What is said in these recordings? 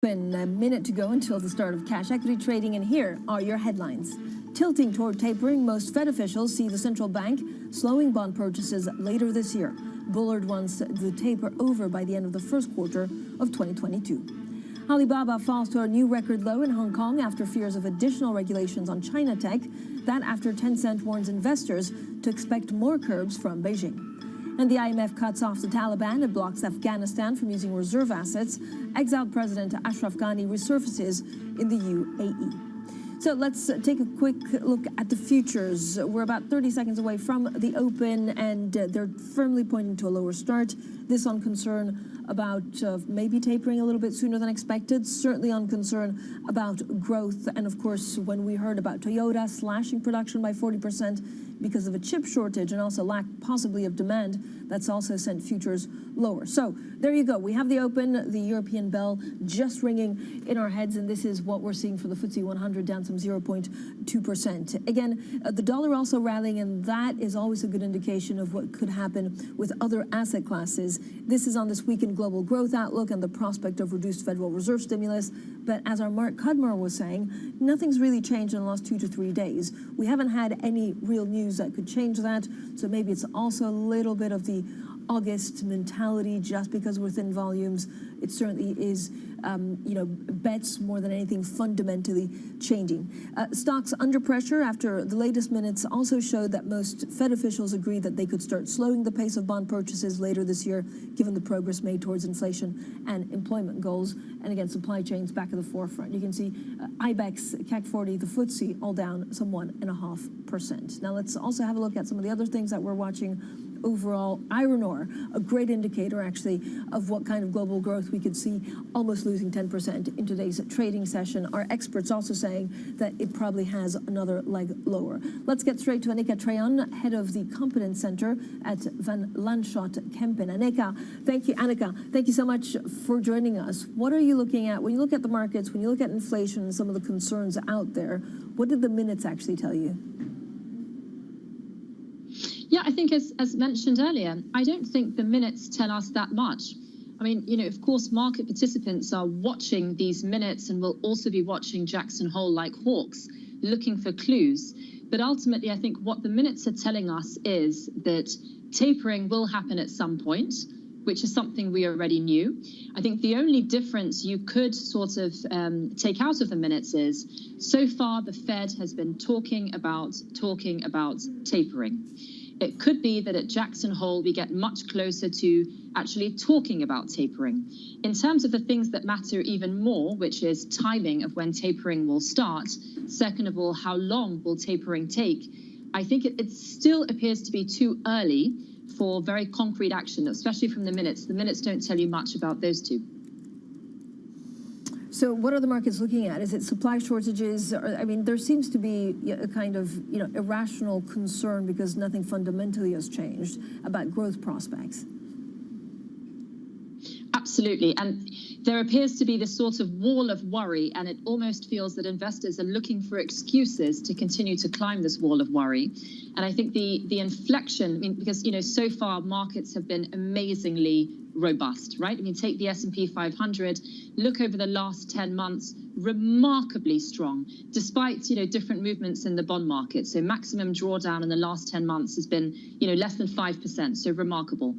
A minute to go until the start of cash equity trading, and here are your headlines. Tilting toward tapering, most Fed officials see the central bank slowing bond purchases later this year. Bullard wants the taper over by the end of the first quarter of 2022. Alibaba falls to a new record low in Hong Kong after fears of additional regulations on China tech. That after Tencent warns investors to expect more curbs from Beijing. And the IMF cuts off the Taliban and blocks Afghanistan from using reserve assets. Exiled President Ashraf Ghani resurfaces in the UAE. So let's take a quick look at the futures. We're about 30 seconds away from the open, and they're firmly pointing to a lower start. This on concern about maybe tapering a little bit sooner than expected, certainly on concern about growth. And of course, when we heard about Toyota slashing production by 40%, because of a chip shortage and also lack possibly of demand, that's also sent futures lower. So there you go. We have the open, the European bell just ringing in our heads, and this is what we're seeing for the FTSE 100, down some 0.2%. Again, the dollar also rallying, and that is always a good indication of what could happen with other asset classes. This is on this week in global growth outlook and the prospect of reduced Federal Reserve stimulus. But as our Mark Cudmore was saying, nothing's really changed in the last 2 to 3 days. We haven't had any real news that could change that. So maybe it's also a little bit of the August mentality, just because within volumes, it certainly is, bets more than anything fundamentally changing. Stocks under pressure after the latest minutes also showed that most Fed officials agreed that they could start slowing the pace of bond purchases later this year, given the progress made towards inflation and employment goals. And again, supply chains back at the forefront. You can see IBEX, CAC 40, the FTSE, all down some 1.5%. Now let's also have a look at some of the other things that we're watching. Overall, iron ore, a great indicator actually of what kind of global growth we could see, almost losing 10% in today's trading session. Our experts also saying that it probably has another leg lower. Let's get straight to Annika Trajan, head of the Competence Center at Van Lanschot Kempen. Annika, thank you so much for joining us. What are you looking at when you look at the markets, when you look at inflation and some of the concerns out there? What did the minutes actually tell you? Yeah, I think as mentioned earlier, I don't think the minutes tell us that much. I mean, of course, market participants are watching these minutes and will also be watching Jackson Hole like hawks, looking for clues. But ultimately, I think what the minutes are telling us is that tapering will happen at some point, which is something we already knew. I think the only difference you could sort of take out of the minutes is, so far the Fed has been talking about tapering. It could be that at Jackson Hole we get much closer to actually talking about tapering. In terms of the things that matter even more, which is timing of when tapering will start, second of all, how long will tapering take, I think it still appears to be too early for very concrete action, especially from the minutes. The minutes don't tell you much about those two. So what are the markets looking at? Is it supply shortages? I mean, there seems to be a kind of irrational concern because nothing fundamentally has changed about growth prospects. Absolutely. And there appears to be this sort of wall of worry, and it almost feels that investors are looking for excuses to continue to climb this wall of worry. And I think the inflection, because, so far markets have been amazingly robust, right? I mean, take the S&P 500, look over the last 10 months, remarkably strong, despite, different movements in the bond market. So maximum drawdown in the last 10 months has been, less than 5%, so remarkable.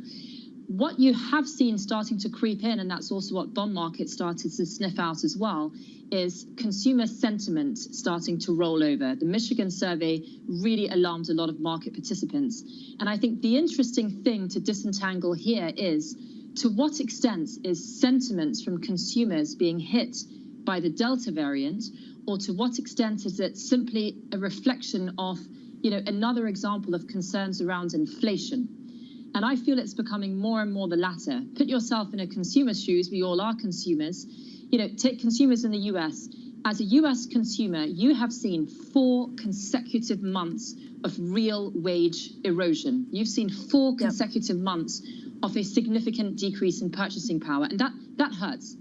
What you have seen starting to creep in, and that's also what bond markets started to sniff out as well, is consumer sentiment starting to roll over. The Michigan survey really alarmed a lot of market participants. And I think the interesting thing to disentangle here is, to what extent is sentiment from consumers being hit by the Delta variant, or to what extent is it simply a reflection of, another example of concerns around inflation? And I feel it's becoming more and more the latter. Put yourself in a consumer's shoes. We all are consumers. Take consumers in the US. As a US consumer, you have seen 4 consecutive months of real wage erosion. You've seen 4 consecutive months of a significant decrease in purchasing power, and that hurts.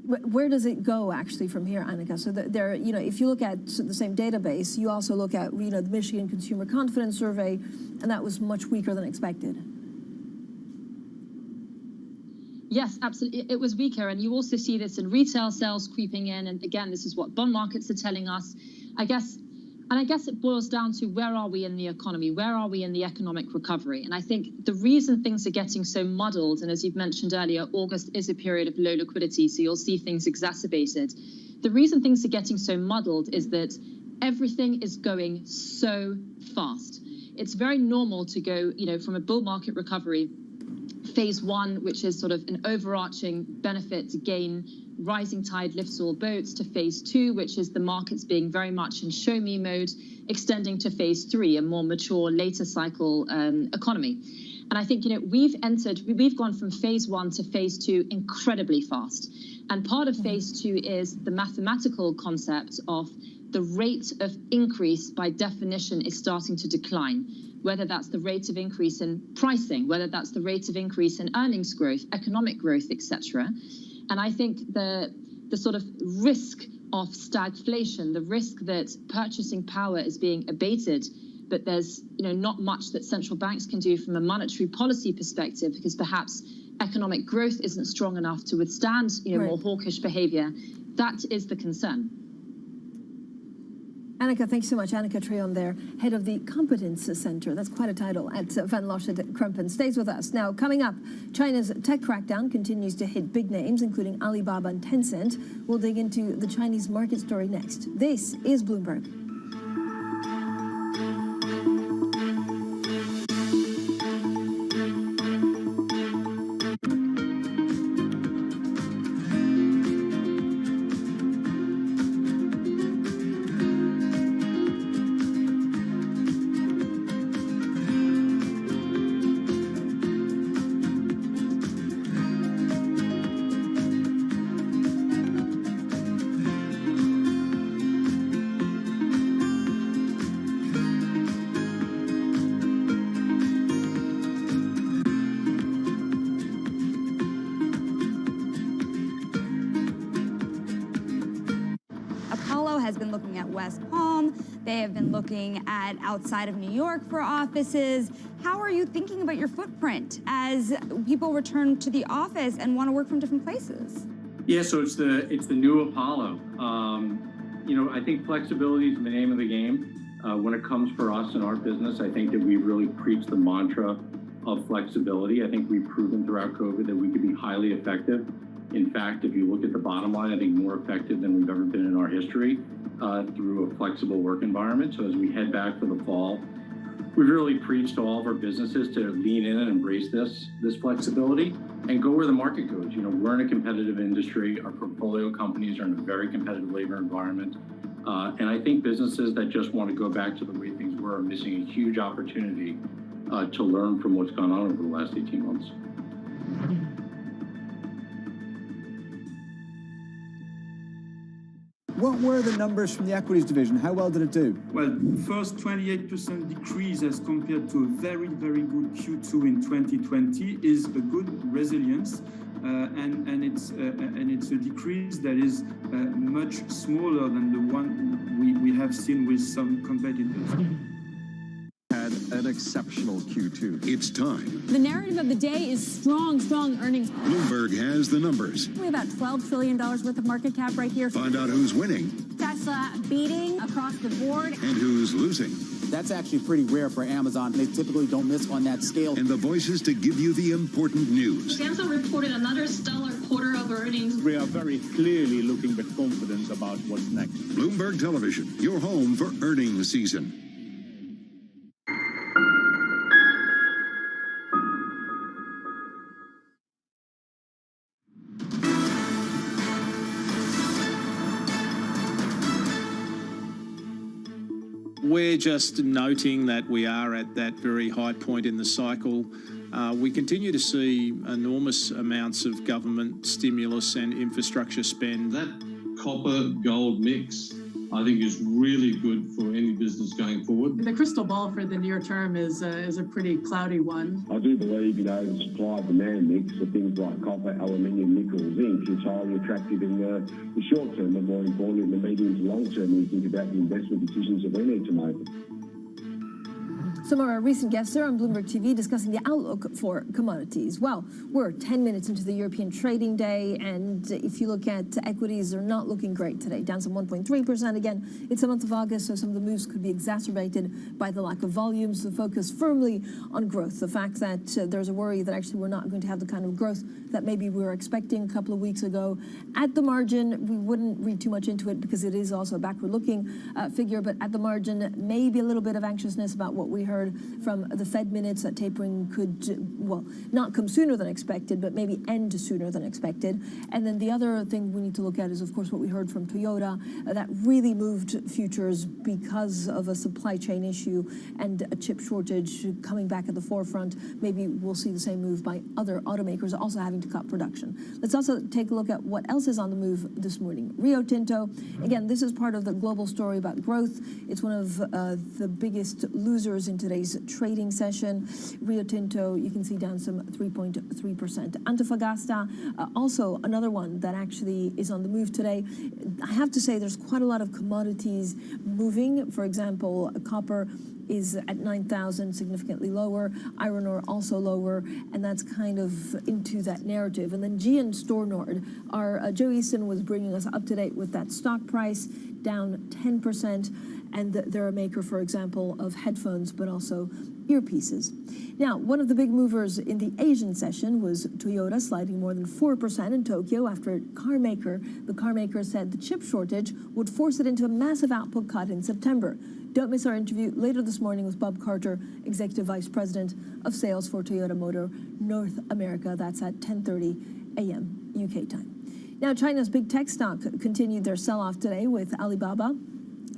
Where does it go actually from here, Annika? So there, if you look at the same database, you also look at, the Michigan Consumer Confidence Survey, and that was much weaker than expected. Yes, absolutely. It was weaker. And you also see this in retail sales creeping in. And again, this is what bond markets are telling us. I guess it boils down to, where are we in the economy? Where are we in the economic recovery? And I think the reason things are getting so muddled, and as you've mentioned earlier, August is a period of low liquidity, so you'll see things exacerbated. The reason things are getting so muddled is that everything is going so fast. It's very normal to go, from a bull market recovery, phase 1, which is sort of an overarching benefit gain, rising tide lifts all boats, to phase 2, which is the markets being very much in show me mode, extending to phase 3, a more mature, later cycle economy. And I think, we've gone from phase 1 to phase 2 incredibly fast. And part of phase 2 is the mathematical concept of the rate of increase by definition is starting to decline, whether that's the rate of increase in pricing, whether that's the rate of increase in earnings growth, economic growth, etc. And I think the sort of risk of stagflation, the risk that purchasing power is being abated, but there's not much that central banks can do from a monetary policy perspective, because perhaps economic growth isn't strong enough to withstand more hawkish behavior. That is the concern. Annika, thanks so much. Annika Treon there, head of the Competence Center. That's quite a title at Van Lanschot Kempen. Stays with us. Now, coming up, China's tech crackdown continues to hit big names, including Alibaba and Tencent. We'll dig into the Chinese market story next. This is Bloomberg. Has been looking at West Palm. They have been looking at outside of New York for offices. How are you thinking about your footprint as people return to the office and want to work from different places? Yeah, so it's the new Apollo. I think flexibility is the name of the game. When it comes for us in our business, I think that we really preach the mantra of flexibility. I think we've proven throughout COVID that we can be highly effective. In fact, if you look at the bottom line, I think more effective than we've ever been in our history through a flexible work environment. So as we head back for the fall, we've really preached to all of our businesses to lean in and embrace this flexibility and go where the market goes. We're in a competitive industry. Our portfolio companies are in a very competitive labor environment. And I think businesses that just want to go back to the way things were are missing a huge opportunity to learn from what's gone on over the last 18 months. What were the numbers from the equities division? How well did it do? Well, first 28% decrease as compared to a very, very good Q2 in 2020 is a good resilience, and it's a decrease that is much smaller than the one we have seen with some competitors. Had an exceptional Q2. It's time. The narrative of the day is strong earnings. Bloomberg has the numbers. We have about $12 trillion worth of market cap right here. Find out who's winning. Tesla beating across the board. And who's losing. That's actually pretty rare for Amazon. They typically don't miss on that scale. And the voices to give you the important news. Samsung reported another stellar quarter of earnings. We are very clearly looking with confidence about what's next. Bloomberg Television, your home for earnings season. We're just noting that we are at that very high point in the cycle. We continue to see enormous amounts of government stimulus and infrastructure spend. That copper-gold mix, I think, is really good for any business going forward. The crystal ball for the near term is a pretty cloudy one. I do believe, the supply-demand mix of things like copper, aluminium, nickel, zinc is highly attractive in the short term, but more importantly in the medium to long term when you think about the investment decisions that we need to make. Some of our recent guests are on Bloomberg TV discussing the outlook for commodities. Well, we're 10 minutes into the European trading day, and if you look at equities, they're not looking great today. Down some 1.3%. Again, it's the month of August, so some of the moves could be exacerbated by the lack of volumes. The focus firmly on growth. The fact that there's a worry that actually we're not going to have the kind of growth that maybe we were expecting a couple of weeks ago. At the margin, we wouldn't read too much into it because it is also a backward-looking figure, but at the margin, maybe a little bit of anxiousness about what we heard from the Fed minutes, that tapering could, well, not come sooner than expected, but maybe end sooner than expected. And then the other thing we need to look at is, of course, what we heard from Toyota, that really moved futures because of a supply chain issue and a chip shortage coming back at the forefront. Maybe we'll see the same move by other automakers also having to cut production. Let's also take a look at what else is on the move this morning. Rio Tinto, again, this is part of the global story about growth. It's one of the biggest losers in today's trading session. Rio Tinto, you can see down some 3.3%. Antofagasta, also another one that actually is on the move today. I have to say there's quite a lot of commodities moving. For example, copper is at 9,000, significantly lower. Iron ore also lower, and that's kind of into that narrative. And then GN Stornord, our Joe Easton was bringing us up to date with that stock price, down 10%. And they're a maker, for example, of headphones, but also earpieces. Now, one of the big movers in the Asian session was Toyota, sliding more than 4% in Tokyo after the car maker said the chip shortage would force it into a massive output cut in September. Don't miss our interview later this morning with Bob Carter, Executive Vice President of Sales for Toyota Motor North America. That's at 10:30 a.m. UK time. Now, China's big tech stock continued their sell-off today with Alibaba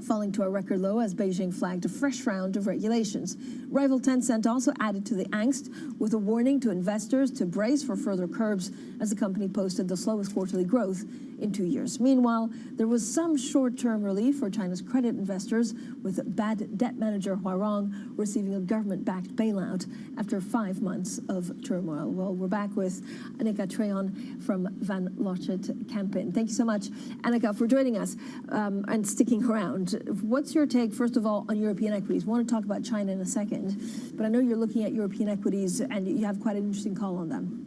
falling to a record low as Beijing flagged a fresh round of regulations. Rival Tencent also added to the angst with a warning to investors to brace for further curbs as the company posted the slowest quarterly growth in 2 years. Meanwhile, there was some short-term relief for China's credit investors, with bad debt manager Huarong receiving a government-backed bailout after 5 months of turmoil. Well, we're back with Annika Treon from Van Lanschot Kempen. Thank you so much, Annika, for joining us and sticking around. What's your take, first of all, on European equities? I want to talk about China in a second, but I know you're looking at European equities and you have quite an interesting call on them.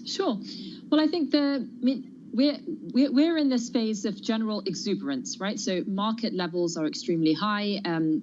Sure. Well, I think we're in this phase of general exuberance, right? So market levels are extremely high.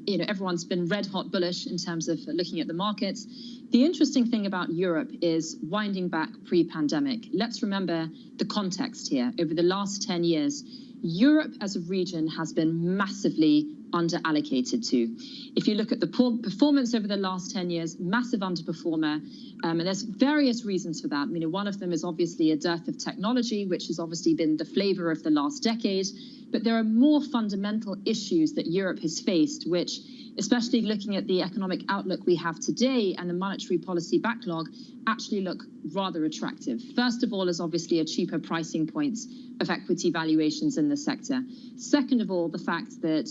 Everyone's been red hot bullish in terms of looking at the markets. The interesting thing about Europe is winding back pre-pandemic. Let's remember the context here. Over the last 10 years, Europe as a region has been massively under-allocated to. If you look at the performance over the last 10 years, massive underperformer, and there's various reasons for that. One of them is obviously a dearth of technology, which has obviously been the flavor of the last decade, but there are more fundamental issues that Europe has faced, which, especially looking at the economic outlook we have today and the monetary policy backlog, actually look rather attractive. First of all is obviously a cheaper pricing points of equity valuations in the sector. Second of all, the fact that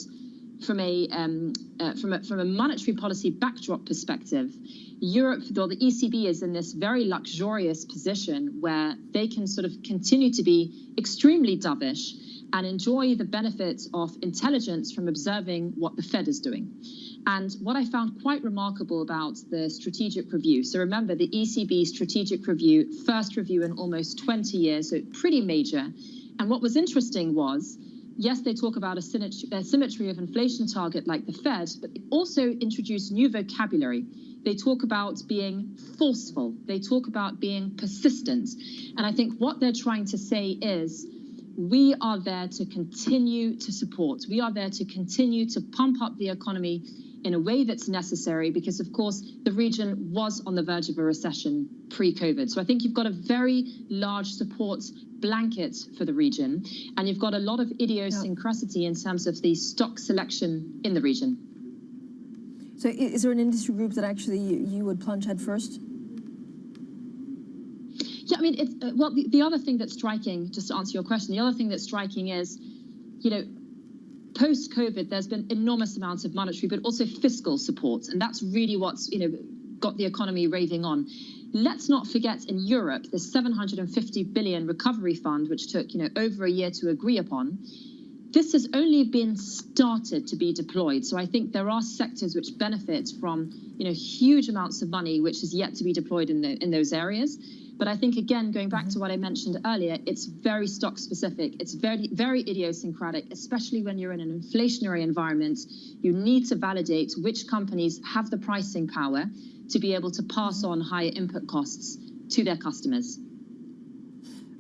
from a monetary policy backdrop perspective, Europe, though the ECB is in this very luxurious position where they can sort of continue to be extremely dovish and enjoy the benefits of intelligence from observing what the Fed is doing. And what I found quite remarkable about the strategic review, so remember the ECB strategic review, first review in almost 20 years, so pretty major. And what was interesting was, yes, they talk about a symmetry of inflation target like the Fed, but they also introduce new vocabulary. They talk about being forceful. They talk about being persistent. And I think what they're trying to say is, we are there to continue to support. We are there to continue to pump up the economy in a way that's necessary because, of course, the region was on the verge of a recession pre-COVID. So I think you've got a very large support blanket for the region, and you've got a lot of idiosyncrasy in terms of the stock selection in the region. So is there an industry group that actually you would plunge head first? Yeah, I mean, it's, well, the other thing that's striking, just to answer your question, the other thing that's striking is, you know, post-COVID, there's been enormous amounts of monetary, but also fiscal support. And that's really what's, you know, got the economy raving on. Let's not forget in Europe, the 750 billion recovery fund, which took, you know, over a year to agree upon. This has only been started to be deployed. So I think there are sectors which benefit from, you know, huge amounts of money, which is yet to be deployed in those areas. But I think, again, going back to what I mentioned earlier, it's very stock specific. It's very, very idiosyncratic, especially when you're in an inflationary environment. You need to validate which companies have the pricing power to be able to pass on higher input costs to their customers.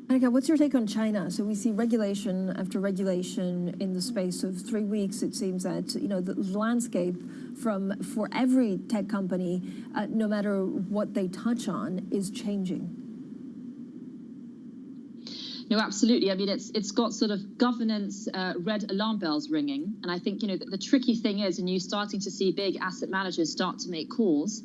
Annika, what's your take on China? So we see regulation after regulation in the space of 3 weeks. It seems that, you know, the landscape for every tech company, no matter what they touch on, is changing. No, absolutely. I mean, it's got sort of governance red alarm bells ringing. And I think, you know, the tricky thing is, and you're starting to see big asset managers start to make calls,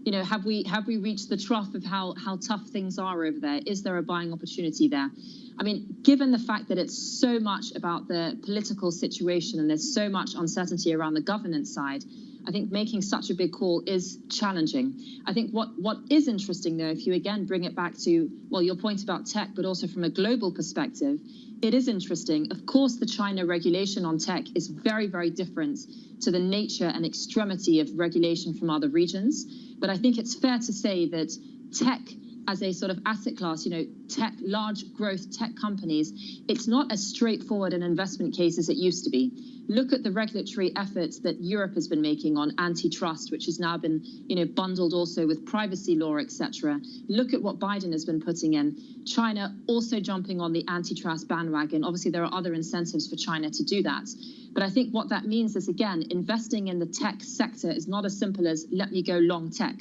you know, have we reached the trough of how tough things are over there? Is there a buying opportunity there? I mean, given the fact that it's so much about the political situation and there's so much uncertainty around the governance side, I think making such a big call is challenging. I think what is interesting, though, if you again bring it back to, well, your point about tech, but also from a global perspective, it is interesting. Of course, the China regulation on tech is very, very different to the nature and extremity of regulation from other regions. But I think it's fair to say that tech as a sort of asset class, you know, tech, large growth tech companies, it's not as straightforward an investment case as it used to be. Look at the regulatory efforts that Europe has been making on antitrust, which has now been, you know, bundled also with privacy law, etc. Look at what Biden has been putting in. China also jumping on the antitrust bandwagon. Obviously, there are other incentives for China to do that. But I think what that means is, again, investing in the tech sector is not as simple as let me go long tech.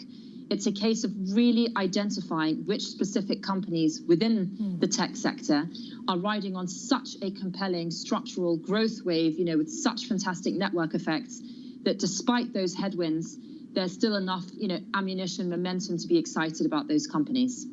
It's a case of really identifying which specific companies within the tech sector are riding on such a compelling structural growth wave, you know, with such fantastic network effects, that despite those headwinds, there's still enough, you know, ammunition, momentum to be excited about those companies.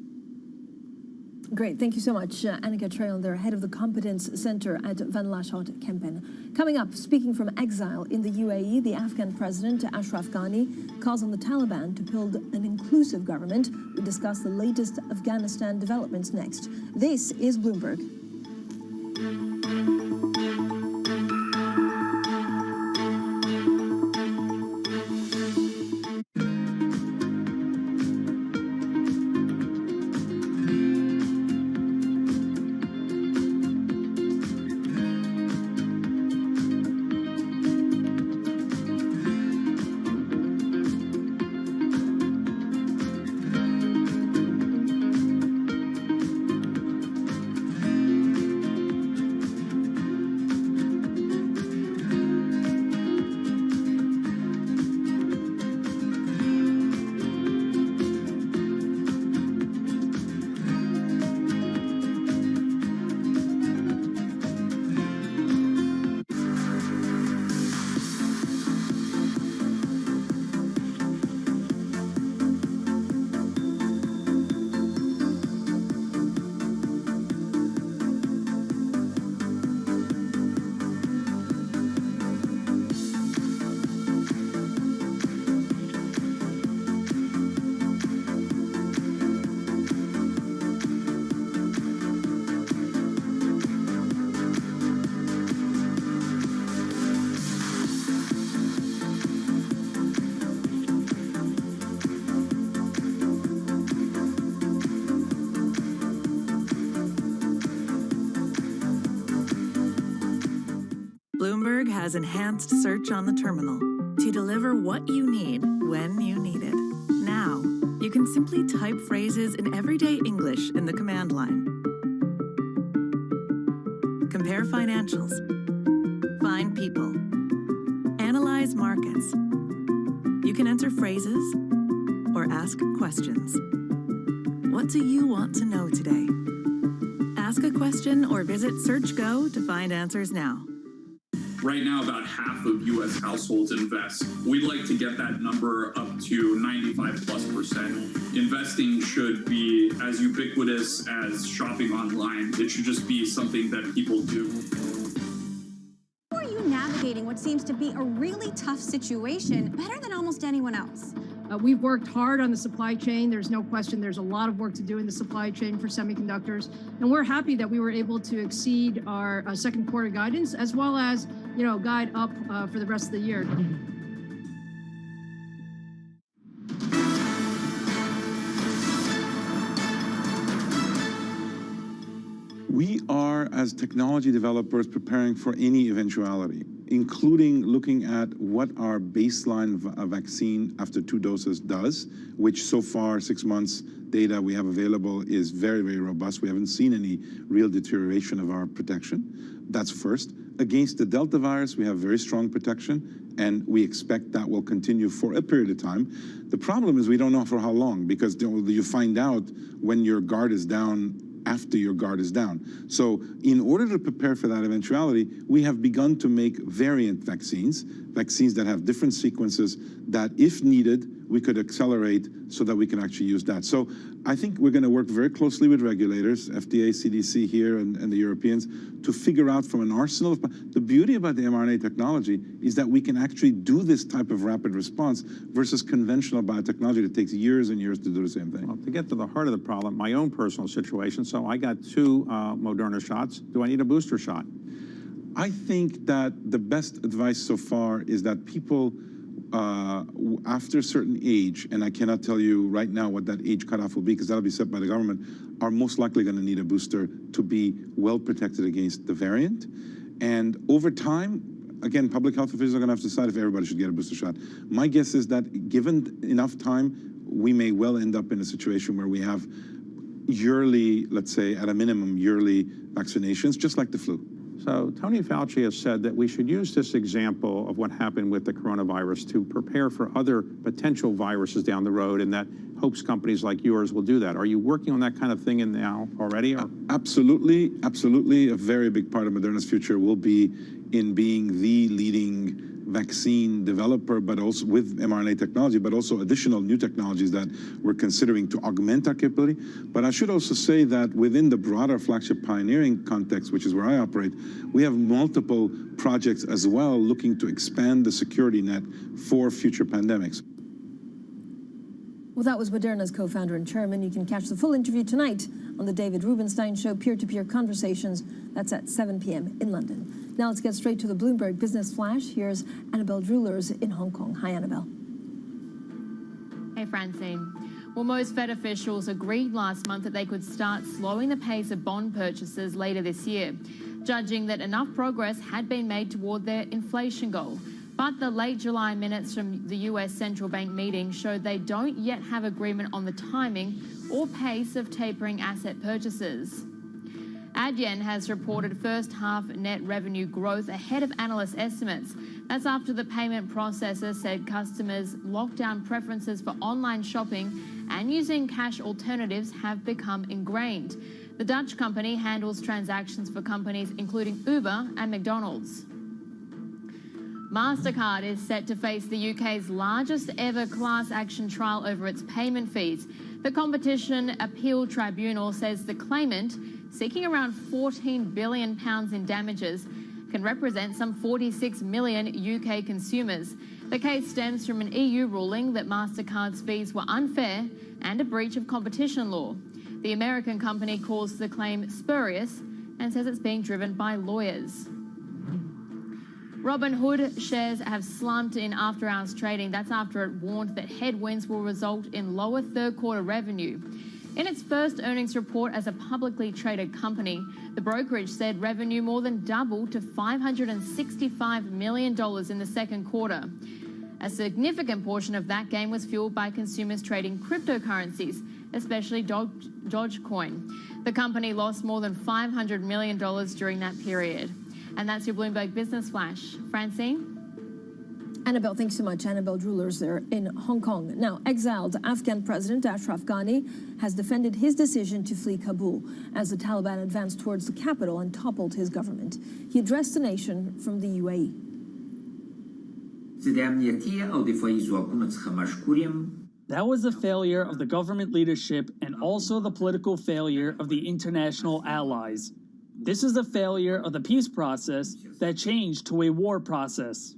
Great. Thank you so much, Annika Trail, there, head of the Competence Center at Van Lanschot Kempen. Coming up, speaking from exile in the UAE, the Afghan president, Ashraf Ghani, calls on the Taliban to build an inclusive government. We discuss the latest Afghanistan developments next. This is Bloomberg. has enhanced search on the terminal to deliver what you need when you need it. Now, you can simply type phrases in everyday English in the command line. Compare financials. Find people. Analyze markets. You can enter phrases or ask questions. What do you want to know today? Ask a question or visit SearchGo to find answers now. Right now, about half of U.S. households invest. We'd like to get that number up to 95+%. Investing should be as ubiquitous as shopping online. It should just be something that people do. How are you navigating what seems to be a really tough situation better than almost anyone else? We've worked hard on the supply chain. There's no question there's a lot of work to do in the supply chain for semiconductors. And we're happy that we were able to exceed our second quarter guidance as well as, guide up for the rest of the year. We are, as technology developers, preparing for any eventuality, including looking at what our baseline vaccine after 2 doses does, which so far 6 months data we have available is very, very robust. We haven't seen any real deterioration of our protection. That's first. Against the Delta virus, we have very strong protection, and we expect that will continue for a period of time. The problem is we don't know for how long, because you find out when your guard is down after your guard is down. So in order to prepare for that eventuality, we have begun to make variant vaccines that have different sequences that, if needed, we could accelerate so that we can actually use that. So I think we're going to work very closely with regulators, FDA, CDC here, and the Europeans, to figure out from an arsenal. The beauty about the mRNA technology is that we can actually do this type of rapid response versus conventional biotechnology that takes years and years to do the same thing. Well, to get to the heart of the problem, my own personal situation, so I got 2 Moderna shots. Do I need a booster shot? I think that the best advice so far is that people, after a certain age, and I cannot tell you right now what that age cutoff will be because that'll be set by the government, are most likely going to need a booster to be well protected against the variant. And over time, again, public health officials are going to have to decide if everybody should get a booster shot. My guess is that given enough time, we may well end up in a situation where we have yearly, let's say at a minimum, yearly vaccinations, just like the flu. So Tony Fauci has said that we should use this example of what happened with the coronavirus to prepare for other potential viruses down the road, and that hopes companies like yours will do that. Are you working on that kind of thing now already? Or? Absolutely, absolutely. A very big part of Moderna's future will be in being the leading vaccine developer, but also with mRNA technology, but also additional new technologies that we're considering to augment our capability. But I should also say that within the broader flagship pioneering context, which is where I operate, we have multiple projects as well looking to expand the security net for future pandemics. Well, that was Moderna's co-founder and chairman. You can catch the full interview tonight on the David Rubenstein Show, Peer-to-Peer Conversations. That's at 7 p.m. in London. Now let's get straight to the Bloomberg Business Flash. Here's Annabelle Drewlers in Hong Kong. Hi, Annabelle. Hey, Francine. Well, most Fed officials agreed last month that they could start slowing the pace of bond purchases later this year, judging that enough progress had been made toward their inflation goal. But the late July minutes from the U.S. Central Bank meeting showed they don't yet have agreement on the timing or pace of tapering asset purchases. Adyen has reported first-half net revenue growth ahead of analyst estimates. That's after the payment processor said customers' lockdown preferences for online shopping and using cash alternatives have become ingrained. The Dutch company handles transactions for companies including Uber and McDonald's. MasterCard is set to face the UK's largest ever class action trial over its payment fees. The Competition Appeal Tribunal says the claimant, seeking around £14 billion in damages, can represent some 46 million UK consumers. The case stems from an EU ruling that MasterCard's fees were unfair and a breach of competition law. The American company calls the claim spurious and says it's being driven by lawyers. Robinhood shares have slumped in after-hours trading. That's after it warned that headwinds will result in lower third-quarter revenue. In its first earnings report as a publicly traded company, the brokerage said revenue more than doubled to $565 million in the second quarter. A significant portion of that gain was fueled by consumers trading cryptocurrencies, especially Dogecoin. The company lost more than $500 million during that period. And that's your Bloomberg Business Flash. Francine? Annabelle, thanks so much. Annabelle Jewelers there in Hong Kong. Now, exiled Afghan President Ashraf Ghani has defended his decision to flee Kabul as the Taliban advanced towards the capital and toppled his government. He addressed the nation from the UAE. That was the failure of the government leadership and also the political failure of the international allies. This is the failure of the peace process that changed to a war process.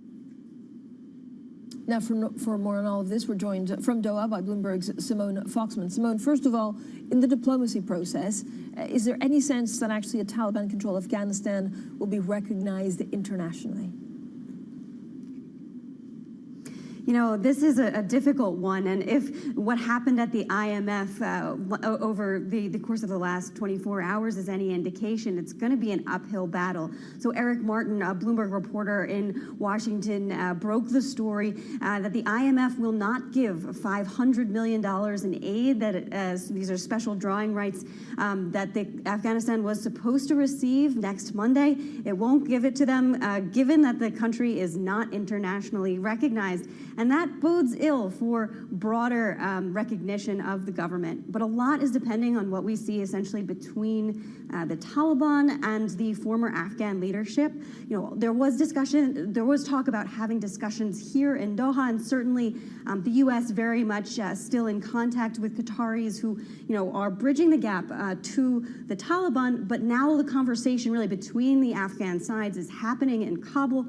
Now, for more on all of this, we're joined from Doha by Bloomberg's Simone Foxman. Simone, first of all, in the diplomacy process, is there any sense that actually a Taliban-controlled Afghanistan will be recognized internationally? You know, this is a difficult one, and if what happened at the IMF over the course of the last 24 hours is any indication, it's going to be an uphill battle. So Eric Martin, a Bloomberg reporter in Washington, broke the story that the IMF will not give $500 million in aid, that these are special drawing rights that Afghanistan was supposed to receive next Monday. It won't give it to them, given that the country is not internationally recognized. And that bodes ill for broader recognition of the government. But a lot is depending on what we see essentially between the Taliban and the former Afghan leadership. You know, there was talk about having discussions here in Doha, and certainly the U.S. very much still in contact with Qataris who, you know, are bridging the gap to the Taliban. But now the conversation really between the Afghan sides is happening in Kabul.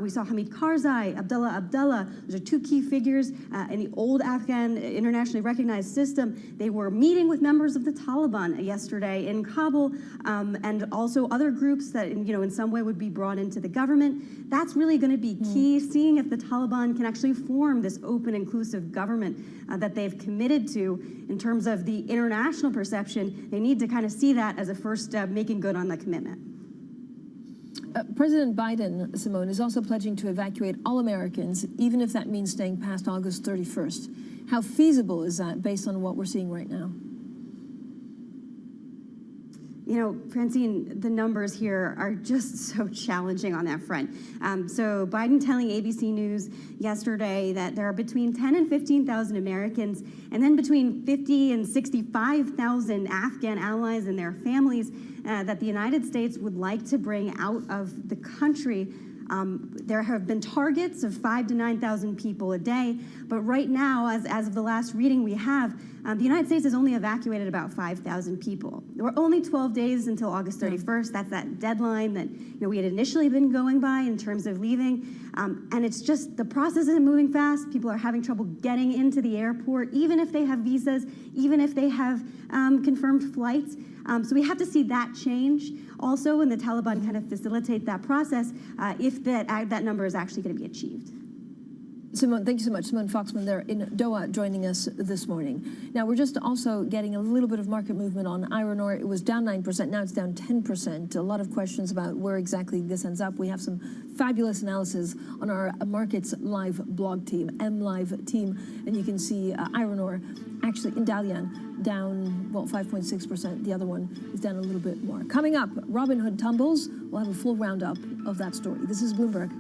We saw Hamid Karzai, Abdullah. Those are two key figures in the old Afghan internationally recognized system. They were meeting with members of the Taliban yesterday in Kabul, and also other groups that, you know, in some way would be brought into the government. That's really going to be key, seeing if the Taliban can actually form this open, inclusive government that they've committed to. In terms of the international perception, they need to kind of see that as a first step, making good on the commitment. President Biden, Simone, is also pledging to evacuate all Americans, even if that means staying past August 31st. How feasible is that based on what we're seeing right now? You know, Francine, the numbers here are just so challenging on that front. So Biden telling ABC News yesterday that there are between 10 and 15,000 Americans, and then between 50 and 65,000 Afghan allies and their families that the United States would like to bring out of the country. There have been targets of 5,000 to 9,000 people a day, but right now, as of the last reading we have, the United States has only evacuated about 5,000 people. There were only 12 days until August 31st. That's that deadline that, you know, we had initially been going by in terms of leaving. And it's just, the process isn't moving fast. People are having trouble getting into the airport, even if they have visas, even if they have confirmed flights. So we have to see that change. Also, when the Taliban kind of facilitate that process, if that number is actually going to be achieved. Simone, thank you so much. Simone Foxman there in Doha joining us this morning. Now, we're just also getting a little bit of market movement on iron ore. It was down 9%. Now it's down 10%. A lot of questions about where exactly this ends up. We have some fabulous analysis on our Markets Live blog team, MLive team. And you can see iron ore actually in Dalian down, well, 5.6%. The other one is down a little bit more. Coming up, Robinhood tumbles. We'll have a full roundup of that story. This is Bloomberg.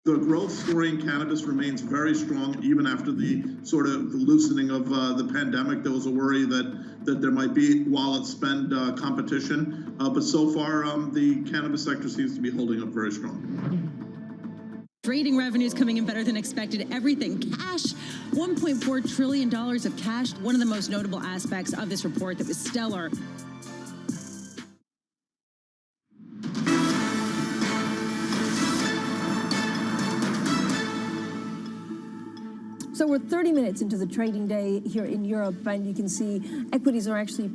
The growth story in cannabis remains very strong, even after the sort of loosening of the pandemic. There was a worry that there might be wallet spend competition, but so far the cannabis sector seems to be holding up very strong. Trading revenues coming in better than expected. Everything cash, $1.4 trillion of cash. One of the most notable aspects of this report that was stellar. So we're 30 minutes into the trading day here in Europe, and you can see equities are actually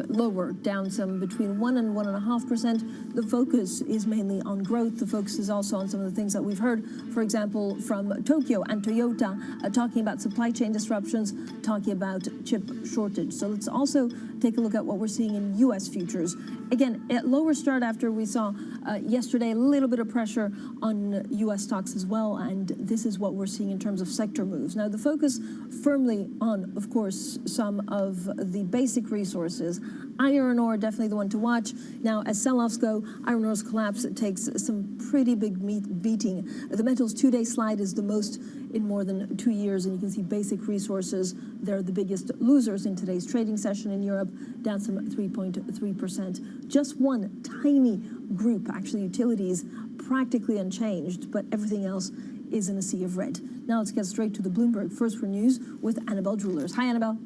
lower, down some between 1 and 1.5%. The focus is mainly on growth. The focus is also on some of the things that we've heard, for example, from Tokyo and Toyota, talking about supply chain disruptions, talking about chip shortage. So let's also take a look at what we're seeing in U.S. futures. Again, a lower start after we saw yesterday a little bit of pressure on U.S. stocks as well, and this is what we're seeing in terms of sector moves. Now, the focus firmly on, of course, some of the basic resources. Iron ore, definitely the one to watch. Now, as sell-offs go, iron ore's collapse takes some pretty big beating. The metals two-day slide is the most in more than 2 years, and you can see basic resources, they're the biggest losers in today's trading session in Europe, down some 3.3%. Just one tiny group, actually utilities, practically unchanged, but everything else is in a sea of red. Now let's get straight to the Bloomberg First for News with Annabelle Drewlers. Hi, Annabelle.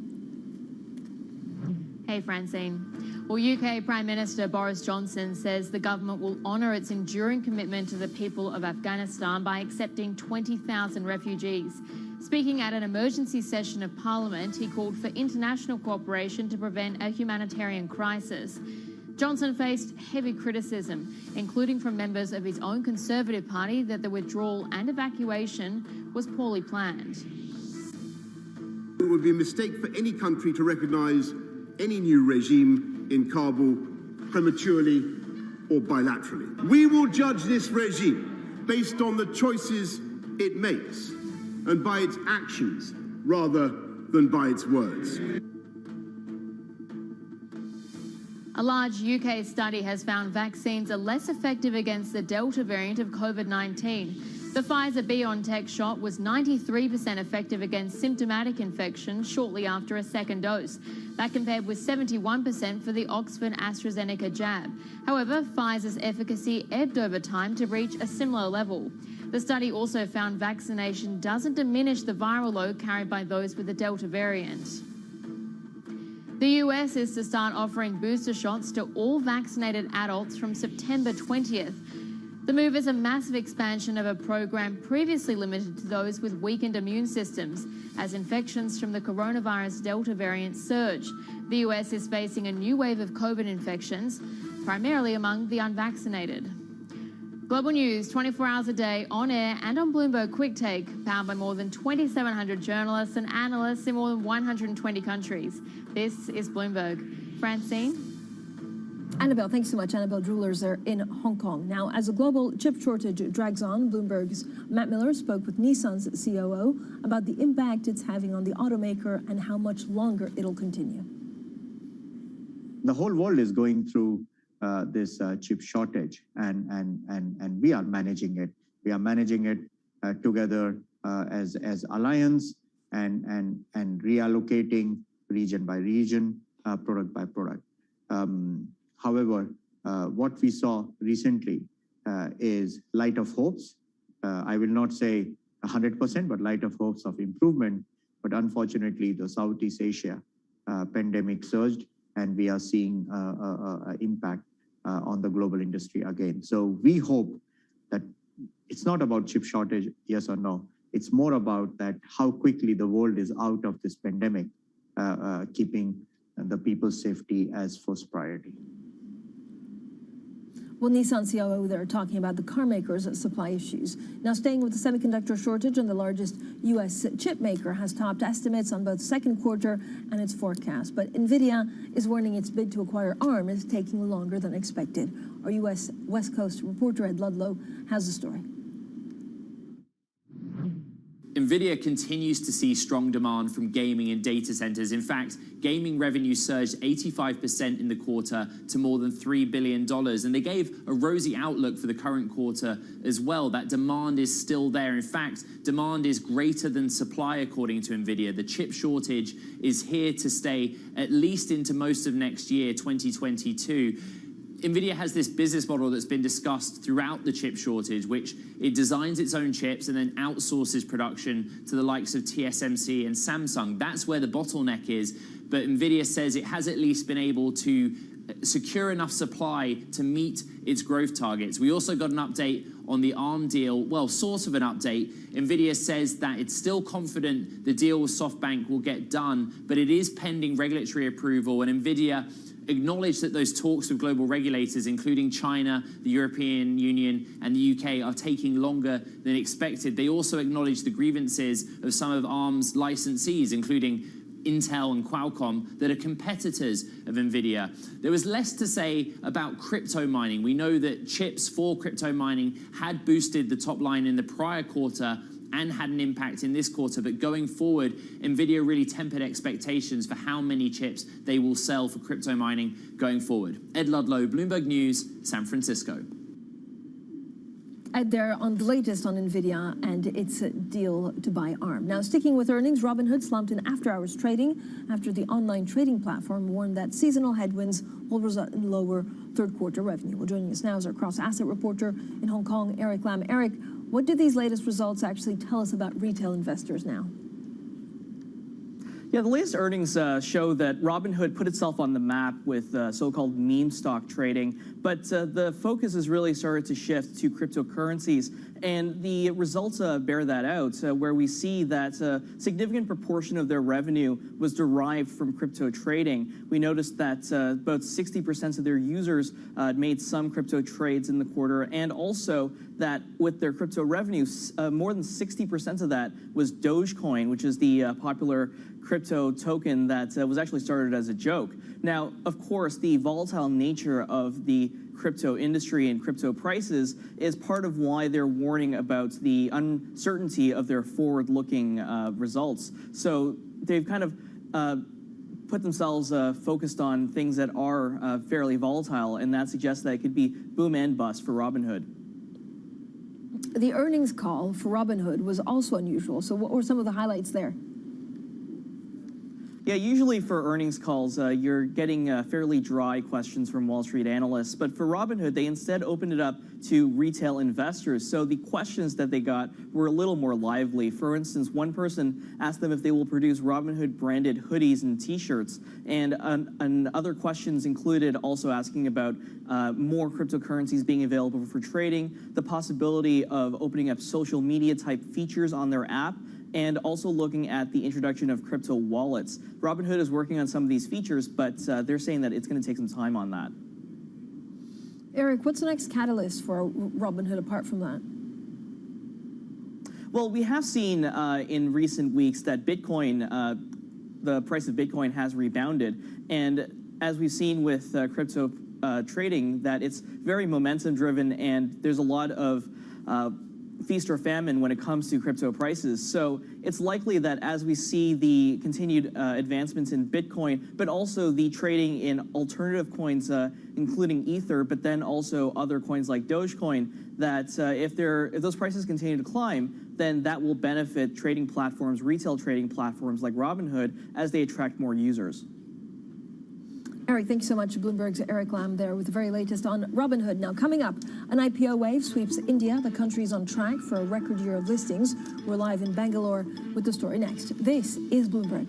Hey, Francine. Well, UK Prime Minister Boris Johnson says the government will honour its enduring commitment to the people of Afghanistan by accepting 20,000 refugees. Speaking at an emergency session of Parliament, he called for international cooperation to prevent a humanitarian crisis. Johnson faced heavy criticism, including from members of his own Conservative Party, that the withdrawal and evacuation was poorly planned. It would be a mistake for any country to recognise any new regime in Kabul prematurely or bilaterally. We will judge this regime based on the choices it makes and by its actions rather than by its words. A large UK study has found vaccines are less effective against the Delta variant of COVID-19. The Pfizer-BioNTech shot was 93% effective against symptomatic infection shortly after a second dose. That compared with 71% for the Oxford-AstraZeneca jab. However, Pfizer's efficacy ebbed over time to reach a similar level. The study also found vaccination doesn't diminish the viral load carried by those with the Delta variant. The US is to start offering booster shots to all vaccinated adults from September 20th. The move is a massive expansion of a program previously limited to those with weakened immune systems, as infections from the coronavirus Delta variant surge. The US is facing a new wave of COVID infections, primarily among the unvaccinated. Global news 24 hours a day on air and on Bloomberg Quick Take, powered by more than 2,700 journalists and analysts in more than 120 countries. This is Bloomberg. Francine? Annabelle, thanks so much. Annabelle Drewlers there in Hong Kong. Now, as a global chip shortage drags on, Bloomberg's Matt Miller spoke with Nissan's COO about the impact it's having on the automaker and how much longer it'll continue. The whole world is going through this chip shortage, and we are managing it. We are managing it together as alliance and reallocating region by region, product by product. However, what we saw recently is light of hopes. I will not say 100%, but light of hopes of improvement. But unfortunately, the Southeast Asia pandemic surged, and we are seeing impact on the global industry again. So we hope that it's not about chip shortage, yes or no. It's more about that how quickly the world is out of this pandemic, keeping the people's safety as first priority. Well, Nissan COO there talking about the car makers' supply issues. Now, staying with the semiconductor shortage, and the largest U.S. chip maker has topped estimates on both second quarter and its forecast. But NVIDIA is warning its bid to acquire ARM is taking longer than expected. Our U.S. West Coast reporter Ed Ludlow has the story. NVIDIA continues to see strong demand from gaming and data centers. In fact, gaming revenue surged 85% in the quarter to more than $3 billion. And they gave a rosy outlook for the current quarter as well. That demand is still there. In fact, demand is greater than supply, according to NVIDIA. The chip shortage is here to stay at least into most of next year, 2022. NVIDIA has this business model that's been discussed throughout the chip shortage, which it designs its own chips and then outsources production to the likes of TSMC and Samsung. That's where the bottleneck is. But NVIDIA says it has at least been able to secure enough supply to meet its growth targets. We also got an update on the ARM deal, well, sort of an update. NVIDIA says that it's still confident the deal with SoftBank will get done, but it is pending regulatory approval, and NVIDIA acknowledged that those talks with global regulators, including China, the European Union, and the UK, are taking longer than expected. They also acknowledged the grievances of some of ARM's licensees, including Intel and Qualcomm, that are competitors of NVIDIA. There was less to say about crypto mining. We know that chips for crypto mining had boosted the top line in the prior quarter and had an impact in this quarter. But going forward, NVIDIA really tempered expectations for how many chips they will sell for crypto mining going forward. Ed Ludlow, Bloomberg News, San Francisco. Ed there on the latest on NVIDIA and its deal to buy ARM. Now, sticking with earnings, Robinhood slumped in after-hours trading after the online trading platform warned that seasonal headwinds will result in lower third-quarter revenue. Well, joining us now is our cross-asset reporter in Hong Kong, Eric Lam. Eric, what do these latest results actually tell us about retail investors now? Yeah, the latest earnings show that Robinhood put itself on the map with so-called meme stock trading, but the focus has really started to shift to cryptocurrencies, and the results bear that out, where we see that a significant proportion of their revenue was derived from crypto trading. We noticed that about 60% of their users made some crypto trades in the quarter, and also that with their crypto revenue, more than 60% of that was Dogecoin, which is the popular crypto token that was actually started as a joke. Now, of course, the volatile nature of the crypto industry and crypto prices is part of why they're warning about the uncertainty of their forward-looking results. So they've kind of put themselves focused on things that are fairly volatile, and that suggests that it could be boom and bust for Robinhood. The earnings call for Robinhood was also unusual. So what were some of the highlights there? Yeah, usually for earnings calls, you're getting fairly dry questions from Wall Street analysts. But for Robinhood, they instead opened it up to retail investors. So the questions that they got were a little more lively. For instance, one person asked them if they will produce Robinhood branded hoodies and T-shirts. And other questions included also asking about more cryptocurrencies being available for trading, the possibility of opening up social media type features on their app, and also looking at the introduction of crypto wallets. Robinhood is working on some of these features, but they're saying that it's going to take some time on that. Eric, what's the next catalyst for Robinhood apart from that? Well, we have seen in recent weeks that Bitcoin, the price of Bitcoin has rebounded. And as we've seen with crypto trading, that it's very momentum driven, and there's a lot of feast or famine when it comes to crypto prices. So it's likely that as we see the continued advancements in Bitcoin, but also the trading in alternative coins, including Ether, but then also other coins like Dogecoin, that if those prices continue to climb, then that will benefit trading platforms, retail trading platforms like Robinhood, as they attract more users. Eric, thank you so much. Bloomberg's Eric Lam there with the very latest on Robinhood. Now, coming up, an IPO wave sweeps India. The country is on track for a record year of listings. We're live in Bangalore with the story next. This is Bloomberg.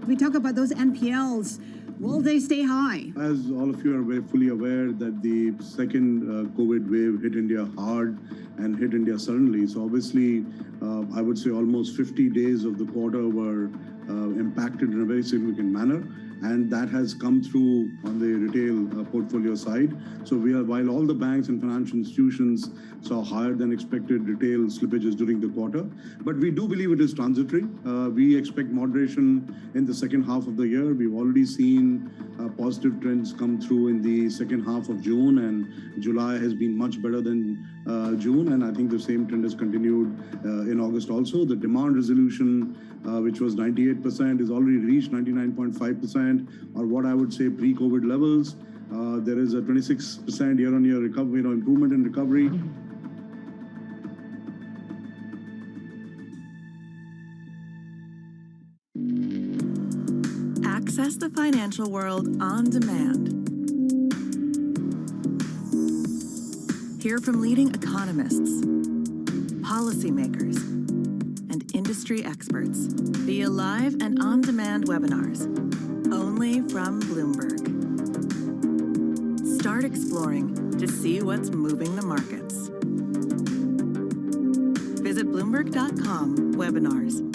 we talk about those NPLs? Will they stay high? As all of you are very fully aware that the second COVID wave hit India hard and hit India suddenly. So obviously, I would say almost 50 days of the quarter were impacted in a very significant manner. And that has come through on the retail portfolio side. So while all the banks and financial institutions saw higher than expected retail slippages during the quarter, but we do believe it is transitory. We expect moderation in the second half of the year. We've already seen positive trends come through in the second half of June, and July has been much better than June, and I think the same trend has continued in August also. The demand resolution, which was 98%, is already reached 99.5%, or what I would say pre-COVID levels. There is a 26% year-on-year recovery, improvement in recovery. Access the financial world on demand. Hear from leading economists, policymakers, and industry experts via live and on-demand webinars, only from Bloomberg. Start exploring to see what's moving the markets. Visit Bloomberg.com/webinars.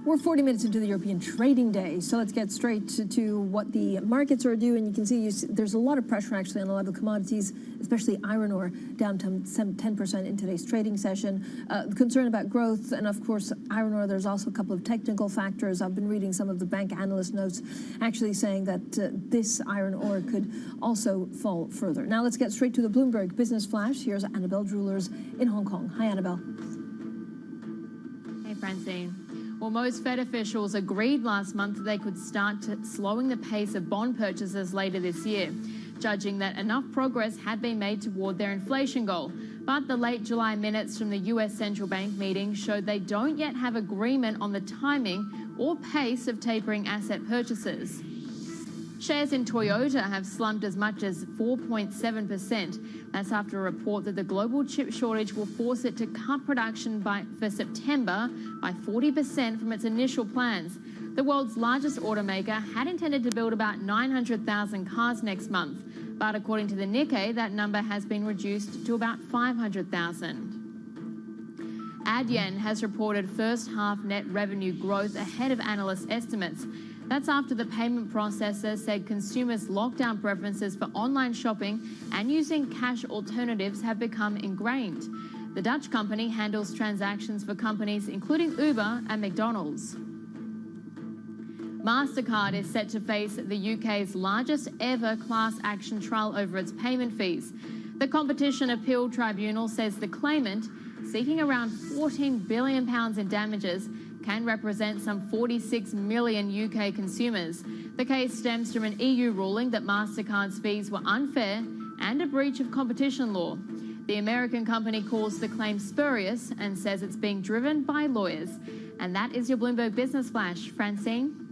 We're 40 minutes into the European trading day, so let's get straight to what the markets are doing. You can see there's a lot of pressure actually on a lot of commodities, especially iron ore, down 10% in today's trading session. Concern about growth, and of course, iron ore, there's also a couple of technical factors. I've been reading some of the bank analyst notes actually saying that this iron ore could also fall further. Now let's get straight to the Bloomberg Business Flash. Here's Annabelle Drulers in Hong Kong. Hi, Annabelle. Hey, Francine. Well, most Fed officials agreed last month that they could start slowing the pace of bond purchases later this year, judging that enough progress had been made toward their inflation goal. But the late July minutes from the US Central Bank meeting showed they don't yet have agreement on the timing or pace of tapering asset purchases. Shares in Toyota have slumped as much as 4.7%. That's after a report that the global chip shortage will force it to cut production for September by 40% from its initial plans. The world's largest automaker had intended to build about 900,000 cars next month, but according to the Nikkei, that number has been reduced to about 500,000. Adyen has reported first half net revenue growth ahead of analyst estimates. That's after the payment processor said consumers' lockdown preferences for online shopping and using cash alternatives have become ingrained. The Dutch company handles transactions for companies including Uber and McDonald's. MasterCard is set to face the UK's largest ever class action trial over its payment fees. The Competition Appeal Tribunal says the claimant, seeking around £14 billion in damages, can represent some 46 million UK consumers. The case stems from an EU ruling that MasterCard's fees were unfair and a breach of competition law. The American company calls the claim spurious and says it's being driven by lawyers. And that is your Bloomberg Business Flash. Francine?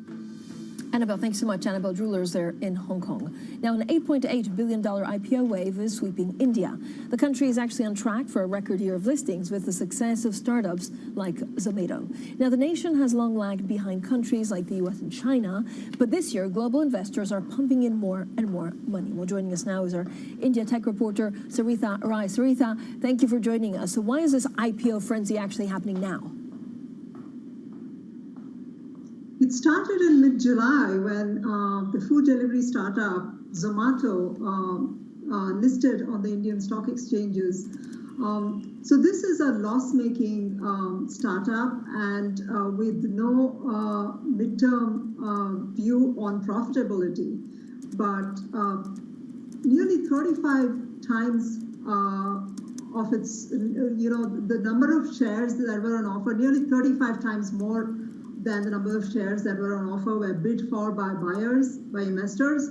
Annabelle, thanks so much. Annabelle Drulers there in Hong Kong. Now, an $8.8 billion IPO wave is sweeping India. The country is actually on track for a record year of listings with the success of startups like Zomato. Now, the nation has long lagged behind countries like the US and China, but this year, global investors are pumping in more and more money. Well, joining us now is our India tech reporter, Saritha Rai. Saritha, thank you for joining us. So why is this IPO frenzy actually happening now? It started in mid-July when the food delivery startup Zomato listed on the Indian stock exchanges. So this is a loss-making startup and with no midterm view on profitability. But nearly 35 times of its, the number of shares that were on offer, nearly 35 times more than the number of shares that were on offer were bid for by buyers, by investors.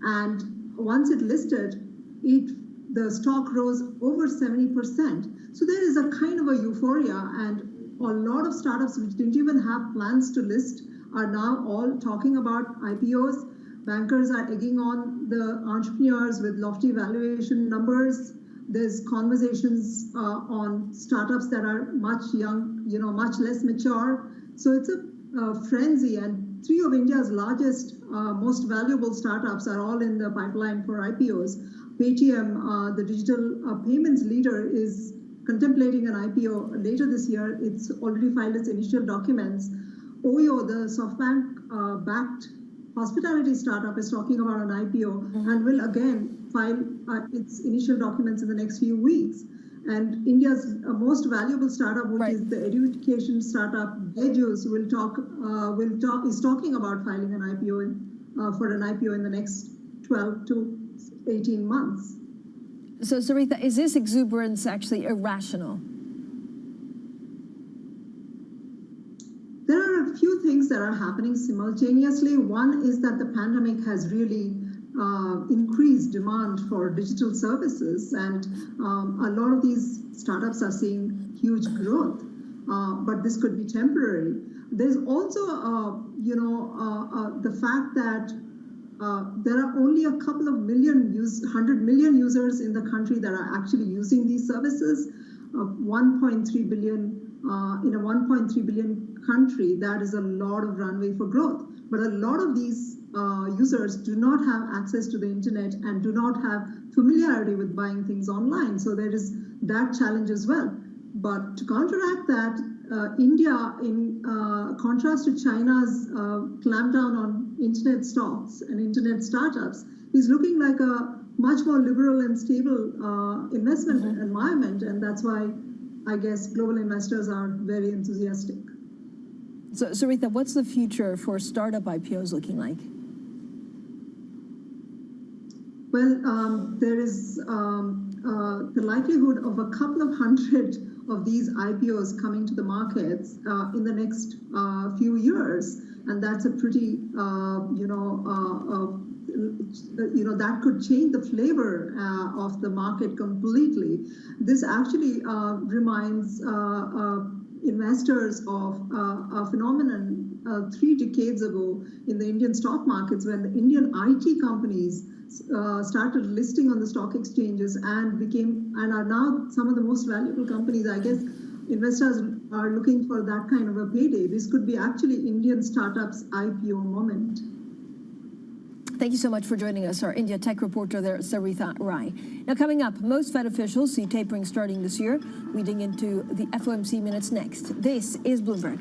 And once it listed, the stock rose over 70%. So there is a kind of a euphoria, and a lot of startups which didn't even have plans to list are now all talking about IPOs. Bankers are egging on the entrepreneurs with lofty valuation numbers. There's conversations on startups that are much less mature. So it's a frenzy, and 3 of India's largest, most valuable startups are all in the pipeline for IPOs. Paytm, the digital payments leader, is contemplating an IPO later this year. It's already filed its initial documents. Oyo, the SoftBank-backed hospitality startup, is talking about an IPO and will again file its initial documents in the next few weeks. And India's most valuable startup, which is the education startup, Hedging, is talking about filing an IPO for an IPO in the next 12 to 18 months. So, Sarita, is this exuberance actually irrational? There are a few things that are happening simultaneously. One is that the pandemic has really increased demand for digital services, and a lot of these startups are seeing huge growth, but this could be temporary. There's also, the fact that there are only a couple of 100 million users in the country that are actually using these services. 1.3 billion in a 1.3 billion country, that is a lot of runway for growth. But a lot of these users do not have access to the internet and do not have familiarity with buying things online. So there is that challenge as well. But to counteract that, India, in contrast to China's clampdown on internet stocks and internet startups, is looking like a much more liberal and stable investment environment. And that's why I guess global investors are very enthusiastic. So, Sarita, what's the future for startup IPOs looking like? Well, there is the likelihood of a couple of hundred of these IPOs coming to the markets in the next few years, and that's a pretty, that could change the flavor of the market completely. This actually reminds investors of a phenomenon 3 decades ago in the Indian stock markets, when the Indian IT companies started listing on the stock exchanges and are now some of the most valuable companies. I guess investors are looking for that kind of a payday. This could be actually Indian startups IPO moment. Thank you so much for joining us, our India tech reporter there, Sarita Rai. Now, coming up, most Fed officials see tapering starting this year. We dig into the FOMC minutes next. This is Bloomberg.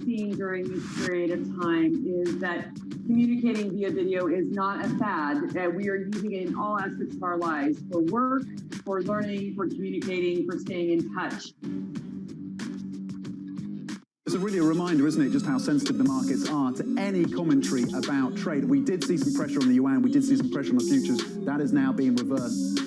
seen during this period of time is that communicating via video is not a fad. We are using it in all aspects of our lives, for work, for learning, for communicating, for staying in touch. It's really a reminder, isn't it, just how sensitive the markets are to any commentary about trade. We did see some pressure on the yuan, we did see some pressure on the futures. That is now being reversed.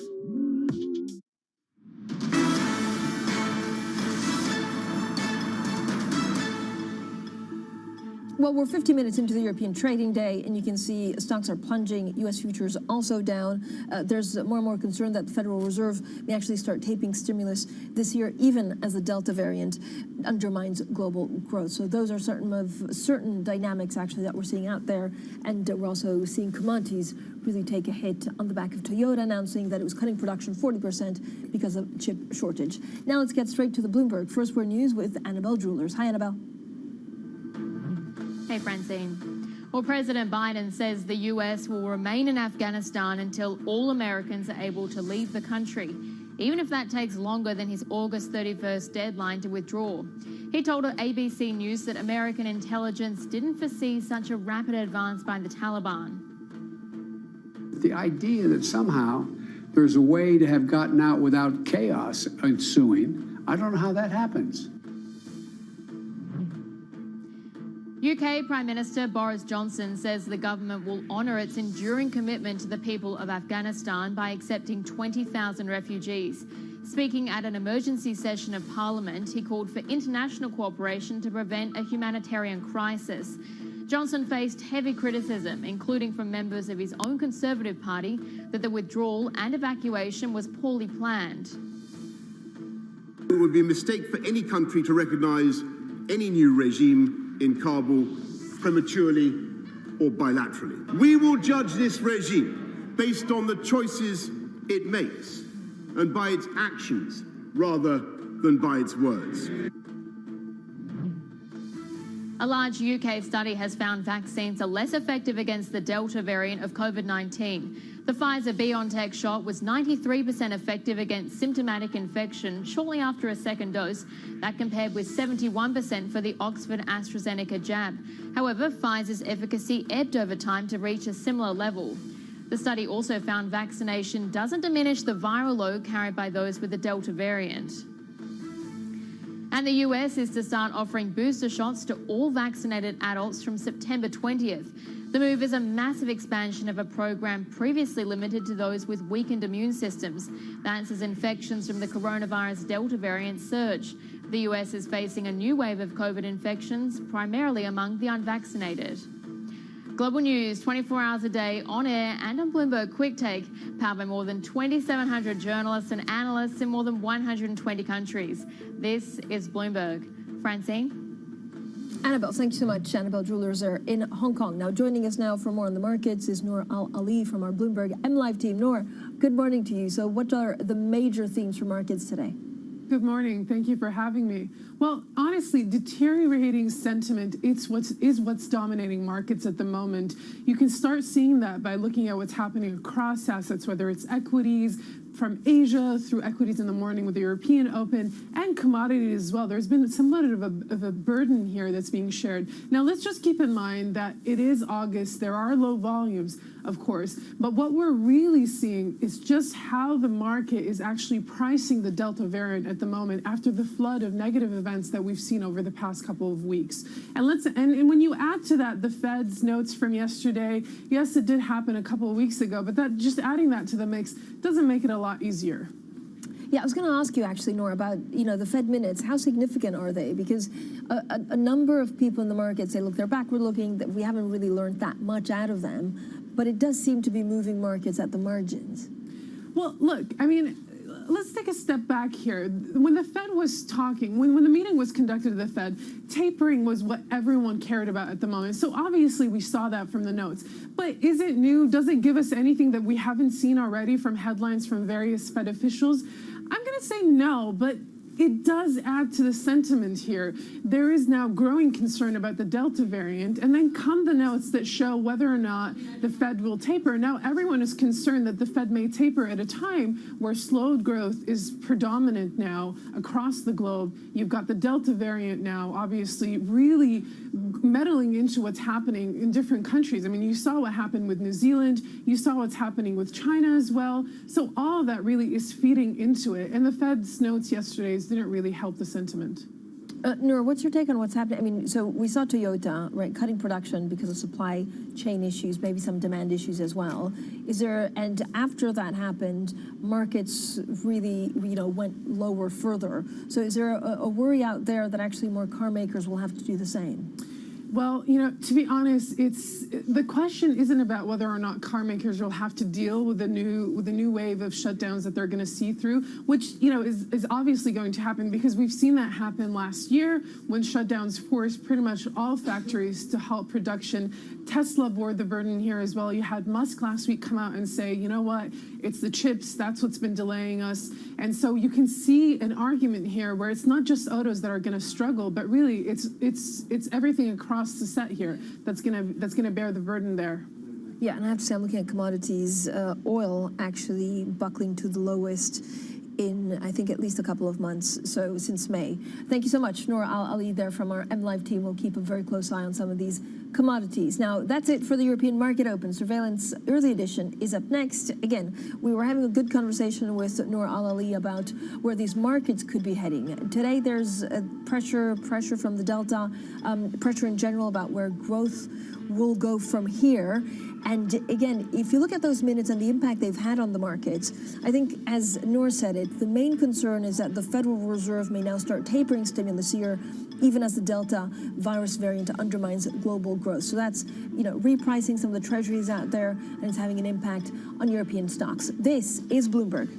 Well, we're 50 minutes into the European trading day, and you can see stocks are plunging. U.S. futures also down. There's more and more concern that the Federal Reserve may actually start tapering stimulus this year, even as the Delta variant undermines global growth. So those are certain dynamics, actually, that we're seeing out there. And we're also seeing commodities really take a hit on the back of Toyota announcing that it was cutting production 40% because of chip shortage. Now let's get straight to the Bloomberg First Word News with Annabelle Jewelers. Hi, Annabelle. Hey, Francine. Well, President Biden says the U.S. will remain in Afghanistan until all Americans are able to leave the country, even if that takes longer than his August 31st deadline to withdraw. He told ABC News that American intelligence didn't foresee such a rapid advance by the Taliban. The idea that somehow there's a way to have gotten out without chaos ensuing, I don't know how that happens. UK Prime Minister Boris Johnson says the government will honour its enduring commitment to the people of Afghanistan by accepting 20,000 refugees. Speaking at an emergency session of Parliament, he called for international cooperation to prevent a humanitarian crisis. Johnson faced heavy criticism, including from members of his own Conservative Party, that the withdrawal and evacuation was poorly planned. It would be a mistake for any country to recognise any new regime in Kabul prematurely or bilaterally. We will judge this regime based on the choices it makes and by its actions rather than by its words. A large UK study has found vaccines are less effective against the Delta variant of COVID-19. The Pfizer-BioNTech shot was 93% effective against symptomatic infection shortly after a second dose. That compared with 71% for the Oxford-AstraZeneca jab. However, Pfizer's efficacy ebbed over time to reach a similar level. The study also found vaccination doesn't diminish the viral load carried by those with the Delta variant. And the US is to start offering booster shots to all vaccinated adults from September 20th. The move is a massive expansion of a program previously limited to those with weakened immune systems. That's as infections from the coronavirus Delta variant surge. The US is facing a new wave of COVID infections, primarily among the unvaccinated. Global news 24 hours a day on air and on Bloomberg Quick Take, powered by more than 2,700 journalists and analysts in more than 120 countries. This is Bloomberg. Francine? Annabelle, thank you so much. Annabelle Jewelers are in Hong Kong. Now, joining us now for more on the markets is Noor Al-Ali from our Bloomberg MLive team. Noor, good morning to you. So what are the major themes for markets today? Good morning. Thank you for having me. Well, honestly, deteriorating sentiment is what's dominating markets at the moment. You can start seeing that by looking at what's happening across assets, whether it's equities from Asia through equities in the morning with the European Open and commodities as well. There's been somewhat of a burden here that's being shared. Now, let's just keep in mind that it is August. There are low volumes, of course, but what we're really seeing is just how the market is actually pricing the Delta variant at the moment after the flood of negative events that we've seen over the past couple of weeks. And when you add to that the Fed's notes from yesterday, yes, it did happen a couple of weeks ago, but that just adding that to the mix doesn't make it a lot easier. Yeah, I was going to ask you actually, Nora, about the Fed minutes. How significant are they? Because a number of people in the market say, look, they're backward-looking. That we haven't really learned that much out of them, but it does seem to be moving markets at the margins. Well, look, I mean, let's take a step back here. When the Fed was talking, when the meeting was conducted at the Fed, tapering was what everyone cared about at the moment. So obviously we saw that from the notes. But is it new? Does it give us anything that we haven't seen already from headlines from various Fed officials? I'm going to say no, but it does add to the sentiment here. There is now growing concern about the Delta variant, and then come the notes that show whether or not the Fed will taper. Now, everyone is concerned that the Fed may taper at a time where slowed growth is predominant now across the globe. You've got the Delta variant now, obviously, really meddling into what's happening in different countries. I mean, you saw what happened with New Zealand. You saw what's happening with China as well. So all of that really is feeding into it. And the Fed's notes yesterday didn't really help the sentiment. Noor, what's your take on what's happening? I mean, so we saw Toyota, right, cutting production because of supply chain issues, maybe some demand issues as well. And after that happened, markets really, went lower further. So is there a worry out there that actually more car makers will have to do the same? Well, to be honest, the question isn't about whether or not car makers will have to deal with the new wave of shutdowns that they're going to see through, which is obviously going to happen, because we've seen that happen last year when shutdowns forced pretty much all factories to halt production. Tesla bore the burden here as well. You had Musk last week come out and say, you know what, it's the chips, that's what's been delaying us. And so you can see an argument here where it's not just autos that are going to struggle, but really it's everything across the set here that's gonna bear the burden there. Yeah, and I have to say, I'm looking at commodities, oil actually buckling to the lowest in, I think, at least a couple of months, so since May. Thank you so much, Noor Ali there from our MLive team. We'll keep a very close eye on some of these commodities. Now, that's it for the European Market Open. Surveillance Early Edition is up next. Again, we were having a good conversation with Noor Ali about where these markets could be heading. Today, there's pressure from the Delta, pressure in general about where growth will go from here. And again, if you look at those minutes and the impact they've had on the markets, I think, as Noor said it, the main concern is that the Federal Reserve may now start tapering stimulus here, even as the Delta virus variant undermines global growth. So that's, repricing some of the treasuries out there, and it's having an impact on European stocks. This is Bloomberg.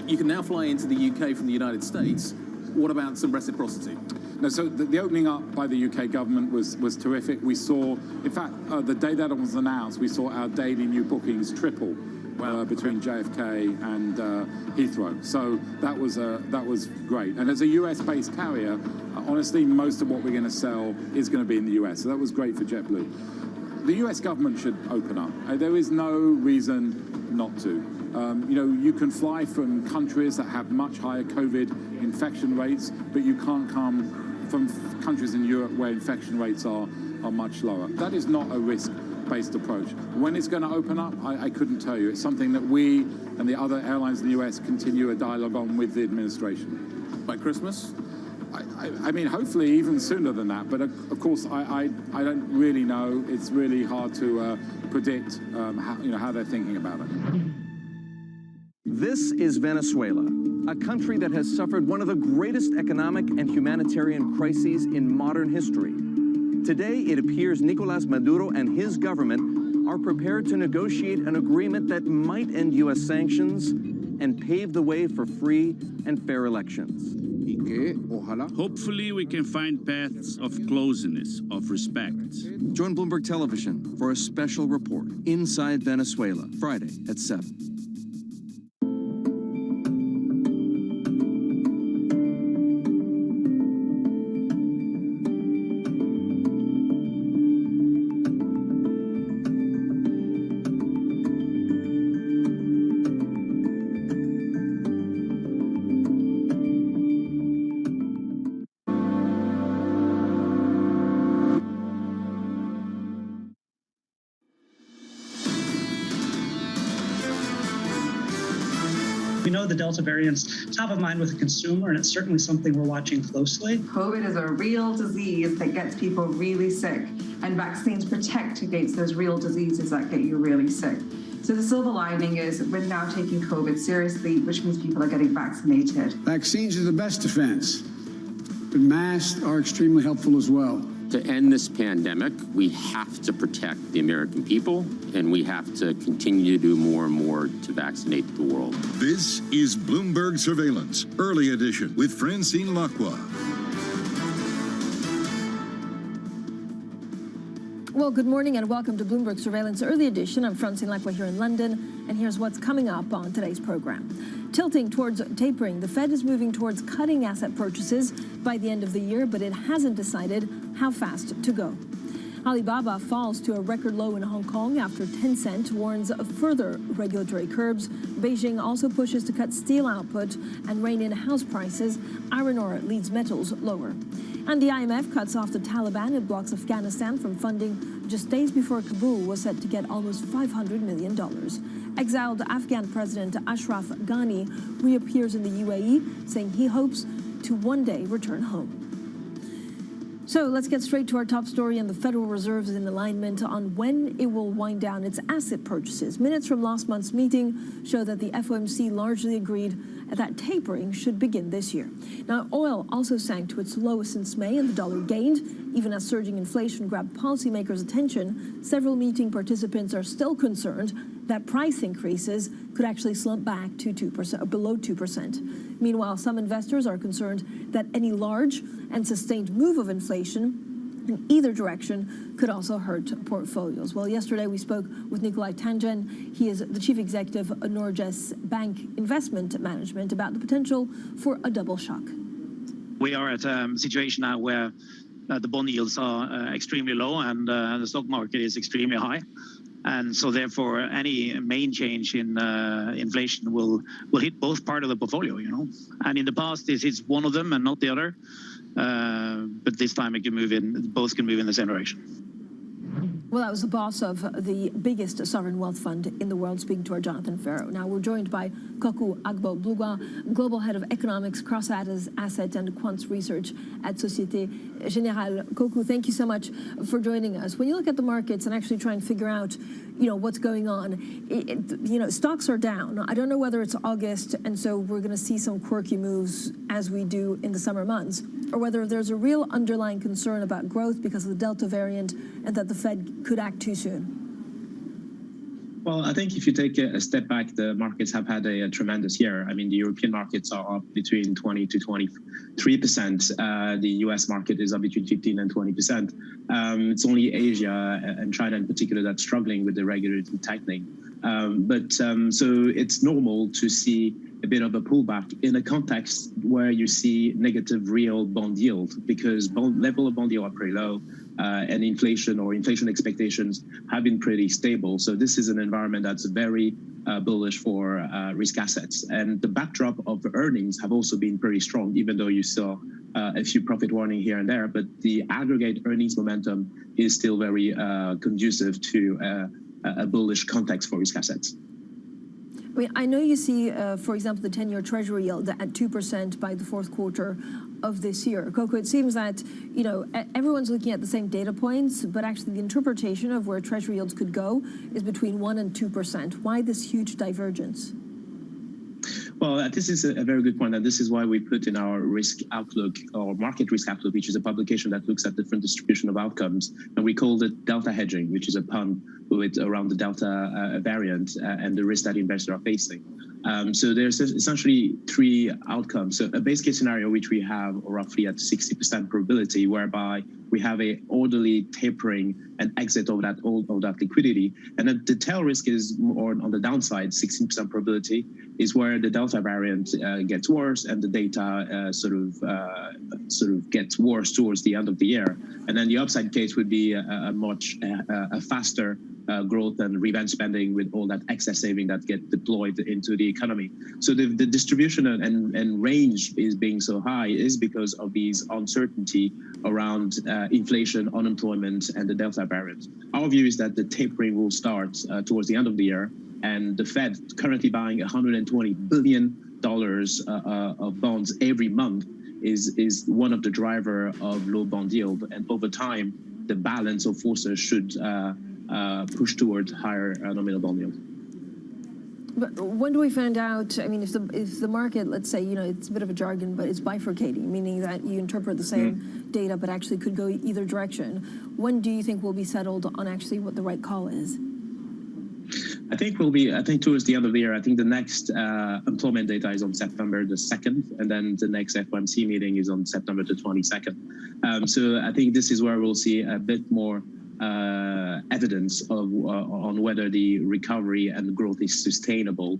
You can now fly into the UK from the United States. What about some reciprocity? No, so the opening up by the UK government was terrific. We saw, in fact, the day that it was announced, we saw our daily new bookings triple between JFK and Heathrow. So that was great. And as a US-based carrier, honestly, most of what we're going to sell is going to be in the US. So that was great for JetBlue. The US government should open up. There is no reason not to. You can fly from countries that have much higher COVID infection rates, but you can't come from countries in Europe where infection rates are much lower. That is not a risk-based approach. When it's going to open up, I couldn't tell you. It's something that we and the other airlines in the US continue a dialogue on with the administration. By Christmas? I mean, hopefully even sooner than that. But of course, I don't really know. It's really hard to predict how they're thinking about it. This is Venezuela, a country that has suffered one of the greatest economic and humanitarian crises in modern history. Today, it appears Nicolás Maduro and his government are prepared to negotiate an agreement that might end U.S. sanctions and pave the way for free and fair elections. Hopefully, we can find paths of closeness, of respect. Join Bloomberg Television for a special report, Inside Venezuela, Friday at 7. We know the Delta variant's top of mind with the consumer, and it's certainly something we're watching closely. COVID is a real disease that gets people really sick, and vaccines protect against those real diseases that get you really sick. So the silver lining is we're now taking COVID seriously, which means people are getting vaccinated. Vaccines are the best defense, but masks are extremely helpful as well. To end this pandemic, we have to protect the American people, and we have to continue to do more and more to vaccinate the world. This is Bloomberg Surveillance, Early Edition, with Francine Lacqua. Well, good morning and welcome to Bloomberg Surveillance Early Edition. I'm Francine Lacqua here in London, and here's what's coming up on today's program. Tilting towards tapering, the Fed is moving towards cutting asset purchases by the end of the year, but it hasn't decided how fast to go. Alibaba falls to a record low in Hong Kong after Tencent warns of further regulatory curbs. Beijing also pushes to cut steel output and rein in house prices. Iron ore leads metals lower. And the IMF cuts off the Taliban. It blocks Afghanistan from funding just days before Kabul was set to get almost $500 million. Exiled Afghan President Ashraf Ghani reappears in the UAE, saying he hopes to one day return home. So let's get straight to our top story, and the Federal Reserve is in alignment on when it will wind down its asset purchases. Minutes from last month's meeting show that the FOMC largely agreed that tapering should begin this year. Now, oil also sank to its lowest since May, and the dollar gained. Even as surging inflation grabbed policymakers' attention, several meeting participants are still concerned that price increases could actually slump back to 2%, or below 2%. Meanwhile, some investors are concerned that any large and sustained move of inflation in either direction could also hurt portfolios. Well, yesterday we spoke with Nikolai Tangen. He is the chief executive of Norges Bank Investment Management about the potential for a double shock. We are at a situation now where the bond yields are extremely low and the stock market is extremely high. And so therefore, any main change in inflation will hit both part of the portfolio, you know. And in the past, this is one of them and not the other. But this time it can move in, both can move in the same direction. Well, that was the boss of the biggest sovereign wealth fund in the world, speaking to our Jonathan Farrow. Now we're joined by Kokou Agbo-Blugwa, Global Head of Economics, Cross-Asset and Quants Research at Societe Generale. Kokou, thank you so much for joining us. When you look at the markets and actually try and figure out, you know, what's going on, you know, stocks are down. I don't know whether it's August, and so we're going to see some quirky moves as we do in the summer months, or whether there's a real underlying concern about growth because of the Delta variant and that the Fed could act too soon. Well, I think if you take a step back, the markets have had a tremendous year. I mean, the European markets are up between 20 to 23%. The US market is up between 15 and 20%. It's only Asia and China in particular that's struggling with the regulatory tightening. So it's normal to see a bit of a pullback in a context where you see negative real bond yield, because level of bond yield are pretty low. And inflation or inflation expectations have been pretty stable. So this is an environment that's very bullish for risk assets. And the backdrop of the earnings have also been pretty strong, even though you saw a few profit warning here and there. But the aggregate earnings momentum is still very conducive to a bullish context for risk assets. I mean, I know you see, for example, the 10-year Treasury yield at 2% by the fourth quarter of this year. Kokou, it seems that, you know, everyone's looking at the same data points, but actually the interpretation of where Treasury yields could go is between 1% and 2%. Why this huge divergence? Well, this is a very good point, and this is why we put in our risk outlook, or market risk outlook, which is a publication that looks at different distribution of outcomes, and we called it Delta Hedging, which is a pun with around the Delta variant and the risk that investors are facing. So there's essentially three outcomes. So a base case scenario, which we have roughly at 60% probability, whereby we have a orderly tapering and exit of that liquidity. And then the tail risk is more on the downside, 16% probability, is where the Delta variant gets worse and the data sort of gets worse towards the end of the year. And then the upside case would be a much faster growth and revenge spending with all that excess saving that get deployed into the economy. So the distribution and range is being so high is because of these uncertainty around inflation, unemployment, and the Delta variant. Our view is that the tapering will start towards the end of the year, and the Fed currently buying $120 billion of bonds every month is one of the driver of low bond yield. And over time, the balance of forces should push towards higher nominal bond yield. But when do we find out, I mean, if the market, let's say, it's a bit of a jargon, but it's bifurcating, meaning that you interpret the same data, but actually could go either direction. When do you think we'll be settled on actually what the right call is? I think towards the end of the year. I think the next employment data is on September the 2nd, and then the next FOMC meeting is on September the 22nd. So I think this is where we'll see a bit more evidence of on whether the recovery and growth is sustainable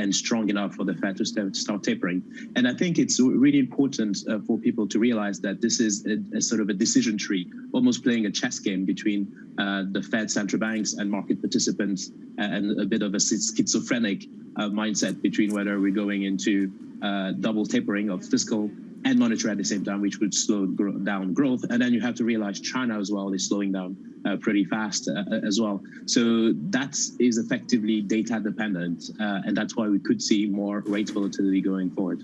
and strong enough for the Fed to start tapering. And I think it's really important for people to realize that this is a sort of a decision tree, almost playing a chess game between the Fed, central banks, and market participants, and a bit of a schizophrenic mindset between whether we're going into double tapering of fiscal and monetary at the same time, which would slow down growth. And then you have to realize China as well is slowing down pretty fast as well. So that is effectively data dependent, and that's why we could see more rate volatility going forward.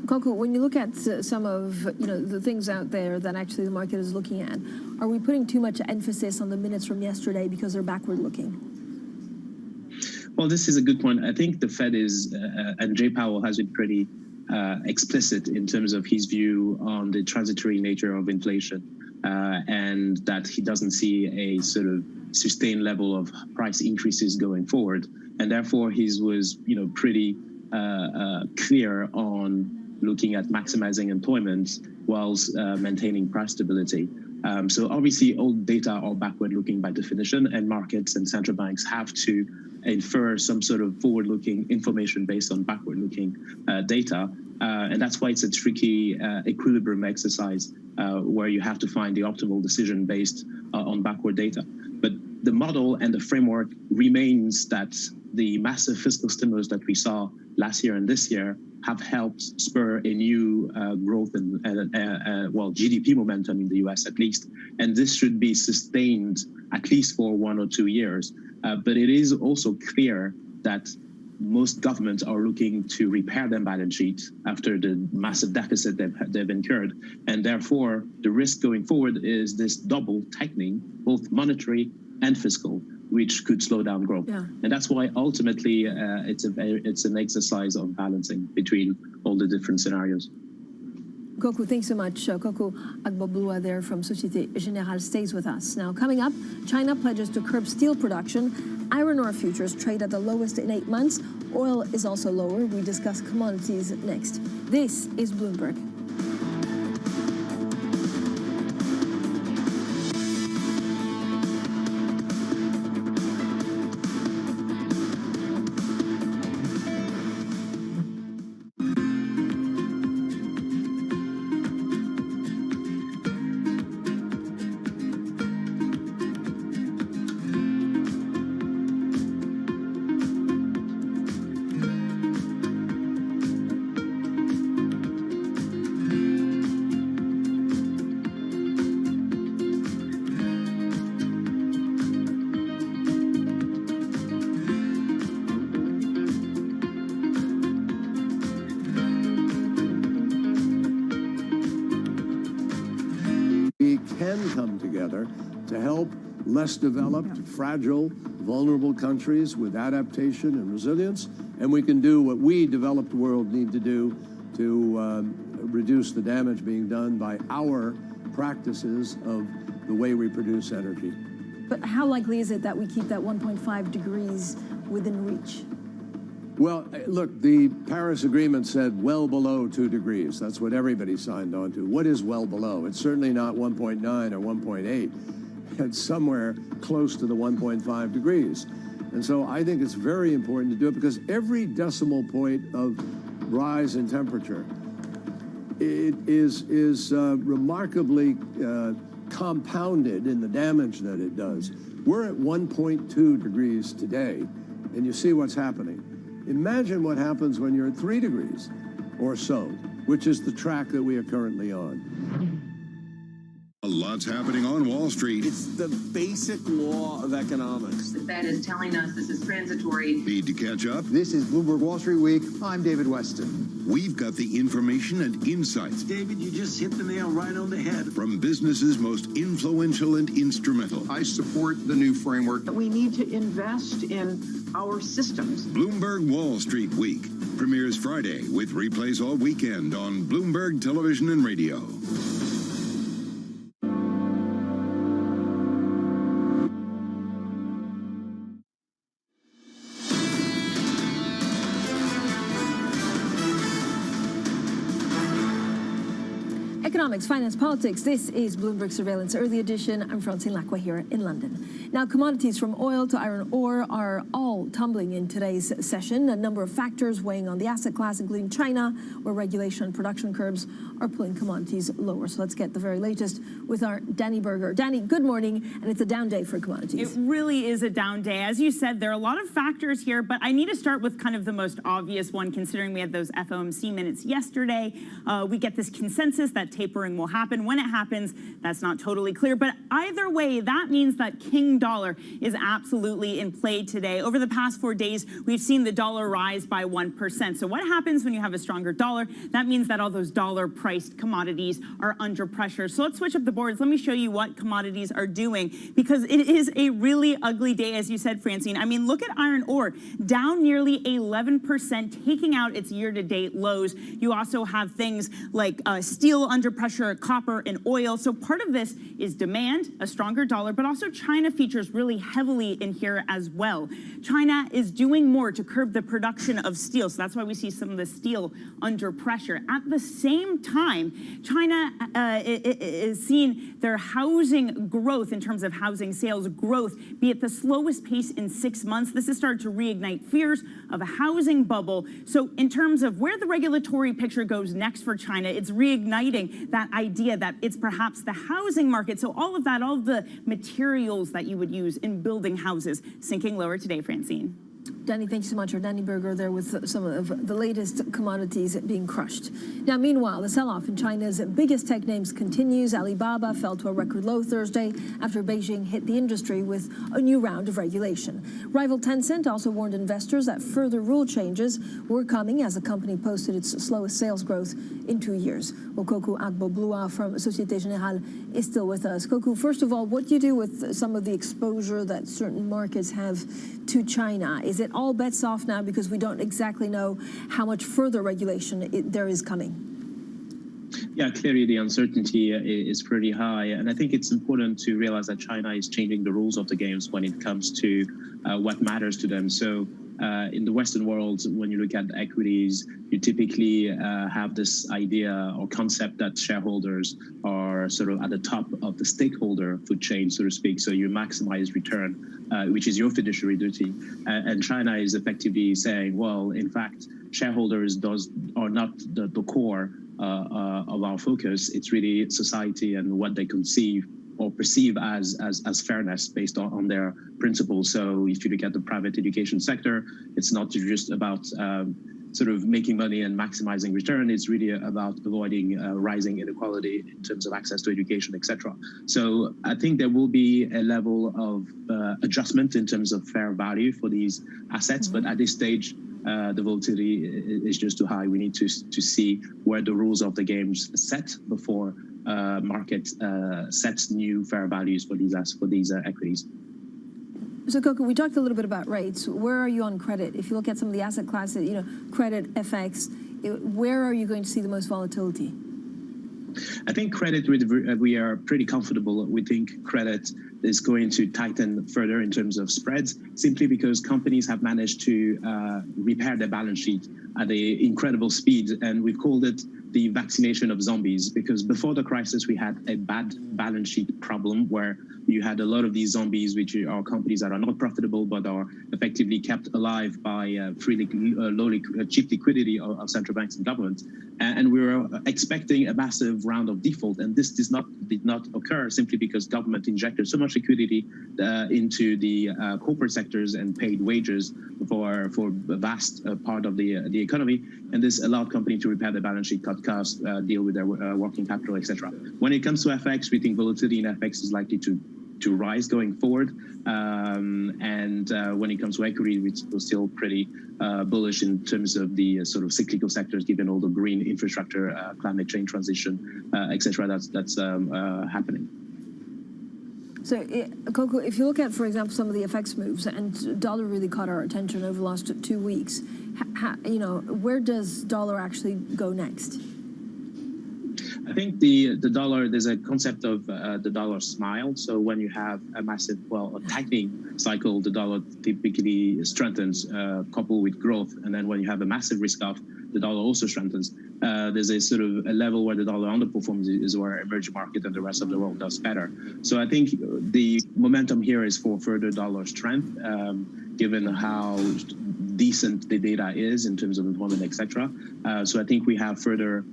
Coco, when you look at some of the things out there that actually the market is looking at, are we putting too much emphasis on the minutes from yesterday because they're backward looking? Well, this is a good point. I think the Fed is, and Jay Powell has been pretty explicit in terms of his view on the transitory nature of inflation, and that he doesn't see a sort of sustained level of price increases going forward. And therefore, he was pretty clear on looking at maximizing employment whilst maintaining price stability. So obviously, all data are backward-looking by definition, and markets and central banks have to infer some sort of forward-looking information based on backward-looking data. And that's why it's a tricky equilibrium exercise where you have to find the optimal decision based on backward data. But the model and the framework remains that the massive fiscal stimulus that we saw last year and this year have helped spur a new growth and GDP momentum in the US at least. And this should be sustained at least for 1 or 2 years. But it is also clear that most governments are looking to repair their balance sheet after the massive deficit they've incurred. And therefore, the risk going forward is this double tightening, both monetary and fiscal, which could slow down growth. Yeah. And that's why ultimately it's an exercise of balancing between all the different scenarios. Coco, thanks so much. Coco Agboblua there from Societe Generale stays with us. Now, coming up, China pledges to curb steel production. Iron ore futures trade at the lowest in 8 months. Oil is also lower. We discuss commodities next. This is Bloomberg. Come together to help less developed, fragile, vulnerable countries with adaptation and resilience, and we can do what we developed world need to do to reduce the damage being done by our practices of the way we produce energy. But how likely is it that we keep that 1.5 degrees within reach? Well, look, the Paris Agreement said well below 2 degrees. That's what everybody signed on to. What is well below? It's certainly not 1.9 or 1.8. It's somewhere close to the 1.5 degrees. And so I think it's very important to do it because every decimal point of rise in temperature is remarkably compounded in the damage that it does. We're at 1.2 degrees today, and you see what's happening. Imagine what happens when you're at 3 degrees or so, which is the track that we are currently on. A Lots happening on Wall Street. It's the basic law of economics. The Fed is telling us this is transitory. Need to catch up? This is Bloomberg Wall Street Week. I'm David Weston. We've got the information and insights. David, you just hit the nail right on the head. From businesses most influential and instrumental. I support the new framework. We need to invest in our systems. Bloomberg Wall Street Week premieres Friday with replays all weekend on Bloomberg Television and Radio. Economics, finance, politics. This is Bloomberg Surveillance Early Edition. I'm Francine Lacqua here in London. Now, commodities from oil to iron ore are all tumbling in today's session. A number of factors weighing on the asset class, including China, where regulation and production curbs are pulling commodities lower. So let's get the very latest with our Danny Berger. Danny, good morning. And it's a down day for commodities. It really is a down day. As you said, there are a lot of factors here, but I need to start with kind of the most obvious one, considering we had those FOMC minutes yesterday. We get this consensus that tapering will happen. When it happens, that's not totally clear. But either way, that means that King Dollar is absolutely in play today. Over the past 4 days, we've seen the dollar rise by 1%. So what happens when you have a stronger dollar? That means that all those dollar-priced commodities are under pressure. So let's switch up the boards. Let me show you what commodities are doing, because it is a really ugly day, as you said, Francine. I mean, look at iron ore, down nearly 11%, taking out its year-to-date lows. You also have things like steel under pressure, copper and oil. So part of this is demand, a stronger dollar, but also China features really heavily in here as well. China is doing more to curb the production of steel. So that's why we see some of the steel under pressure. At the same time, China is seeing their housing growth in terms of housing sales growth be at the slowest pace in 6 months. This has started to reignite fears of a housing bubble. So in terms of where the regulatory picture goes next for China, it's reigniting that idea that it's perhaps the housing market. So all of that, all of the materials that you would use in building houses, sinking lower today, Francine. Danny, thank you so much. Our Danny Berger there with some of the latest commodities being crushed. Now, meanwhile, the sell-off in China's biggest tech names continues. Alibaba fell to a record low Thursday after Beijing hit the industry with a new round of regulation. Rival Tencent also warned investors that further rule changes were coming as the company posted its slowest sales growth in 2 years. Well, Kokou Agbo-Bloua from Société Générale is still with us. Kokou, first of all, what do you do with some of the exposure that certain markets have to China? Is it all bets off now because we don't exactly know how much further regulation there is coming? Yeah, clearly the uncertainty is pretty high. And I think it's important to realize that China is changing the rules of the games when it comes to what matters to them. So in the Western world, when you look at equities, you typically have this idea or concept that shareholders are sort of at the top of the stakeholder food chain, so to speak. So you maximize return, which is your fiduciary duty. And China is effectively saying, well, in fact, shareholders are not the core of our focus. It's really society and what they conceive or perceive as fairness based on their principles. So if you look at the private education sector, it's not just about sort of making money and maximizing return. It's really about avoiding rising inequality in terms of access to education, etc. So I think there will be a level of adjustment in terms of fair value for these assets. But at this stage, the volatility is just too high. We need to see where the rules of the games set before market sets new fair values for these equities. So, Coco, we talked a little bit about rates. Where are you on credit? If you look at some of the asset classes, credit, FX, where are you going to see the most volatility? I think credit, we are pretty comfortable. We think credit is going to tighten further in terms of spreads, simply because companies have managed to repair their balance sheet at an incredible speed. And we've called it the vaccination of zombies, because before the crisis, we had a bad balance sheet problem where you had a lot of these zombies, which are companies that are not profitable, but are effectively kept alive by cheap liquidity of central banks and governments. And we were expecting a massive round of default. And this did not occur simply because government injected so much liquidity into the corporate sectors and paid wages for a vast part of the economy, and this allowed companies to repair their balance sheet, cut costs, deal with their working capital, etc. When it comes to FX, we think volatility in FX is likely to rise going forward. When it comes to equity, we're still pretty bullish in terms of the sort of cyclical sectors, given all the green infrastructure, climate change transition, etc. That's happening. So, Coco, if you look at, for example, some of the FX moves, and dollar really caught our attention over the last 2 weeks, where does dollar actually go next? I think the dollar, there's a concept of the dollar smile. So when you have a massive, a tightening cycle, the dollar typically strengthens, coupled with growth. And then when you have a massive risk off, the dollar also strengthens. There's a sort of a level where the dollar underperforms is where emerging market and the rest of the world does better. So I think the momentum here is for further dollar strength, given how decent the data is in terms of employment, etc. So I think we have further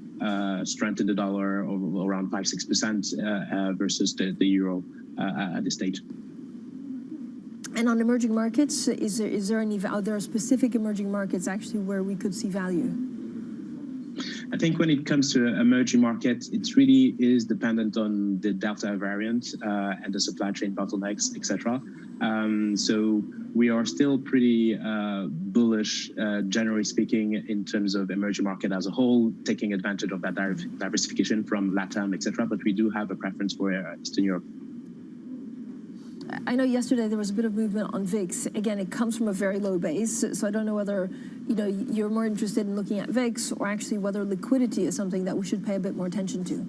strength in the dollar of around 5-6% versus the euro at this stage. And on emerging markets, are there specific emerging markets actually where we could see value? I think when it comes to emerging markets, it really is dependent on the Delta variant and the supply chain bottlenecks, etc. So we are still pretty bullish, generally speaking, in terms of emerging market as a whole, taking advantage of that diversification from LATAM, etc. But we do have a preference for Eastern Europe. I know yesterday there was a bit of movement on VIX. Again, it comes from a very low base, so I don't know whether you're more interested in looking at VIX or actually whether liquidity is something that we should pay a bit more attention to.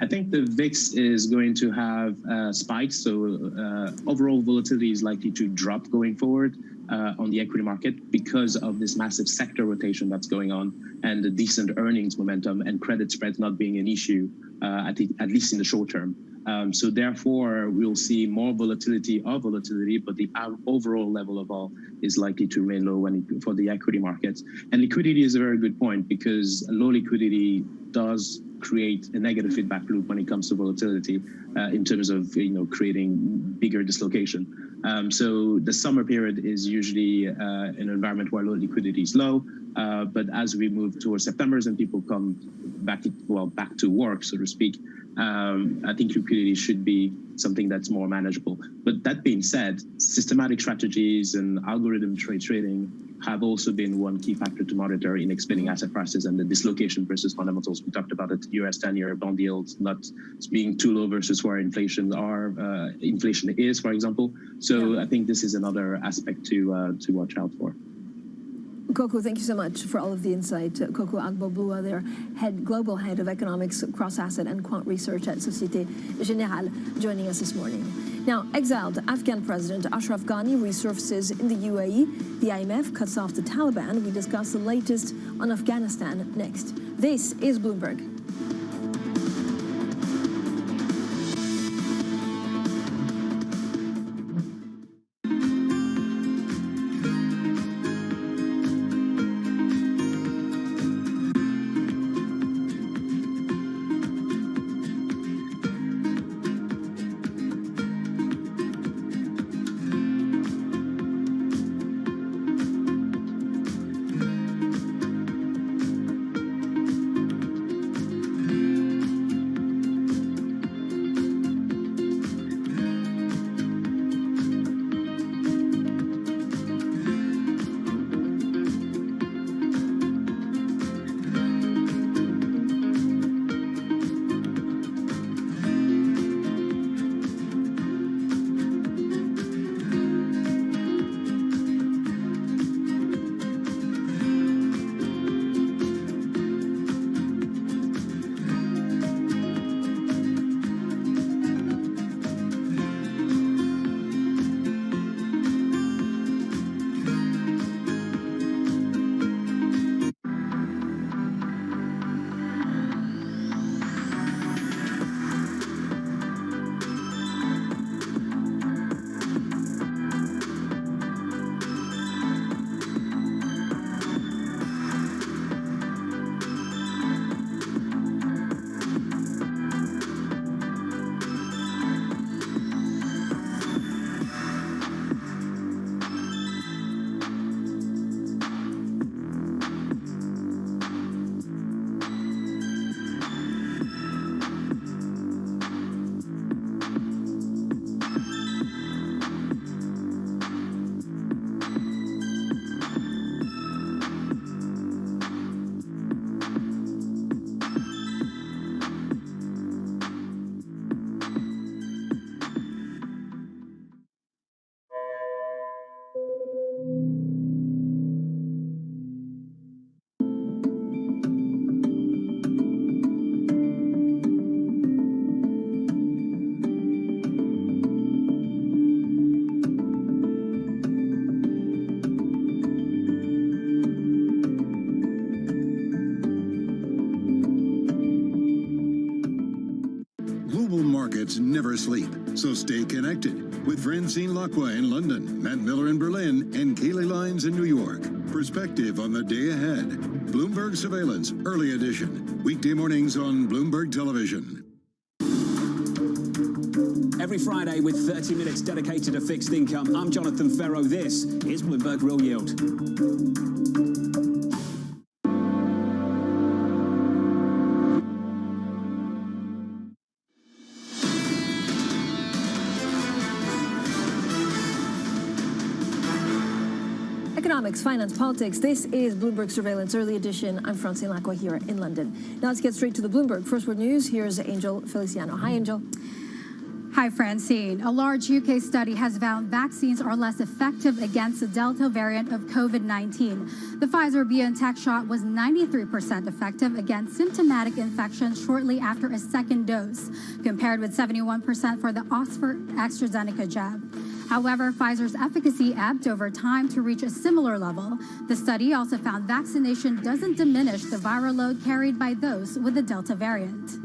I think the VIX is going to have spikes, so overall volatility is likely to drop going forward on the equity market because of this massive sector rotation that's going on and the decent earnings momentum and credit spreads not being an issue, at least in the short term. So therefore, we'll see more volatility, but the overall level of vol is likely to remain low for the equity markets. And liquidity is a very good point because low liquidity does create a negative feedback loop when it comes to volatility in terms of creating bigger dislocation. So the summer period is usually an environment where low liquidity is low, but as we move towards September and people come back to work, so to speak, I think liquidity should be something that's more manageable. But that being said, systematic strategies and algorithm trading have also been one key factor to monitor in explaining asset prices and the dislocation versus fundamentals. We talked about it, US 10-year bond yields not being too low versus where inflation is, for example. So I think this is another aspect to watch out for. Coco, thank you so much for all of the insight. Coco Agbogbloua, their global head of economics, cross-asset and quant research at Societe Generale, joining us this morning. Now, exiled Afghan President Ashraf Ghani resurfaces in the UAE. The IMF cuts off the Taliban. We discuss the latest on Afghanistan next. This is Bloomberg. sleep. So stay connected with Francine Lacqua in London, Matt Miller in Berlin, and Kaylee Lyons in New York. Perspective on the day ahead. Bloomberg Surveillance, Early Edition. Weekday mornings on Bloomberg Television. Every Friday with 30 minutes dedicated to fixed income, I'm Jonathan Ferro. This is Bloomberg Real Yield. Economics, finance, politics. This is Bloomberg Surveillance Early Edition. I'm Francine Lacqua here in London. Now let's get straight to the Bloomberg First Word News. Here's Angel Feliciano. Hi, Angel. Hi, Francine. A large UK study has found vaccines are less effective against the Delta variant of COVID-19. The Pfizer-BioNTech shot was 93% effective against symptomatic infections shortly after a second dose, compared with 71% for the Oxford AstraZeneca jab. However, Pfizer's efficacy ebbed over time to reach a similar level. The study also found vaccination doesn't diminish the viral load carried by those with the Delta variant.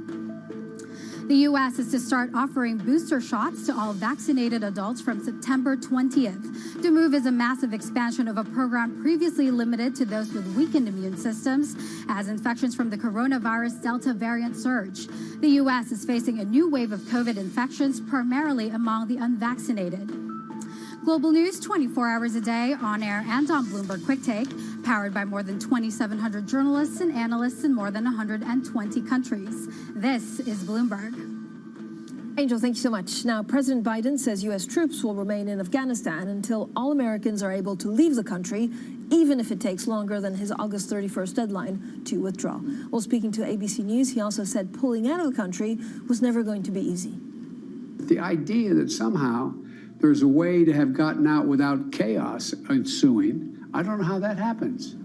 The U.S. is to start offering booster shots to all vaccinated adults from September 20th. The move is a massive expansion of a program previously limited to those with weakened immune systems, as infections from the coronavirus Delta variant surge. The U.S. is facing a new wave of COVID infections, primarily among the unvaccinated. Global news 24 hours a day, on air and on Bloomberg Quick Take, powered by more than 2,700 journalists and analysts in more than 120 countries. This is Bloomberg. Angel, thank you so much. Now, President Biden says U.S. troops will remain in Afghanistan until all Americans are able to leave the country, even if it takes longer than his August 31st deadline to withdraw. While speaking to ABC News, he also said pulling out of the country was never going to be easy. The idea that somehow there's a way to have gotten out without chaos ensuing, I don't know how that happens.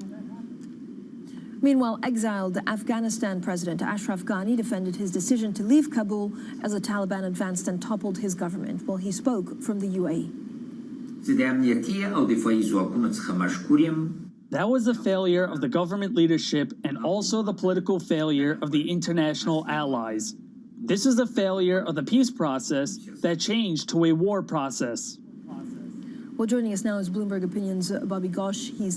Meanwhile, exiled Afghanistan President Ashraf Ghani defended his decision to leave Kabul as the Taliban advanced and toppled his government. Well, he spoke from the UAE. That was the failure of the government leadership and also the political failure of the international allies. This is the failure of the peace process that changed to a war process. Well, joining us now is Bloomberg Opinion's Bobby Ghosh. He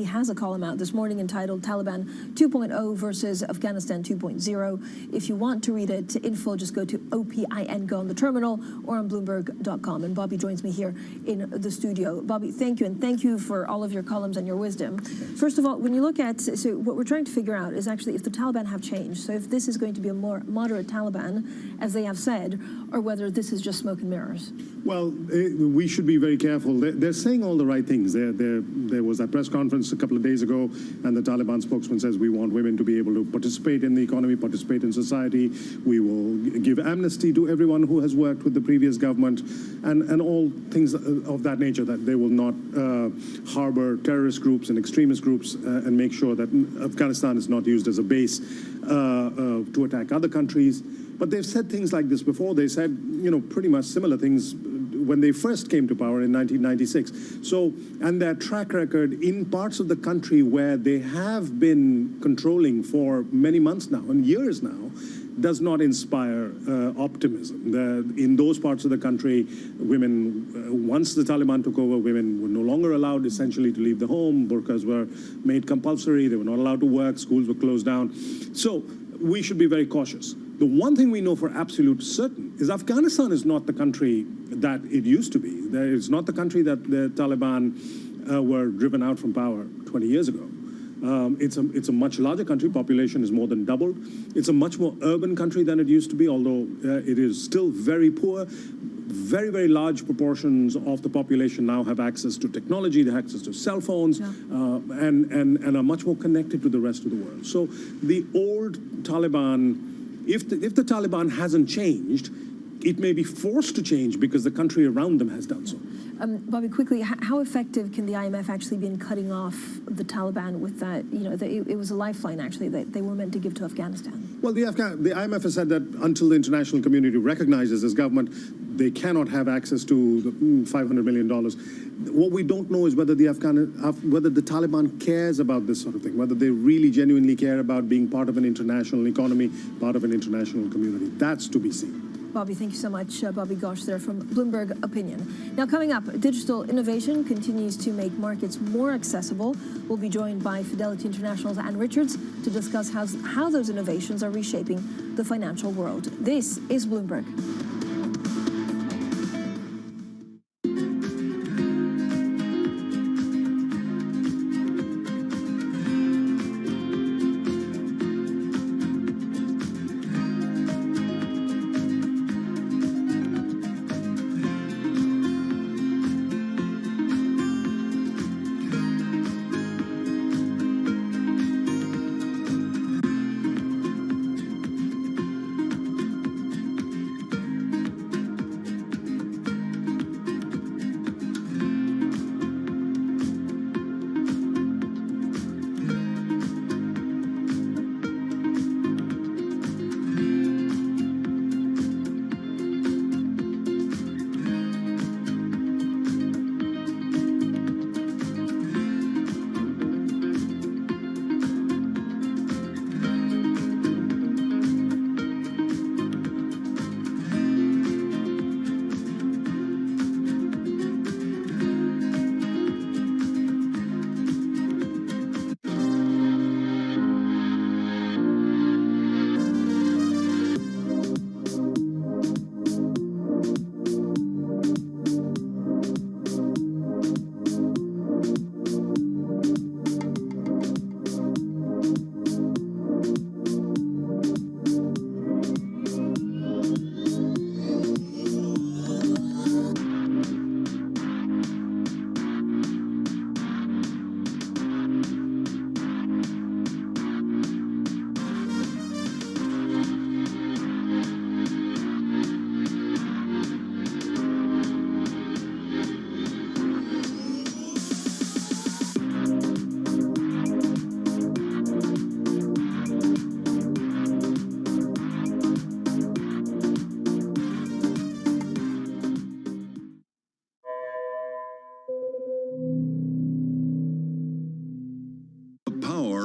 has a column out this morning entitled Taliban 2.0 versus Afghanistan 2.0. If you want to read it, to info, just go to OPIN, go on the terminal, or on Bloomberg.com. And Bobby joins me here in the studio. Bobby, thank you, and thank you for all of your columns and your wisdom. First of all, when you look at, so what we're trying to figure out is actually if the Taliban have changed. So if this is going to be a more moderate Taliban, as they have said, or whether this is just smoke and mirrors. Well, we should be very careful. They're saying all the right things. There was that press conference a couple of days ago, and the Taliban spokesman says we want women to be able to participate in the economy, participate in society. We will give amnesty to everyone who has worked with the previous government, and all things of that nature, that they will not harbor terrorist groups and extremist groups, and make sure that Afghanistan is not used as a base to attack other countries. But they've said things like this before. They said, pretty much similar things when they first came to power in 1996. So, and their track record in parts of the country where they have been controlling for many months now and years now does not inspire optimism. In those parts of the country, women, once the Taliban took over, women were no longer allowed essentially to leave the home. Burqas were made compulsory. They were not allowed to work. Schools were closed down. So we should be very cautious. The one thing we know for absolute certain is Afghanistan is not the country that it used to be. It's not the country that the Taliban were driven out from power 20 years ago. It's a much larger country. Population is more than doubled. It's a much more urban country than it used to be, although it is still very poor. Very, very large proportions of the population now have access to technology, they have access to cell phones, and are much more connected to the rest of the world. So the old Taliban, if the Taliban hasn't changed, it may be forced to change because the country around them has done so. Bobby, quickly, how effective can the IMF actually be in cutting off the Taliban with that? It was a lifeline, actually, that they were meant to give to Afghanistan. Well, the IMF has said that until the international community recognizes this government, they cannot have access to the $500 million. What we don't know is whether the Taliban cares about this sort of thing, whether they really genuinely care about being part of an international economy, part of an international community. That's to be seen. Bobby, thank you so much. Bobby Gosh there from Bloomberg Opinion. Now coming up, digital innovation continues to make markets more accessible. We'll be joined by Fidelity International's Ann Richards to discuss how those innovations are reshaping the financial world. This is Bloomberg.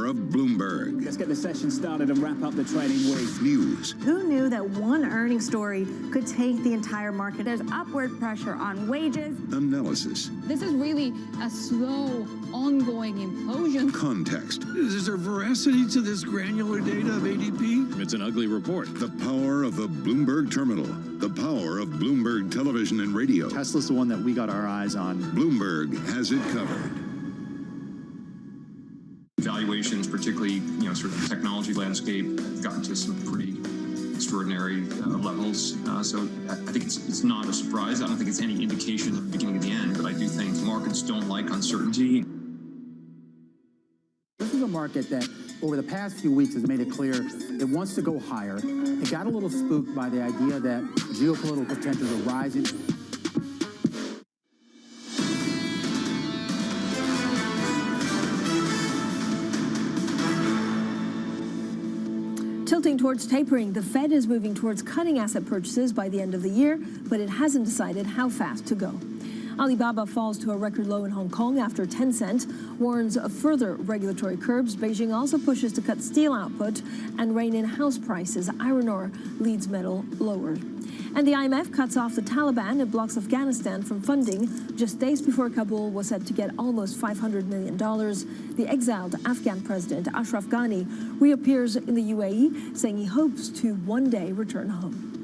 Bloomberg. Let's get the session started and wrap up the trading week. News. Who knew that one earnings story could take the entire market? There's upward pressure on wages. Analysis. This is really a slow, ongoing implosion. Context. Is there veracity to this granular data of ADP? It's an ugly report. The power of the Bloomberg terminal. The power of Bloomberg television and radio. Tesla's the one that we got our eyes on. Bloomberg has it covered. Valuations, particularly, sort of the technology landscape, have gotten to some pretty extraordinary levels. So I think it's not a surprise. I don't think it's any indication of the beginning of the end, but I do think markets don't like uncertainty. This is a market that over the past few weeks has made it clear it wants to go higher. It got a little spooked by the idea that geopolitical tensions are rising. Tilting towards tapering, the Fed is moving towards cutting asset purchases by the end of the year, but it hasn't decided how fast to go. Alibaba falls to a record low in Hong Kong after Tencent warns of further regulatory curbs. Beijing also pushes to cut steel output and rein in house prices. Iron ore leads metal lower. And the IMF cuts off the Taliban and blocks Afghanistan from funding just days before Kabul was set to get almost $500 million. The exiled Afghan president, Ashraf Ghani, reappears in the UAE, saying he hopes to one day return home.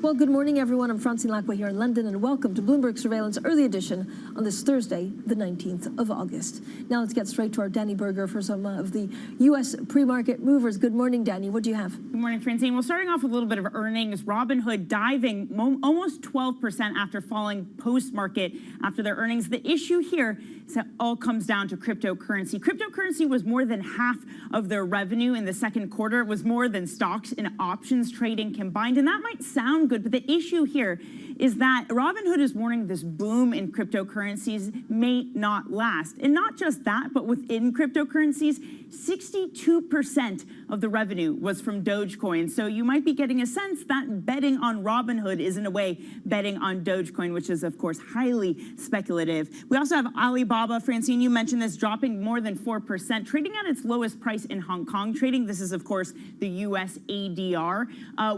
Well, good morning, everyone. I'm Francine Lacqua here in London, and welcome to Bloomberg Surveillance Early Edition on this Thursday, the 19th of August. Now let's get straight to our Danny Berger for some of the U.S. pre-market movers. Good morning, Danny. What do you have? Good morning, Francine. Well, starting off with a little bit of earnings, Robinhood diving almost 12% after falling post-market after their earnings. The issue here is that all comes down to cryptocurrency. Cryptocurrency was more than half of their revenue in the second quarter. It was more than stocks and options trading combined, and that might sound good, but the issue here is that Robinhood is warning this boom in cryptocurrencies may not last. And not just that, but within cryptocurrencies, 62% of the revenue was from Dogecoin. So you might be getting a sense that betting on Robinhood is in a way betting on Dogecoin, which is of course highly speculative. We also have Alibaba, Francine, you mentioned this, dropping more than 4%, trading at its lowest price in Hong Kong trading. This is of course the US ADR.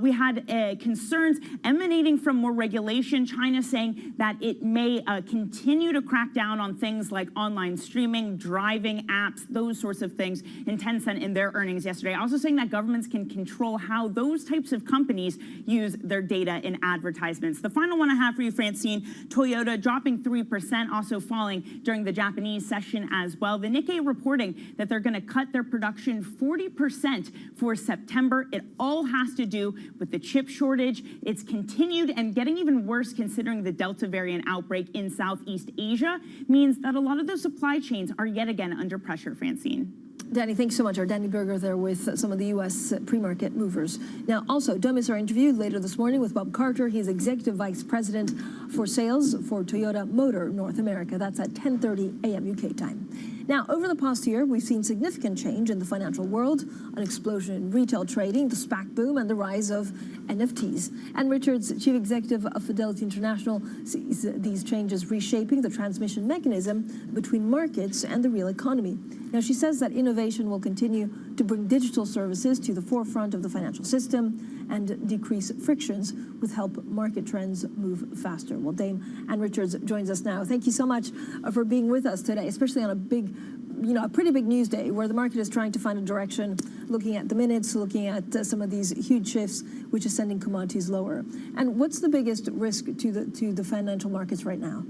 We had concerns emanating from more regulation. China saying that it may continue to crack down on things like online streaming, driving apps, those sorts of things, and Tencent in their earnings yesterday. Also saying that governments can control how those types of companies use their data in advertisements. The final one I have for you, Francine, Toyota dropping 3%, also falling during the Japanese session as well. The Nikkei reporting that they're going to cut their production 40% for September. It all has to do with the chip shortage. It's continued and getting even worse considering the Delta variant outbreak in Southeast Asia means that a lot of those supply chains are yet again under pressure, Francine. Danny, thanks so much. Our Danny Berger there with some of the U.S. pre-market movers. Now, also, don't miss our interview later this morning with Bob Carter. He's Executive Vice President for Sales for Toyota Motor North America. That's at 10:30 a.m. UK time. Now, over the past year, we've seen significant change in the financial world, an explosion in retail trading, the SPAC boom, and the rise of NFTs. And Richards, Chief Executive of Fidelity International, sees these changes reshaping the transmission mechanism between markets and the real economy. Now, she says that innovation will continue to bring digital services to the forefront of the financial system and decrease frictions with help market trends move faster. Well, Dame Ann Richards joins us now. Thank you so much for being with us today, especially on a pretty big news day where the market is trying to find a direction, looking at the minutes, looking at some of these huge shifts, which is sending commodities lower. And what's the biggest risk to the financial markets right now?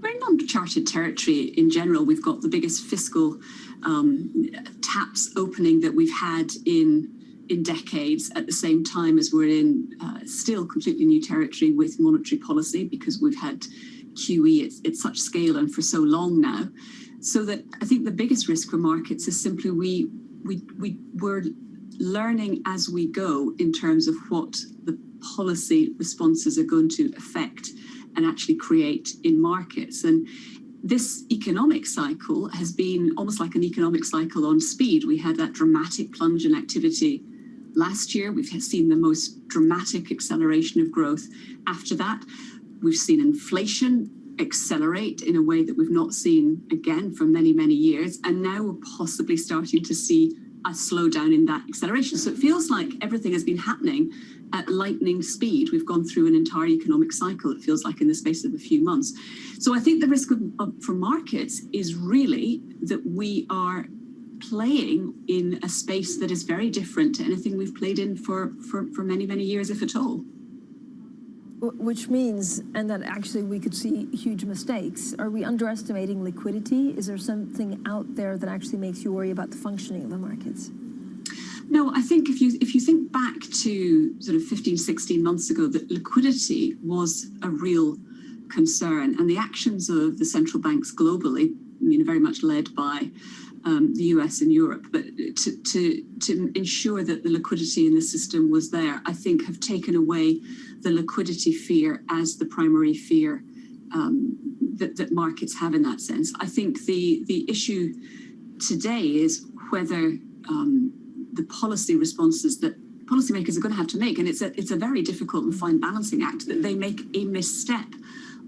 We're in uncharted territory in general. We've got the biggest fiscal taps opening that we've had in decades, at the same time as we're in still completely new territory with monetary policy, because we've had QE at such scale and for so long now. So that I think the biggest risk for markets is simply we're learning as we go in terms of what the policy responses are going to affect and actually create in markets. And this economic cycle has been almost like an economic cycle on speed. We had that dramatic plunge in activity last year. We've seen the most dramatic acceleration of growth after that. We've seen inflation accelerate in a way that we've not seen again for many, many years. And now we're possibly starting to see a slowdown in that acceleration. So it feels like everything has been happening at lightning speed. We've gone through an entire economic cycle, it feels like, in the space of a few months. So I think the risk for markets is really that we are playing in a space that is very different to anything we've played in for many, many years, if at all. Which means, and that actually we could see huge mistakes. Are we underestimating liquidity? Is there something out there that actually makes you worry about the functioning of the markets? No, I think if you think back to sort of 15, 16 months ago, that liquidity was a real concern, and the actions of the central banks globally, very much led by the US and Europe, but to ensure that the liquidity in the system was there, I think have taken away the liquidity fear as the primary fear that markets have in that sense. I think the issue today is whether the policy responses that policymakers are going to have to make, and it's a very difficult and fine balancing act, that they make a misstep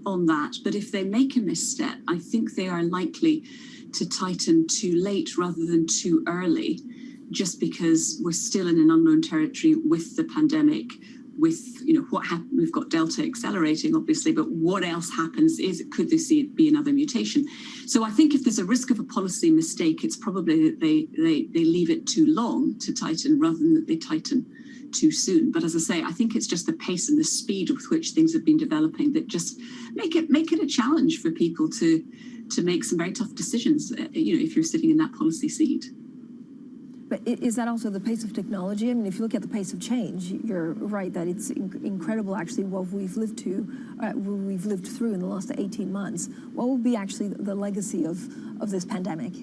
on that. But if they make a misstep, I think they are likely to tighten too late rather than too early, just because we're still in an unknown territory with the pandemic, with what happened. We've got Delta accelerating, obviously, but what else happens could they see it be another mutation? So I think if there's a risk of a policy mistake, it's probably that they leave it too long to tighten rather than that they tighten too soon. But as I say, I think it's just the pace and the speed with which things have been developing that just make it a challenge for people to make some very tough decisions, if you're sitting in that policy seat. But is that also the pace of technology? I mean, if you look at the pace of change, you're right that it's incredible, actually, what we've lived through in the last 18 months. What will be actually the legacy of this pandemic?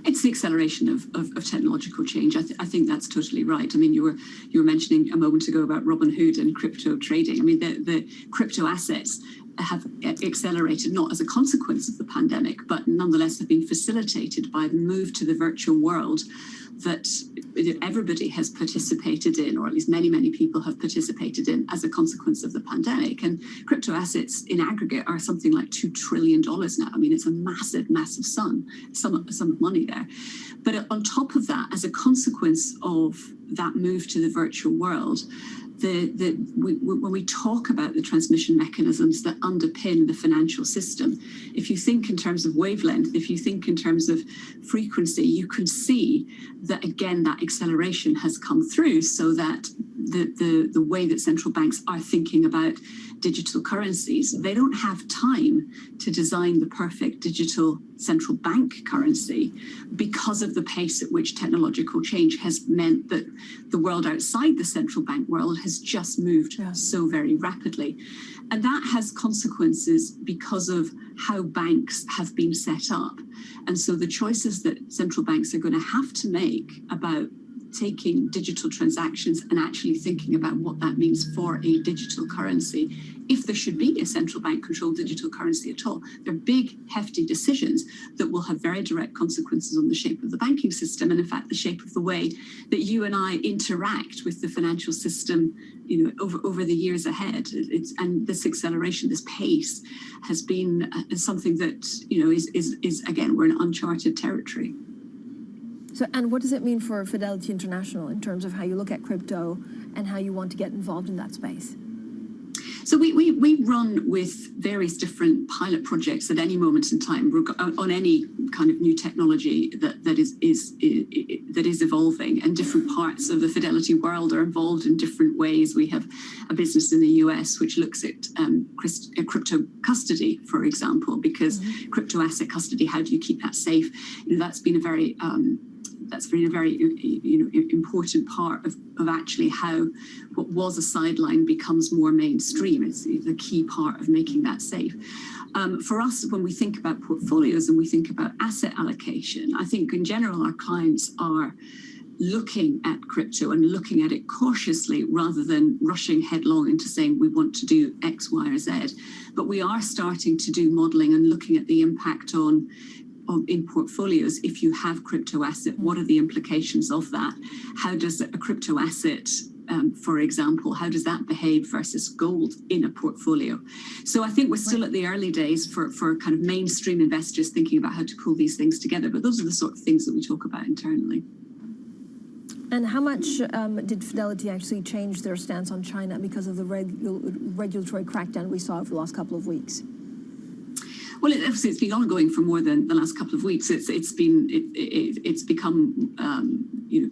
It's the acceleration of technological change. I think that's totally right. I mean, you were mentioning a moment ago about Robinhood and crypto trading. I mean, the crypto assets have accelerated not as a consequence of the pandemic, but nonetheless have been facilitated by the move to the virtual world that everybody has participated in, or at least many, many people have participated in as a consequence of the pandemic. And crypto assets in aggregate are something like $2 trillion now. I mean, it's a massive, massive sum of money there. But on top of that, as a consequence of that move to the virtual world, when we talk about the transmission mechanisms that underpin the financial system, if you think in terms of wavelength, if you think in terms of frequency, you can see that, again, that acceleration has come through, so that the way that central banks are thinking about digital currencies, they don't have time to design the perfect digital central bank currency because of the pace at which technological change has meant that the world outside the central bank world has just moved so very rapidly. And that has consequences because of how banks have been set up. And so the choices that central banks are going to have to make about taking digital transactions and actually thinking about what that means for a digital currency, if there should be a central bank controlled digital currency at all, they're big, hefty decisions that will have very direct consequences on the shape of the banking system, and in fact the shape of the way that you and I interact with the financial system, over the years ahead. And this acceleration, this pace, has been something that is again, we're in uncharted territory. So, and what does it mean for Fidelity International in terms of how you look at crypto and how you want to get involved in that space? So we run with various different pilot projects at any moment in time on any kind of new technology that is evolving, and different parts of the Fidelity world are involved in different ways. We have a business in the US which looks at crypto custody, for example, because crypto asset custody, how do you keep that safe? That's been a very important part of actually how what was a sideline becomes more mainstream. It's the key part of making that safe. For us, when we think about portfolios and we think about asset allocation, I think in general our clients are looking at crypto and looking at it cautiously rather than rushing headlong into saying we want to do X, Y, or Z. But we are starting to do modeling and looking at the impact in portfolios. If you have crypto asset, what are the implications of that? How does a crypto asset, for example, how does that behave versus gold in a portfolio? So I think we're still at the early days for kind of mainstream investors thinking about how to pull these things together, but those are the sort of things that we talk about internally. And how much did Fidelity actually change their stance on China because of the regulatory crackdown we saw over the last couple of weeks? Well, obviously, it's been ongoing for more than the last couple of weeks. It's become,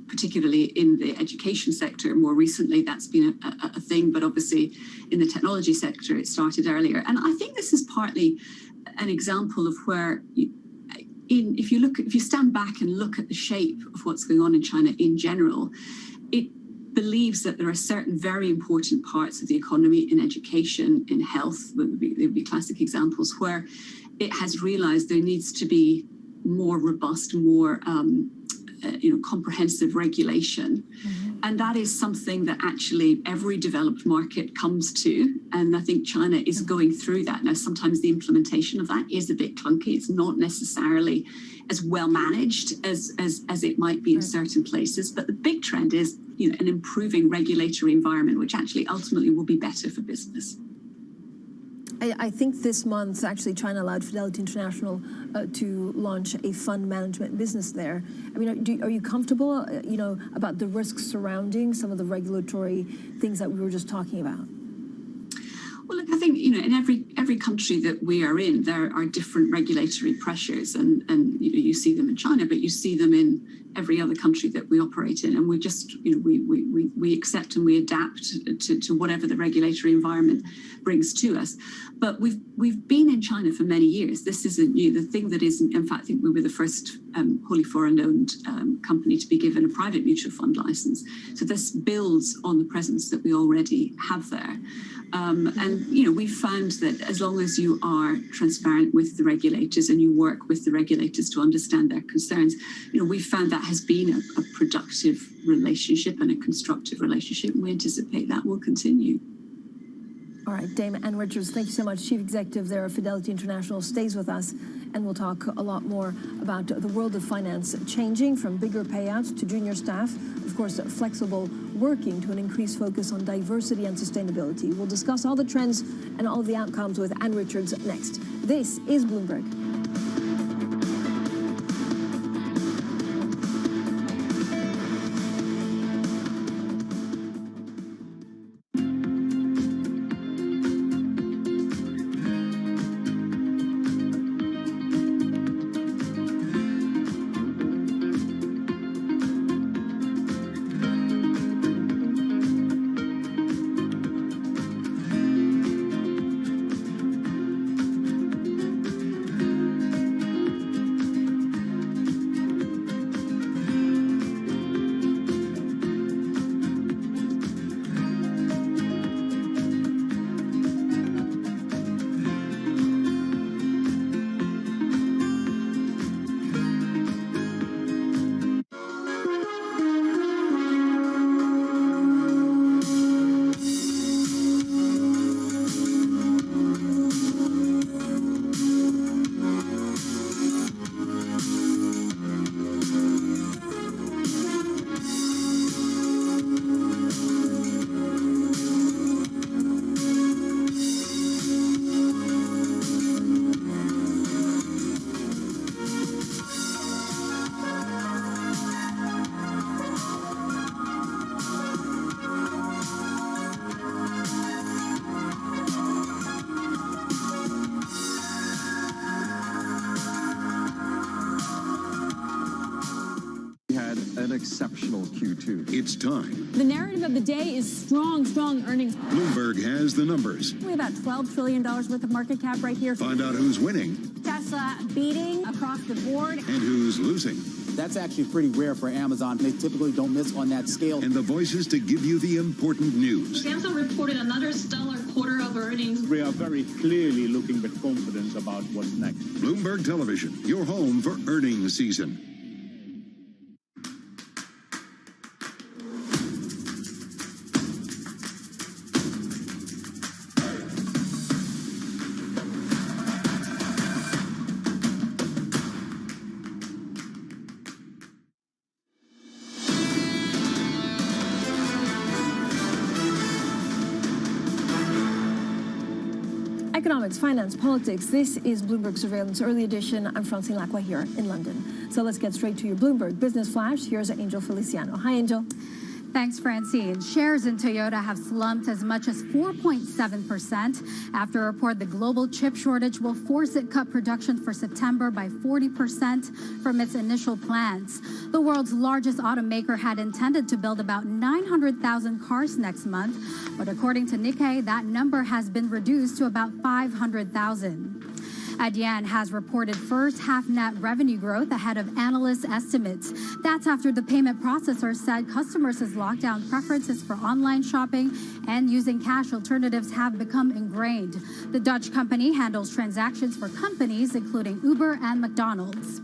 particularly in the education sector more recently, that's been a thing. But obviously, in the technology sector, it started earlier. And I think this is partly an example of where, if you stand back and look at the shape of what's going on in China in general, it believes that there are certain very important parts of the economy, in education, in health, would be classic examples, where it has realized there needs to be more robust, more comprehensive regulation. And that is something that actually every developed market comes to. And I think China is going through that. Now, sometimes the implementation of that is a bit clunky. It's not necessarily as well managed as it might be in certain places. But the big trend is an improving regulatory environment, which actually ultimately will be better for business. I think this month, actually, China allowed Fidelity International to launch a fund management business there. I mean, are you comfortable, about the risks surrounding some of the regulatory things that we were just talking about? Well, look, I think, in every country that we are in, there are different regulatory pressures, and you see them in China, but you see them in every other country that we operate in, and we just, we accept and we adapt to whatever the regulatory environment brings to us. But we've been in China for many years. This isn't new. The thing that is, in fact, I think we were the first wholly foreign-owned company to be given a private mutual fund license. So this builds on the presence that we already have there. And we've found that as long as you are transparent with the regulators and you work with the regulators to understand their concerns, we've found that has been a productive relationship and a constructive relationship, and we anticipate that will continue. All right, Dame Ann Richards, thank you so much. Chief Executive there of Fidelity International stays with us, and we'll talk a lot more about the world of finance changing from bigger payouts to junior staff, of course, flexible working to an increased focus on diversity and sustainability. We'll discuss all the trends and all the outcomes with Ann Richards next. This is Bloomberg. exceptional Q2. It's time. The narrative of the day is strong earnings. Bloomberg has the numbers. We have about $12 trillion worth of market cap right here. Find out who's winning. Tesla beating across the board. And who's losing. That's actually pretty rare for Amazon. They typically don't miss on that scale. And the voices to give you the important news. Samsung reported another stellar quarter of earnings. We are very clearly looking with confidence about what's next. Bloomberg Television, your home for earnings season. Economics, finance, politics. This is Bloomberg Surveillance Early Edition. I'm Francine Lacqua here in London. So let's get straight to your Bloomberg Business Flash. Here's Angel Feliciano. Hi, Angel. Thanks, Francine. Shares in Toyota have slumped as much as 4.7% after a report the global chip shortage will force it cut production for September by 40% from its initial plans. The world's largest automaker had intended to build about 900,000 cars next month, but according to Nikkei, that number has been reduced to about 500,000. Adyen has reported first half net revenue growth ahead of analyst estimates. That's after the payment processor said customers' lockdown preferences for online shopping and using cash alternatives have become ingrained. The Dutch company handles transactions for companies including Uber and McDonald's.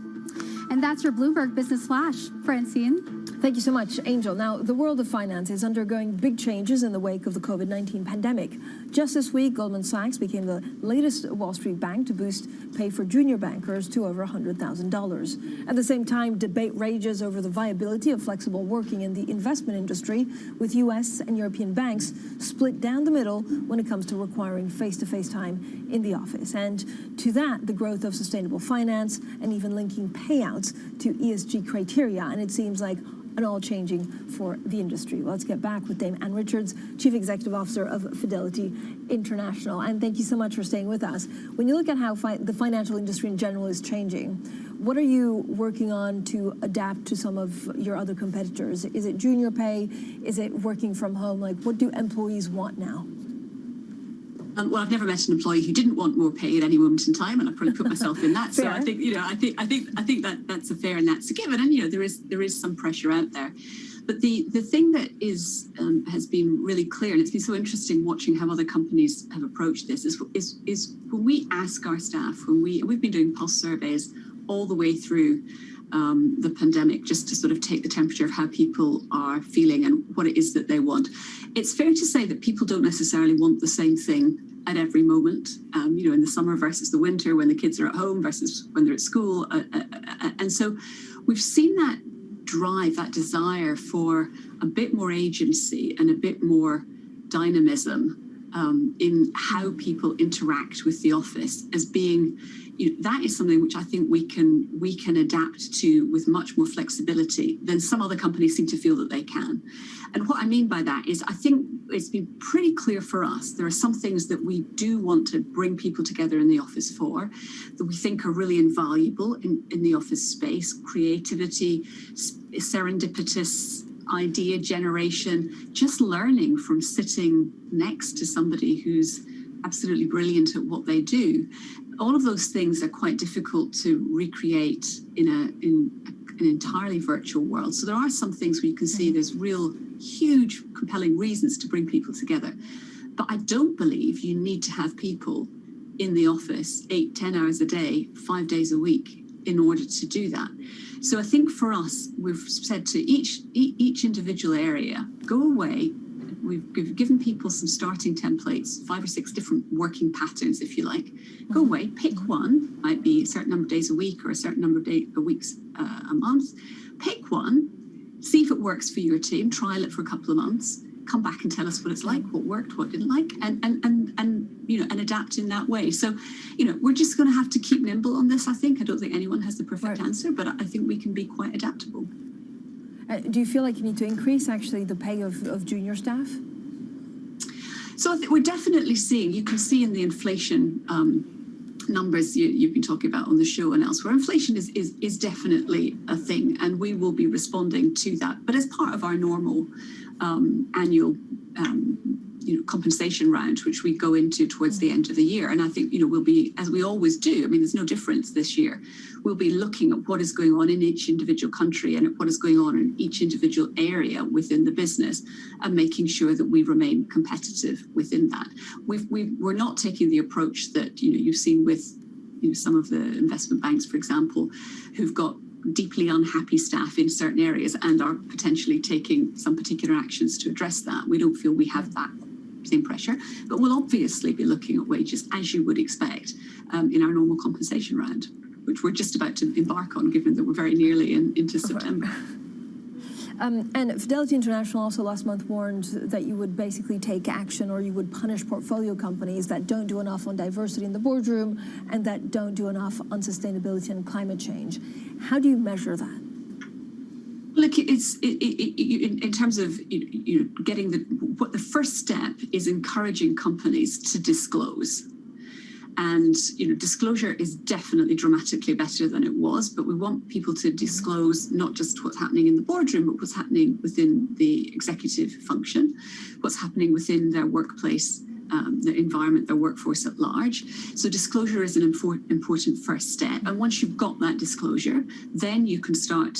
And that's your Bloomberg Business Flash. Francine? Thank you so much, Angel. Now, the world of finance is undergoing big changes in the wake of the COVID-19 pandemic. Just this week, Goldman Sachs became the latest Wall Street bank to boost pay for junior bankers to over $100,000. At the same time, debate rages over the viability of flexible working in the investment industry, with U.S. and European banks split down the middle when it comes to requiring face-to-face time in the office. And to that, the growth of sustainable finance and even linking payouts to ESG criteria. And it seems like an all changing for the industry. Well, let's get back with Dame Ann Richards, Chief Executive Officer of Fidelity International. And thank you so much for staying with us. When you look at how the financial industry in general is changing, what are you working on to adapt to some of your other competitors? Is it junior pay? Is it working from home? Like, what do employees want now? Well, I've never met an employee who didn't want more pay at any moment in time, and I probably put myself in that. So I think, I think that that's a fair and that's a given. And there is some pressure out there. But the thing that has been really clear, and it's been so interesting watching how other companies have approached this, is when we ask our staff, we've been doing pulse surveys all the way through the pandemic, just to sort of take the temperature of how people are feeling and what it is that they want. It's fair to say that people don't necessarily want the same thing at every moment, in the summer versus the winter, when the kids are at home versus when they're at school. And so we've seen that drive, that desire for a bit more agency and a bit more dynamism in how people interact with the office as being, that is something which I think we can adapt to with much more flexibility than some other companies seem to feel that they can. And what I mean by that is I think it's been pretty clear for us. There are some things that we do want to bring people together in the office for, that we think are really invaluable in the office space: creativity, serendipitous idea generation, just learning from sitting next to somebody who's absolutely brilliant at what they do. All of those things are quite difficult to recreate in an entirely virtual world. So there are some things where you can see there's real huge compelling reasons to bring people together. But I don't believe you need to have people in the office 8-10 hours a day, 5 days a week in order to do that. So I think for us, we've said to each individual area, go away. We've given people some starting templates, 5 or 6 different working patterns, if you like. Go away, pick one, might be a certain number of days a week or a certain number of weeks a month. Pick one, see if it works for your team, trial it for a couple of months, come back and tell us what it's like, what worked, what didn't like, and adapt in that way. So, we're just going to have to keep nimble on this, I think. I don't think anyone has the perfect answer, but I think we can be quite adaptable. Do you feel like you need to increase actually the pay of junior staff? So I think we're definitely seeing, you can see in the inflation numbers you've been talking about on the show and elsewhere, inflation is definitely a thing, and we will be responding to that. But as part of our normal annual compensation round, which we go into towards the end of the year, and I think we'll be, as we always do. I mean, there's no difference this year. We'll be looking at what is going on in each individual country and what is going on in each individual area within the business, and making sure that we remain competitive within that. We're not taking the approach that you've seen with some of the investment banks, for example, who've got deeply unhappy staff in certain areas and are potentially taking some particular actions to address that. We don't feel we have that same pressure, but we'll obviously be looking at wages, as you would expect, in our normal compensation round, which we're just about to embark on, given that we're very nearly into September. And Fidelity International also last month warned that you would basically take action, or you would punish portfolio companies that don't do enough on diversity in the boardroom and that don't do enough on sustainability and climate change. How do you measure that? Look, in terms of getting the first step is encouraging companies to disclose. And disclosure is definitely dramatically better than it was, but we want people to disclose not just what's happening in the boardroom, but what's happening within the executive function, what's happening within their workplace, the environment, their workforce at large. So disclosure is an important first step. And once you've got that disclosure, then you can start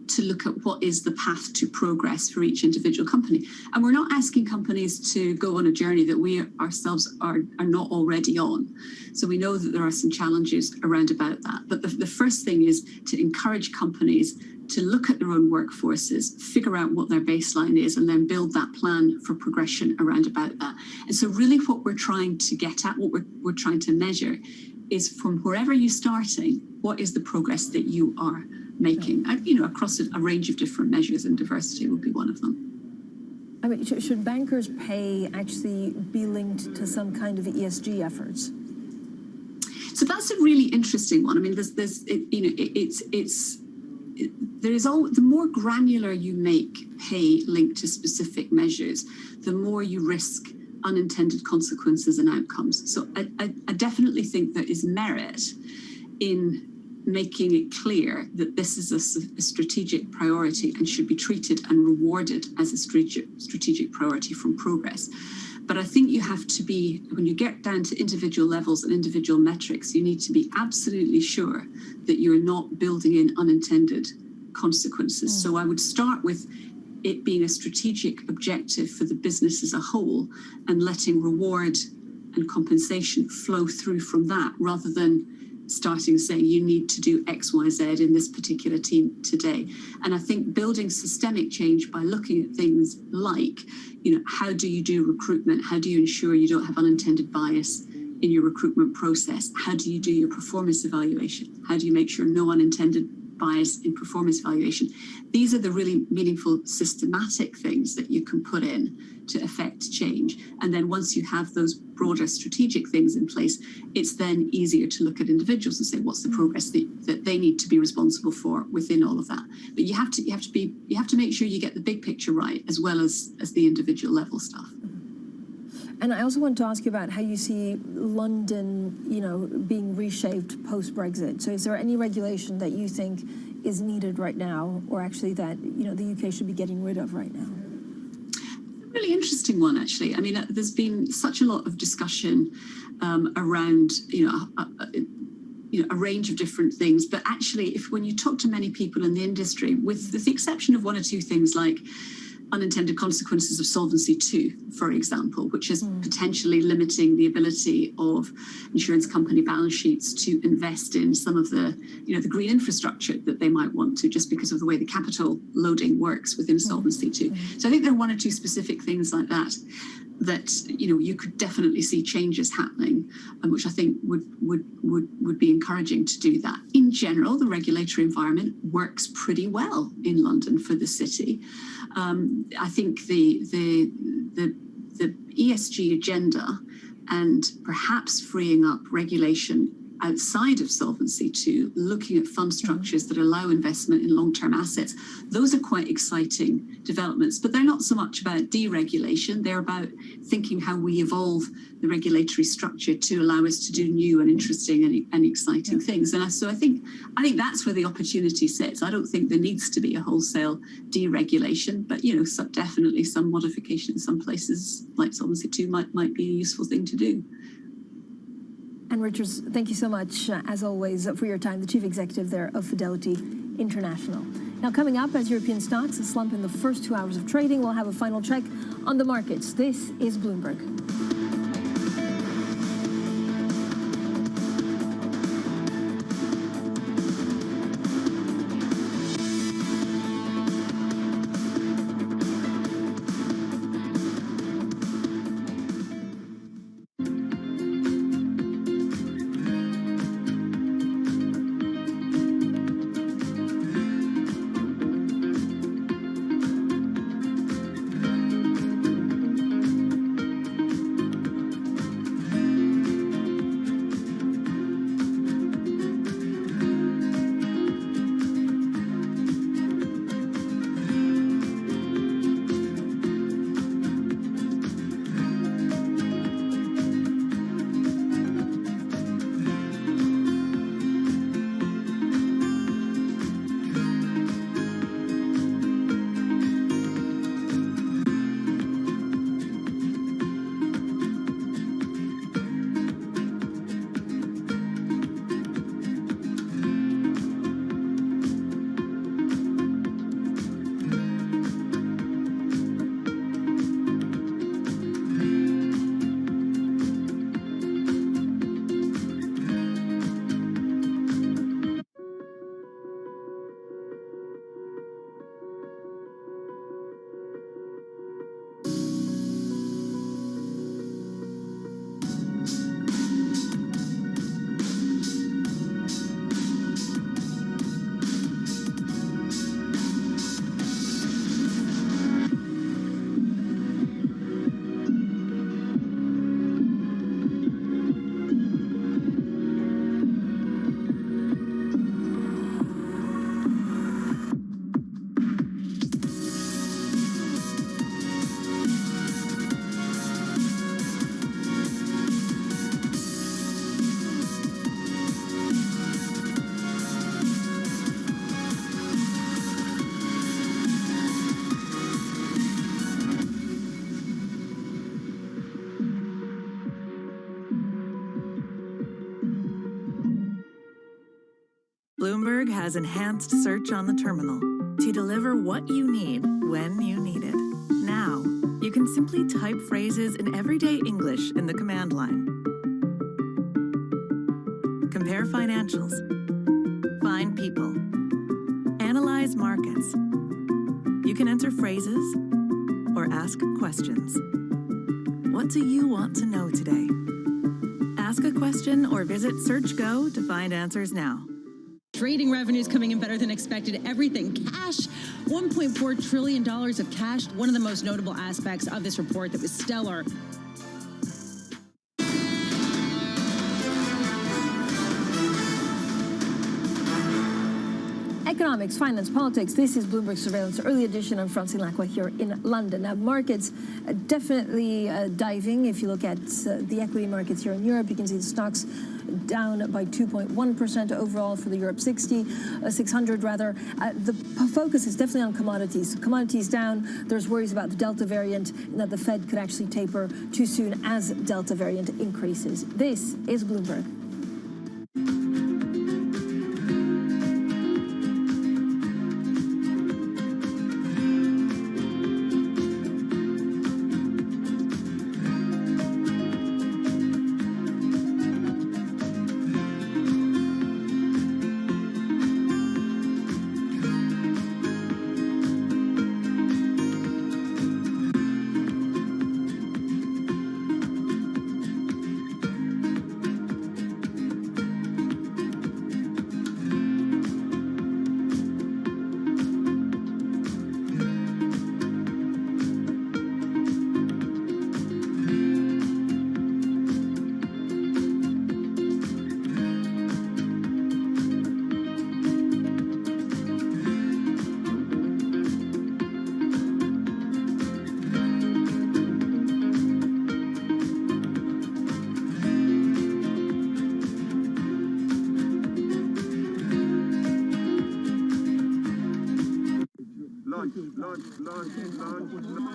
to look at what is the path to progress for each individual company. And we're not asking companies to go on a journey that we ourselves are not already on. So we know that there are some challenges around about that. But the first thing is to encourage companies to look at their own workforces, figure out what their baseline is, and then build that plan for progression around about that. And so really what we're trying to get at, what we're trying to measure, is from wherever you're starting, what is the progress that you are making, across a range of different measures, and diversity will be one of them. I mean, should bankers' pay actually be linked to some kind of ESG efforts? So that's a really interesting one. I mean, the more granular you make pay linked to specific measures, the more you risk unintended consequences and outcomes. So I definitely think there is merit in making it clear that this is a strategic priority and should be treated and rewarded as a strategic priority from progress. But I think you have to be, when you get down to individual levels and individual metrics, you need to be absolutely sure that you're not building in unintended consequences. So I would start with it being a strategic objective for the business as a whole, and letting reward and compensation flow through from that, rather than starting saying you need to do X, Y, Z in this particular team today. And I think building systemic change by looking at things like, how do you do recruitment? How do you ensure you don't have unintended bias in your recruitment process? How do you do your performance evaluation? How do you make sure no unintended bias in performance evaluation? These are the really meaningful systematic things that you can put in to affect change. And then once you have those broader strategic things in place, it's then easier to look at individuals and say, what's the progress that they need to be responsible for within all of that. But you have to make sure you get the big picture right, as well as the individual level stuff. And I also want to ask you about how you see London, being reshaped post-Brexit. So is there any regulation that you think is needed right now, or actually that, the UK should be getting rid of right now? A really interesting one, actually. I mean, there's been such a lot of discussion around, a range of different things. But actually, when you talk to many people in the industry, with the exception of one or two things like unintended consequences of Solvency II, for example, which is potentially limiting the ability of insurance company balance sheets to invest in some of the, the green infrastructure that they might want to, just because of the way the capital loading works within Solvency II. So I think there are one or two specific things like that you could definitely see changes happening, which I think would be encouraging to do that. In general, the regulatory environment works pretty well in London for the city. I think the ESG agenda, and perhaps freeing up regulation outside of Solvency II, looking at fund structures that allow investment in long-term assets. Those are quite exciting developments, but they're not so much about deregulation. They're about thinking how we evolve the regulatory structure to allow us to do new and interesting and exciting things. And so I think that's where the opportunity sits. I don't think there needs to be a wholesale deregulation, but definitely some modification in some places like Solvency II might be a useful thing to do. And Richards, thank you so much, as always, for your time, the Chief Executive there of Fidelity International. Now, coming up, as European stocks slump in the first 2 hours of trading, we'll have a final check on the markets. This is Bloomberg. Bloomberg has enhanced search on the terminal to deliver what you need when you need it. Now, you can simply type phrases in everyday English in the command line. Compare financials. Find people. Analyze markets. You can enter phrases or ask questions. What do you want to know today? Ask a question or visit SearchGo to find answers now. Trading revenues coming in better than expected. Everything cash, $1.4 trillion of cash. One of the most notable aspects of this report that was stellar. Economics, finance, politics. This is Bloomberg Surveillance Early Edition. I'm Francine Lacqua here in London. Now, markets definitely diving. If you look at the equity markets here in Europe, you can see the stocks down by 2.1% overall for the Europe 600 rather. The focus is definitely on commodities. Commodities down. There's worries about the Delta variant and that the Fed could actually taper too soon as Delta variant increases. This is Bloomberg.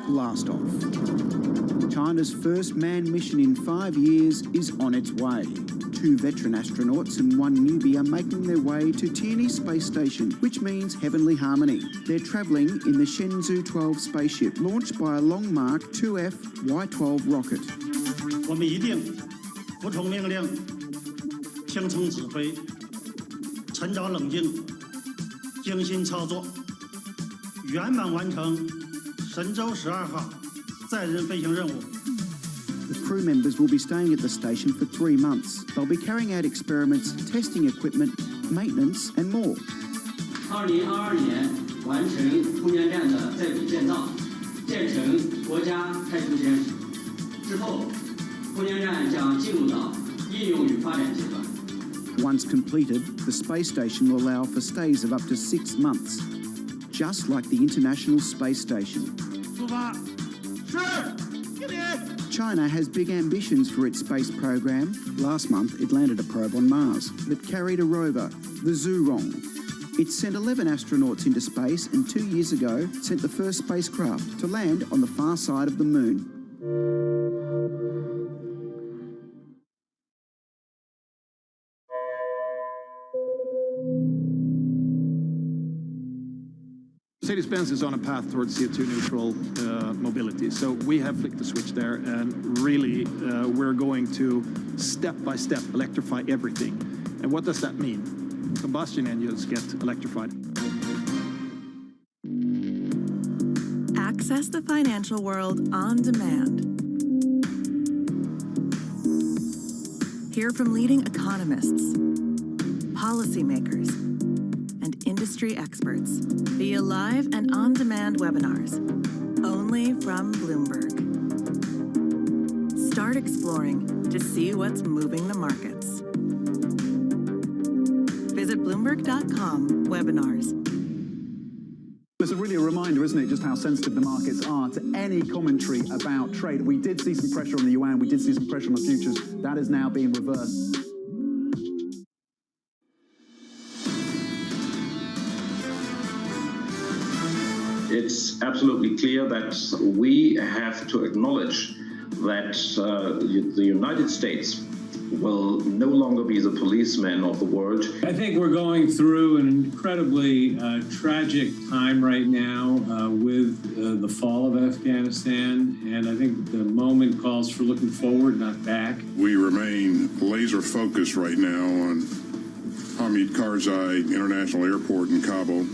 Blast off. China's first manned mission in 5 years is on its way. 2 veteran astronauts and 1 newbie are making their way to Tianyi Space Station, which means heavenly harmony. They're travelling in the Shenzhou 12 spaceship, launched by a Long Mark 2F Y12 rocket. 我们一定服从命令，听从指挥，沉着冷静，精心操作，圆满完成神舟12号载人飞行任务。 The crew members will be staying at the station for 3 months. They'll be carrying out experiments, testing equipment, maintenance and more. 2022年完成空间站的在轨建造，建成国家太空间之后，空间站将进入到应用与发展阶段。 Once completed, the space station will allow for stays of up to 6 months, just like the International Space Station. China has big ambitions for its space program. Last month, it landed a probe on Mars that carried a rover, the Zhurong. It sent 11 astronauts into space and 2 years ago sent the first spacecraft to land on the far side of the moon. Mercedes-Benz is on a path towards CO2 neutral mobility. So we have flicked the switch there, and really we're going to step by step electrify everything. And what does that mean? Combustion engines get electrified. Access the financial world on demand. Hear from leading economists, policymakers, and industry experts via live and on-demand webinars, only from Bloomberg. Start exploring to see what's moving the markets. Visit Bloomberg.com/webinars. It's really a reminder, isn't it, just how sensitive the markets are to any commentary about trade. We did see some pressure on the yuan, we did see some pressure on the futures. That is now being reversed. It's absolutely clear that we have to acknowledge that the United States will no longer be the policeman of the world. I think we're going through an incredibly tragic time right now with the fall of Afghanistan, and I think the moment calls for looking forward, not back. We remain laser focused right now on Hamid Karzai International Airport in Kabul,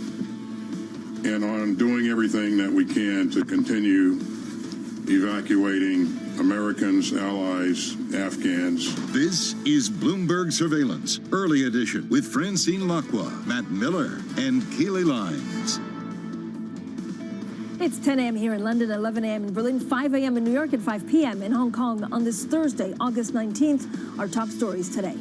and on doing everything that we can to continue evacuating Americans, allies, Afghans. This is Bloomberg Surveillance, Early Edition, with Francine Lacqua, Matt Miller, and Keely Lines. It's 10 a.m. here in London, 11 a.m. in Berlin, 5 a.m. in New York, and 5 p.m. in Hong Kong on this Thursday, August 19th. Our top stories today.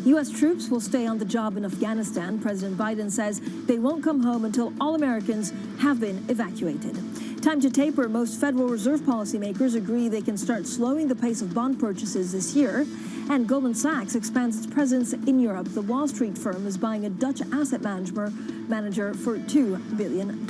U.S. troops will stay on the job in Afghanistan. President Biden says they won't come home until all Americans have been evacuated. Time to taper. Most Federal Reserve policymakers agree they can start slowing the pace of bond purchases this year. And Goldman Sachs expands its presence in Europe. The Wall Street firm is buying a Dutch asset manager for $2 billion.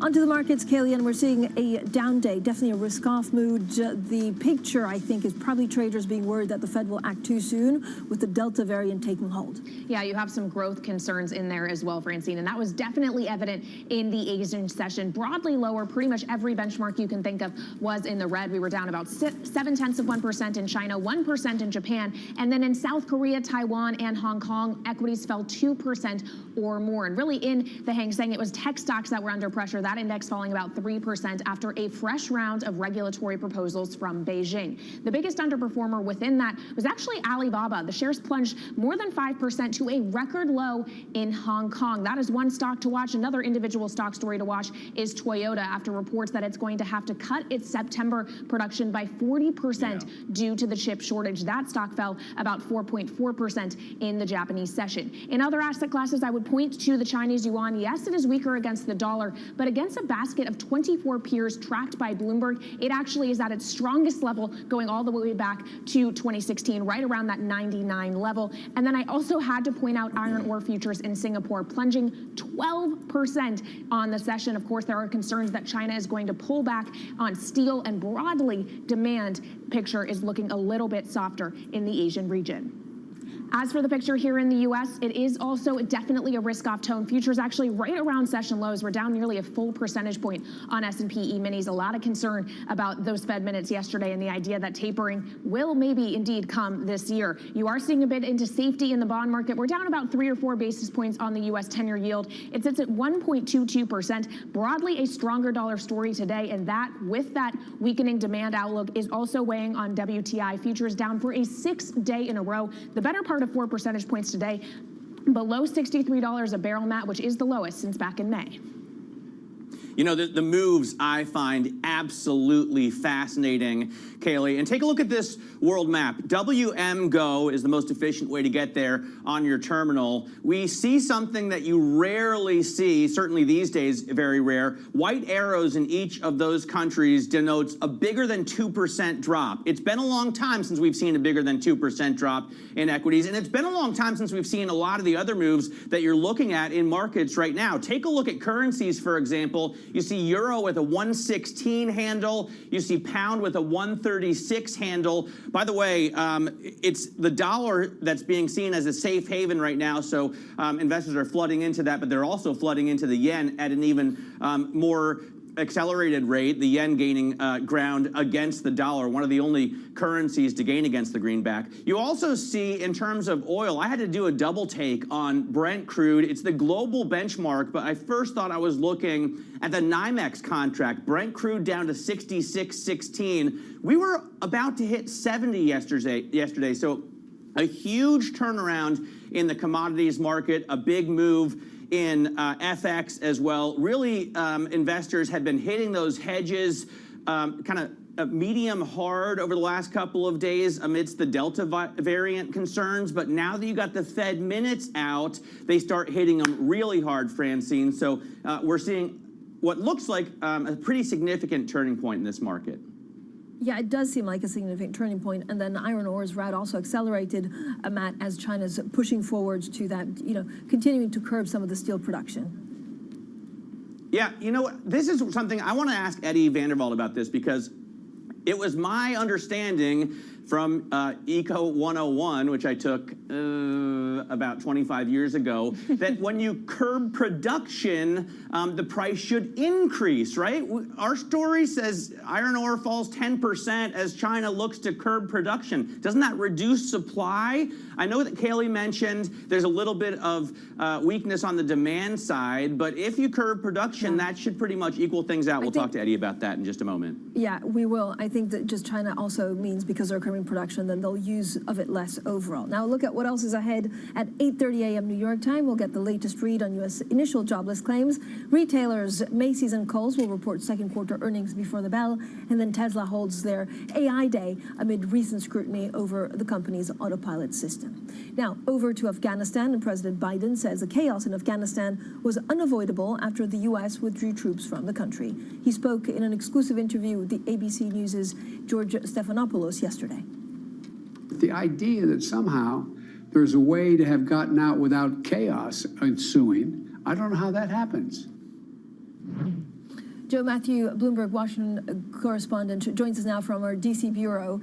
Onto the markets, Kaylee, and we're seeing a down day, definitely a risk-off mood. The picture, I think, is probably traders being worried that the Fed will act too soon with the Delta variant taking hold. Yeah, you have some growth concerns in there as well, Francine, and that was definitely evident in the Asian session. Broadly lower, pretty much every benchmark you can think of was in the red. We were down about 0.7% in China, 1% in Japan, and then in South Korea, Taiwan, and Hong Kong, equities fell 2% or more. And really in the Hang Seng, it was tech stocks that were under pressure. That index falling about 3% after a fresh round of regulatory proposals from Beijing. The biggest underperformer within that was actually Alibaba. The shares plunged more than 5% to a record low in Hong Kong. That is one stock to watch. Another individual stock story to watch is Toyota after reports that it's going to have to cut its September production by 40% due to the chip shortage. That stock fell about 4.4% in the Japanese session. In other asset classes, I would point to the Chinese yuan. Yes, it is weaker against the dollar, but again, against a basket of 24 peers tracked by Bloomberg. It actually is at its strongest level going all the way back to 2016, right around that 99 level. And then I also had to point out iron ore futures in Singapore plunging 12% on the session. Of course, there are concerns that China is going to pull back on steel, and broadly demand picture is looking a little bit softer in the Asian region. As for the picture here in the U.S., it is also definitely a risk-off tone. Futures actually right around session lows. We're down nearly a full percentage point on S&P E-minis. A lot of concern about those Fed minutes yesterday and the idea that tapering will maybe indeed come this year. You are seeing a bit into safety in the bond market. We're down about 3 or 4 basis points on the U.S. 10-year yield. It sits at 1.22%. Broadly a stronger dollar story today, and that, with that weakening demand outlook, is also weighing on WTI. Futures down for a 6th day in a row. The better part of 4 percentage points today, below $63 a barrel, Matt, which is the lowest since back in May. You know, the moves I find absolutely fascinating, Kaylee. And take a look at this world map. WMGO is the most efficient way to get there on your terminal. We see something that you rarely see, certainly these days, very rare. White arrows in each of those countries denotes a bigger than 2% drop. It's been a long time since we've seen a bigger than 2% drop in equities, and it's been a long time since we've seen a lot of the other moves that you're looking at in markets right now. Take a look at currencies, for example. You see euro with a 116 handle. You see pound with a 136 handle. By the way, it's the dollar that's being seen as a safe haven right now, so investors are flooding into that, but they're also flooding into the yen at an even more accelerated rate, the yen gaining ground against the dollar, one of the only currencies to gain against the greenback. You also see, in terms of oil, I had to do a double take on Brent crude. It's the global benchmark, but I first thought I was looking at the NYMEX contract. Brent crude down to 66.16. We were about to hit 70 yesterday, so a huge turnaround in the commodities market, a big move in FX as well. Really, investors had been hitting those hedges kind of medium hard over the last couple of days amidst the Delta variant concerns. But now that you got the Fed minutes out, they start hitting them really hard, Francine. So we're seeing what looks like a pretty significant turning point in this market. Yeah, it does seem like a significant turning point. And then iron ore's route also accelerated, Matt, as China's pushing forward to that, continuing to curb some of the steel production. Yeah, you know what? This is something I want to ask Eddie Vanderwald about this, because it was my understanding from Eco 101, which I took about 25 years ago, that when you curb production, the price should increase, right? Our story says iron ore falls 10% as China looks to curb production. Doesn't that reduce supply? I know that Kaylee mentioned there's a little bit of weakness on the demand side, but if you curb production, that should pretty much equal things out. We'll talk to Eddie about that in just a moment. Yeah, we will. I think that just China also means, because they're curbing production, then they'll use of it less overall. Now look at what else is ahead. At 8:30 a.m. New York time, we'll get the latest read on U.S. initial jobless claims. Retailers Macy's and Kohl's will report second quarter earnings before the bell, and then Tesla holds their AI day amid recent scrutiny over the company's autopilot system. Now over to Afghanistan, and President Biden says the chaos in Afghanistan was unavoidable after the U.S. withdrew troops from the country. He spoke in an exclusive interview with the ABC News' George Stephanopoulos yesterday. The idea that somehow there's a way to have gotten out without chaos ensuing, I don't know how that happens. Joe Matthew, Bloomberg Washington correspondent, joins us now from our D.C. bureau.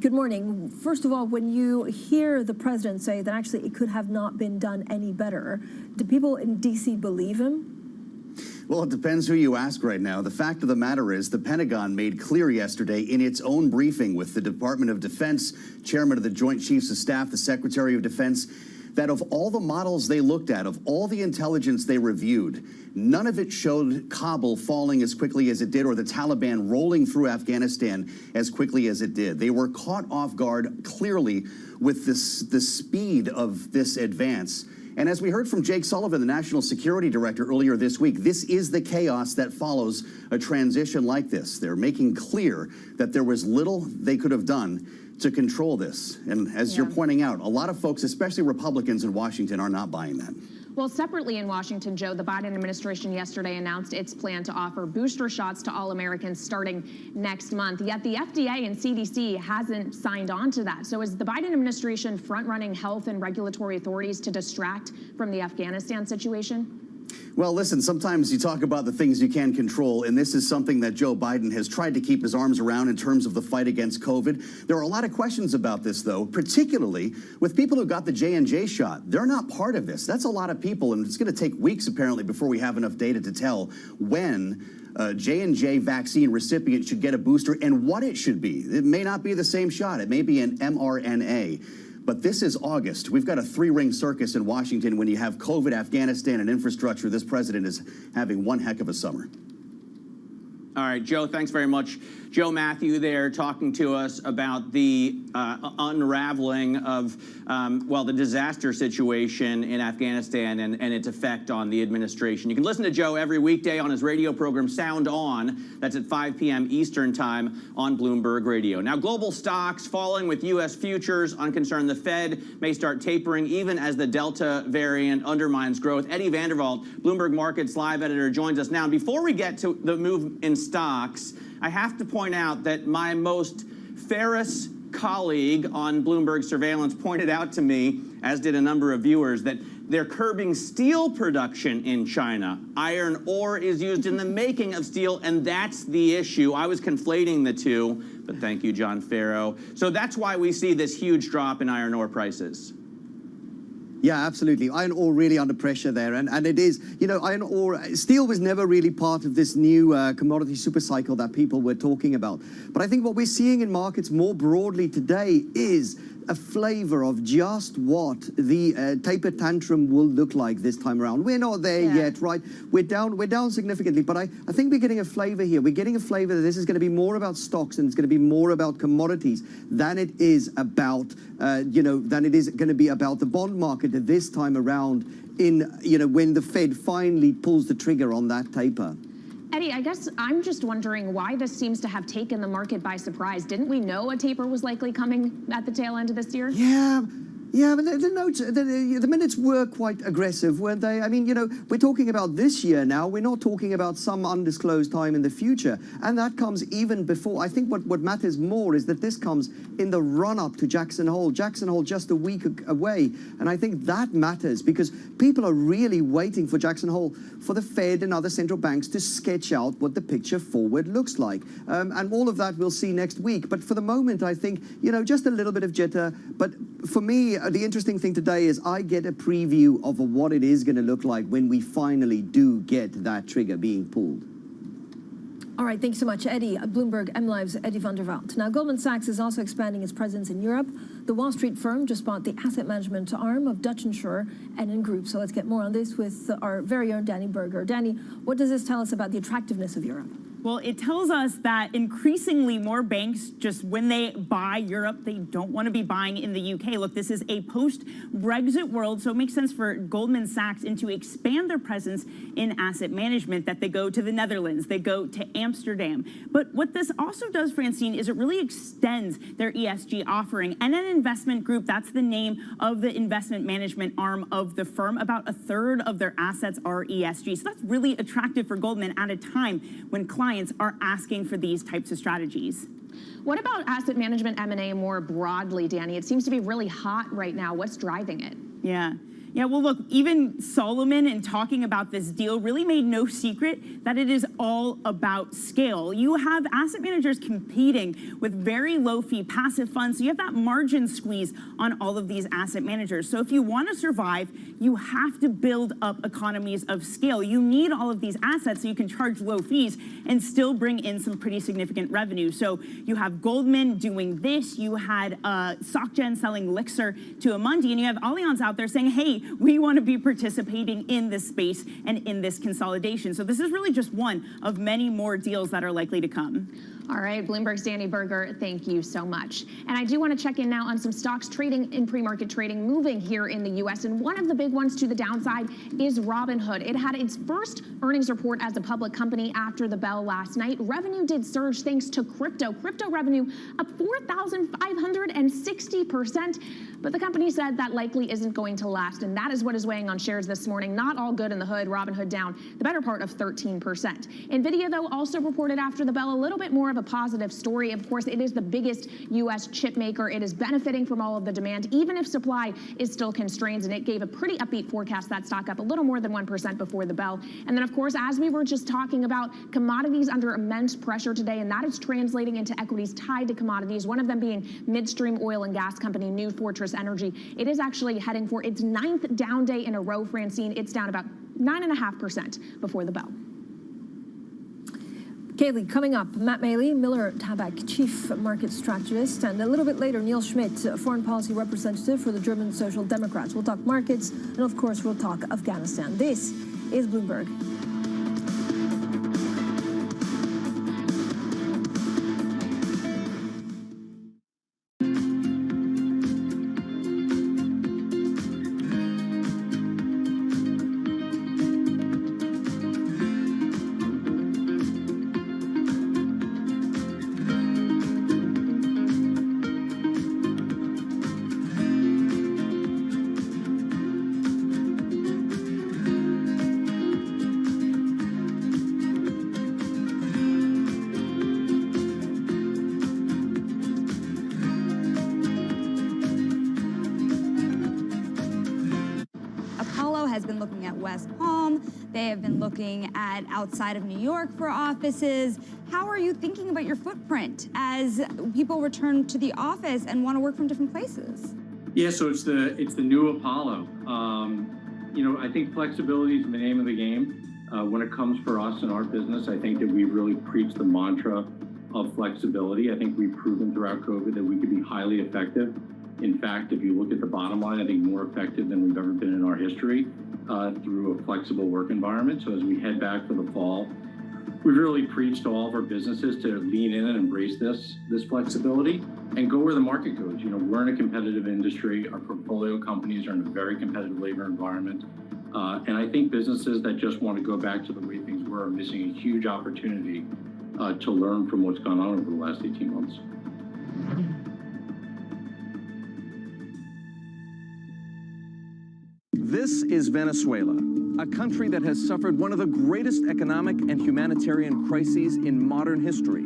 Good morning. First of all, when you hear the president say that actually it could have not been done any better, do people in D.C. believe him? Well, it depends who you ask right now. The fact of the matter is the Pentagon made clear yesterday in its own briefing with the Department of Defense, Chairman of the Joint Chiefs of Staff, the Secretary of Defense, that of all the models they looked at, of all the intelligence they reviewed, none of it showed Kabul falling as quickly as it did, or the Taliban rolling through Afghanistan as quickly as it did. They were caught off guard clearly with the speed of this advance. And as we heard from Jake Sullivan, the National Security Director, earlier this week, this is the chaos that follows a transition like this. They're making clear that there was little they could have done to control this. And as you're pointing out, a lot of folks, especially Republicans in Washington, are not buying that. Well, separately in Washington, Joe, the Biden administration yesterday announced its plan to offer booster shots to all Americans starting next month. Yet the FDA and CDC hasn't signed on to that. So is the Biden administration front-running health and regulatory authorities to distract from the Afghanistan situation? Well, listen, sometimes you talk about the things you can control, and this is something that Joe Biden has tried to keep his arms around in terms of the fight against COVID. There are a lot of questions about this, though, particularly with people who got the J&J shot. They're not part of this. That's a lot of people, and it's going to take weeks, apparently, before we have enough data to tell when J&J vaccine recipient should get a booster and what it should be. It may not be the same shot. It may be an mRNA. But this is August. We've got a three-ring circus in Washington. When you have COVID, Afghanistan, and infrastructure, this president is having one heck of a summer. All right, Joe, thanks very much. Joe Matthew there talking to us about the unraveling of, well, the disaster situation in Afghanistan and its effect on the administration. You can listen to Joe every weekday on his radio program, Sound On. That's at 5 p.m. Eastern Time on Bloomberg Radio. Now, global stocks falling with U.S. futures on concern the Fed may start tapering even as the Delta variant undermines growth. Eddie Vanderwalt, Bloomberg Markets Live editor, joins us now. And before we get to the move in stocks, I have to point out that my most ferocious colleague on Bloomberg Surveillance pointed out to me, as did a number of viewers, that they're curbing steel production in China. Iron ore is used in the making of steel, and that's the issue. I was conflating the two, but thank you, John Farrow. So that's why we see this huge drop in iron ore prices. Yeah, absolutely. Iron ore really under pressure there. And it is, you know, iron ore, steel was never really part of this new commodity super cycle that people were talking about. But I think what we're seeing in markets more broadly today is a flavor of just what the taper tantrum will look like this time around. We're not there yet, right? We're down significantly, but I think we're getting a flavor here. We're getting a flavor that this is going to be more about stocks and it's going to be more about commodities than it is about, than it is going to be about the bond market this time around in, when the Fed finally pulls the trigger on that taper. Eddie, I guess I'm just wondering why this seems to have taken the market by surprise. Didn't we know a taper was likely coming at the tail end of this year? Yeah, but the minutes were quite aggressive, weren't they? I mean, we're talking about this year now. We're not talking about some undisclosed time in the future. And that comes even before. I think what matters more is that this comes in the run-up to Jackson Hole. Jackson Hole just a week away. And I think that matters because people are really waiting for Jackson Hole for the Fed and other central banks to sketch out what the picture forward looks like. And all of that we'll see next week. But for the moment, I think, just a little bit of jitter. But for me, the interesting thing today is I get a preview of what it is going to look like when we finally do get that trigger being pulled. All right, thanks so much, Eddie. Bloomberg MLive's Eddie van der Walt. Now, Goldman Sachs is also expanding its presence in Europe. The Wall Street firm just bought the asset management arm of Dutch insurer NN Group. So let's get more on this with our very own Danny Berger. Danny, what does this tell us about the attractiveness of Europe? Well, it tells us that increasingly more banks, just when they buy Europe, they don't want to be buying in the UK. Look, this is a post-Brexit world, so it makes sense for Goldman Sachs to expand their presence in asset management, that they go to the Netherlands, they go to Amsterdam. But what this also does, Francine, is it really extends their ESG offering. NN Investment Group, that's the name of the investment management arm of the firm. About a third of their assets are ESG. So that's really attractive for Goldman at a time when clients are asking for these types of strategies. What about asset management M&A more broadly, Danny? It seems to be really hot right now. What's driving it? Yeah, well, look, even Solomon, in talking about this deal, really made no secret that it is all about scale. You have asset managers competing with very low-fee passive funds, so you have that margin squeeze on all of these asset managers. So if you want to survive, you have to build up economies of scale. You need all of these assets so you can charge low fees and still bring in some pretty significant revenue. So you have Goldman doing this. You had SocGen selling Elixir to Amundi, and you have Allianz out there saying, hey, we want to be participating in this space and in this consolidation. So this is really just one of many more deals that are likely to come. All right, Bloomberg's Danny Berger, thank you so much. And I do want to check in now on some stocks trading in pre-market trading moving here in the U.S. And one of the big ones to the downside is Robinhood. It had its first earnings report as a public company after the bell last night. Revenue did surge thanks to crypto. Crypto revenue up 4,560%. But the company said that likely isn't going to last. And that is what is weighing on shares this morning. Not all good in the hood. Robinhood down the better part of 13%. Nvidia, though, also reported after the bell a little bit more of a positive story. Of course, it is the biggest U.S. chip maker. It is benefiting from all of the demand, even if supply is still constrained. And it gave a pretty upbeat forecast. That stock up a little more than 1% before the bell. And then, of course, as we were just talking about, commodities under immense pressure today, and that is translating into equities tied to commodities, one of them being midstream oil and gas company New Fortress Energy. It is actually heading for its 9th down day in a row, Francine. It's down about 9.5% before the bell. Kaylee, coming up, Matt Maley, Miller Tabak, Chief Market Strategist, and a little bit later, Neil Schmidt, Foreign Policy Representative for the German Social Democrats. We'll talk markets, and of course, we'll talk Afghanistan. This is Bloomberg. They have been looking at outside of New York for offices. How are you thinking about your footprint as people return to the office and want to work from different places? Yeah, so it's the new Apollo. I think flexibility is the name of the game. When it comes for us in our business, I think that we've really preached the mantra of flexibility. I think we've proven throughout COVID that we can be highly effective. In fact, if you look at the bottom line, I think more effective than we've ever been in our history through a flexible work environment. So as we head back for the fall, we've really preached to all of our businesses to lean in and embrace this flexibility and go where the market goes. We're in a competitive industry. Our portfolio companies are in a very competitive labor environment. And I think businesses that just want to go back to the way things were are missing a huge opportunity to learn from what's gone on over the last 18 months. This is Venezuela, a country that has suffered one of the greatest economic and humanitarian crises in modern history.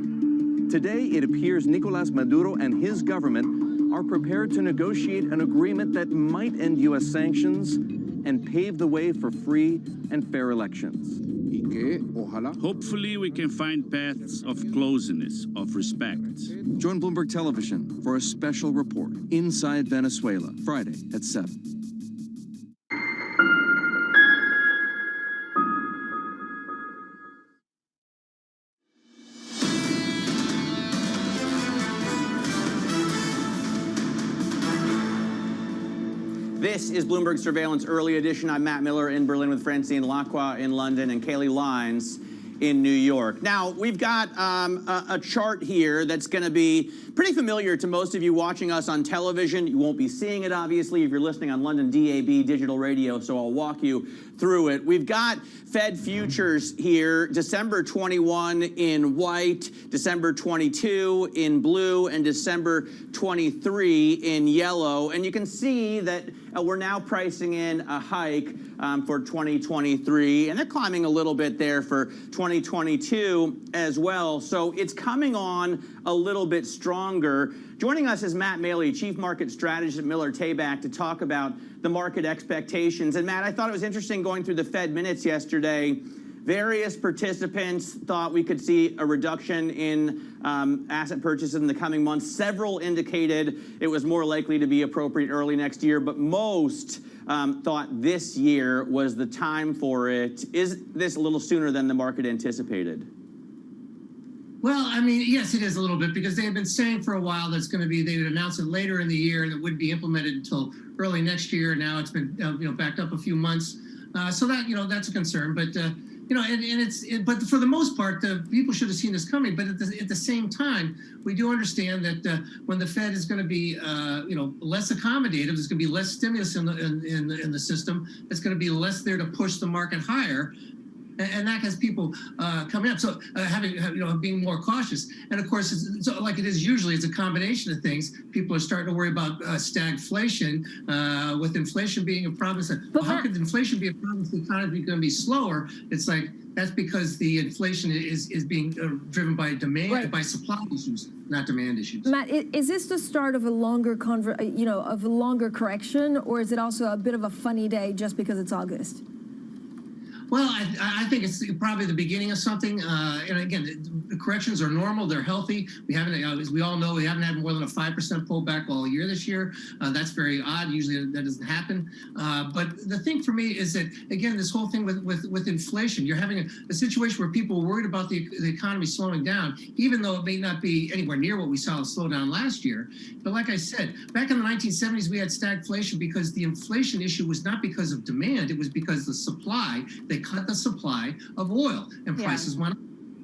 Today, it appears Nicolás Maduro and his government are prepared to negotiate an agreement that might end U.S. sanctions and pave the way for free and fair elections. Hopefully, we can find paths of closeness, of respect. Join Bloomberg Television for a special report, Inside Venezuela, Friday at 7. This is Bloomberg Surveillance Early Edition. I'm Matt Miller in Berlin with Francine Lacqua in London and Kaylee Lines in New York. Now, we've got a chart here that's going to be pretty familiar to most of you watching us on television. You won't be seeing it, obviously, if you're listening on London DAB digital radio, so I'll walk you through it. We've got Fed futures here, December 21 in white, December 22 in blue, and December 23 in yellow. And you can see that we're now pricing in a hike for 2023, and they're climbing a little bit there for 2022 as well. So it's coming on a little bit stronger. Joining us is Matt Maley, Chief Market Strategist at Miller Tabak, to talk about the market expectations. And Matt, I thought it was interesting going through the Fed minutes yesterday. Various participants thought we could see a reduction in asset purchases in the coming months. Several indicated it was more likely to be appropriate early next year, but most thought this year was the time for it. Is this a little sooner than the market anticipated? Well, I mean, yes, it is a little bit, because they had been saying for a while that's going to be, they would announce it later in the year and it wouldn't be implemented until early next year. Now it's been backed up a few months. So that, that's a concern. But but for the most part, people should have seen this coming. But at the same time, we do understand that when the Fed is going to be, less accommodative, there's going to be less stimulus in the system. It's going to be less there to push the market higher. And that has people coming up, so being more cautious. And of course, like it is usually, it's a combination of things. People are starting to worry about stagflation, with inflation being a problem. Well, how could inflation be a problem if the economy is going to be slower? It's like that's because the inflation is being driven by demand, by supply issues, not demand issues. Matt, is this the start of a longer correction, or is it also a bit of a funny day just because it's August? Well, I think it's probably the beginning of something. And again, the corrections are normal; they're healthy. We haven't, as we all know, we haven't had more than a 5% pullback all year this year. That's very odd. Usually, that doesn't happen. But the thing for me is that again, this whole thing with inflation, you're having a situation where people are worried about the economy slowing down, even though it may not be anywhere near what we saw slow down last year. But like I said, back in the 1970s, we had stagflation because the inflation issue was not because of demand; it was because the supply. They cut the supply of oil and prices went up.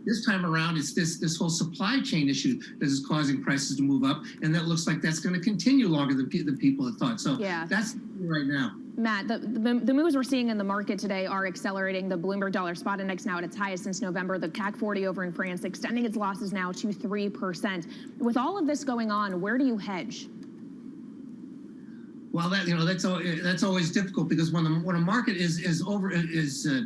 This time around, it's this whole supply chain issue that is causing prices to move up, and that looks like that's going to continue longer than people had thought. So that's right now. Matt, the moves we're seeing in the market today are accelerating. The Bloomberg Dollar Spot Index now at its highest since November. The CAC 40 over in France extending its losses now to 3%. With all of this going on, where do you hedge? Well, that's always difficult because when a market is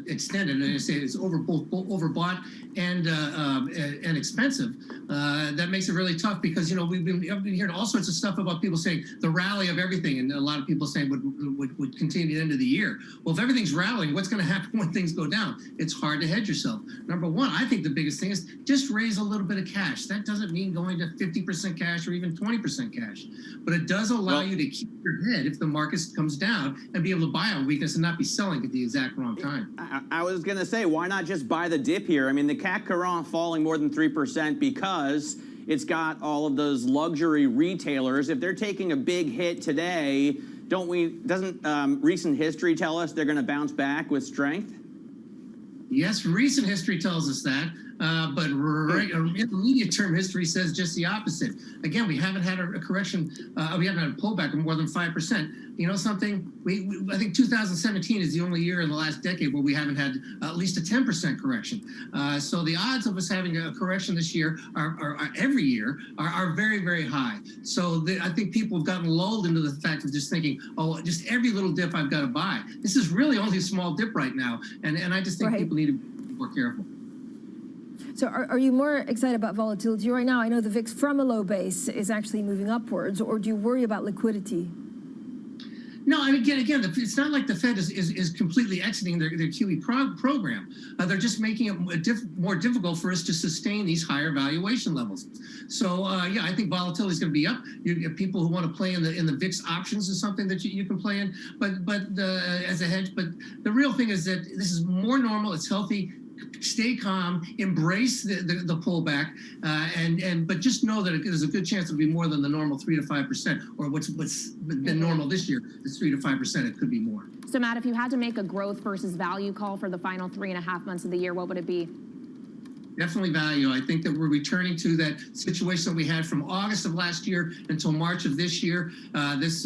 extended, and I say it's overbought and expensive, that makes it really tough because I've been hearing all sorts of stuff about people saying the rally of everything, and a lot of people saying would continue to the end of the year. Well, if everything's rallying, what's going to happen when things go down? It's hard to hedge yourself. Number one, I think the biggest thing is just raise a little bit of cash. That doesn't mean going to 50% cash or even 20% cash, but it does allow you to keep your head if the market comes down and be able to buy on weakness and not be selling at the exact wrong time. I was going to say, why not just buy the dip here? I mean, the CAC 40 falling more than 3% because it's got all of those luxury retailers. If they're taking a big hit today, doesn't recent history tell us they're going to bounce back with strength? Yes, recent history tells us that. But intermediate term history says just the opposite. Again, we haven't had a correction. We haven't had a pullback of more than 5%. You know something? I think 2017 is the only year in the last decade where we haven't had at least a 10% correction. So the odds of us having a correction this year are every year are very, very high. So I think people have gotten lulled into the fact of just thinking, oh, just every little dip I've got to buy. This is really only a small dip right now, and I just think people need to be more careful. So are you more excited about volatility right now? I know the VIX from a low base is actually moving upwards, or do you worry about liquidity? No, I mean, again, it's not like the Fed is completely exiting their QE program. They're just making it more difficult for us to sustain these higher valuation levels. So, yeah, I think volatility is going to be up. You have people who want to play in the VIX options is something that you can play in, but as a hedge. But the real thing is that this is more normal. It's healthy. Stay calm, embrace the pullback, but just know that there's a good chance it'll be more than the normal 3 to 5%, or what's been normal this year is 3 to 5%. It could be more. So, Matt, if you had to make a growth versus value call for the final 3.5 months of the year, what would it be? Definitely value. I think that we're returning to that situation that we had from August of last year until March of this year. This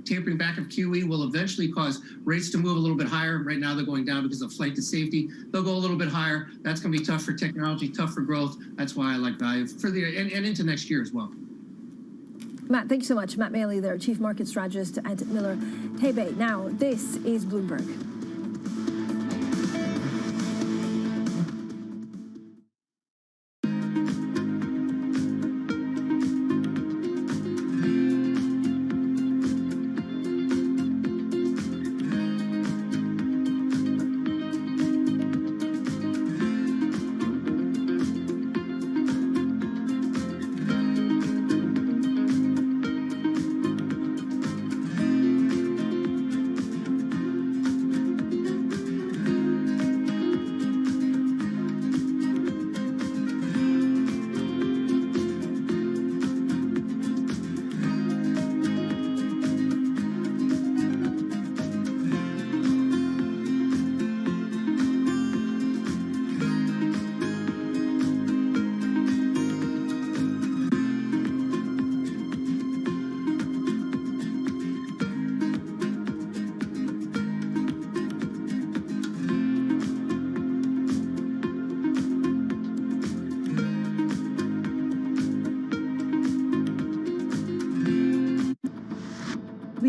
tapering back of QE will eventually cause rates to move a little bit higher. Right now they're going down because of flight to safety. They'll go a little bit higher. That's going to be tough for technology, tough for growth. That's why I like value for and into next year as well. Matt, thank you so much. Matt Maley there, Chief Market Strategist at Miller Tabey. Now, this is Bloomberg.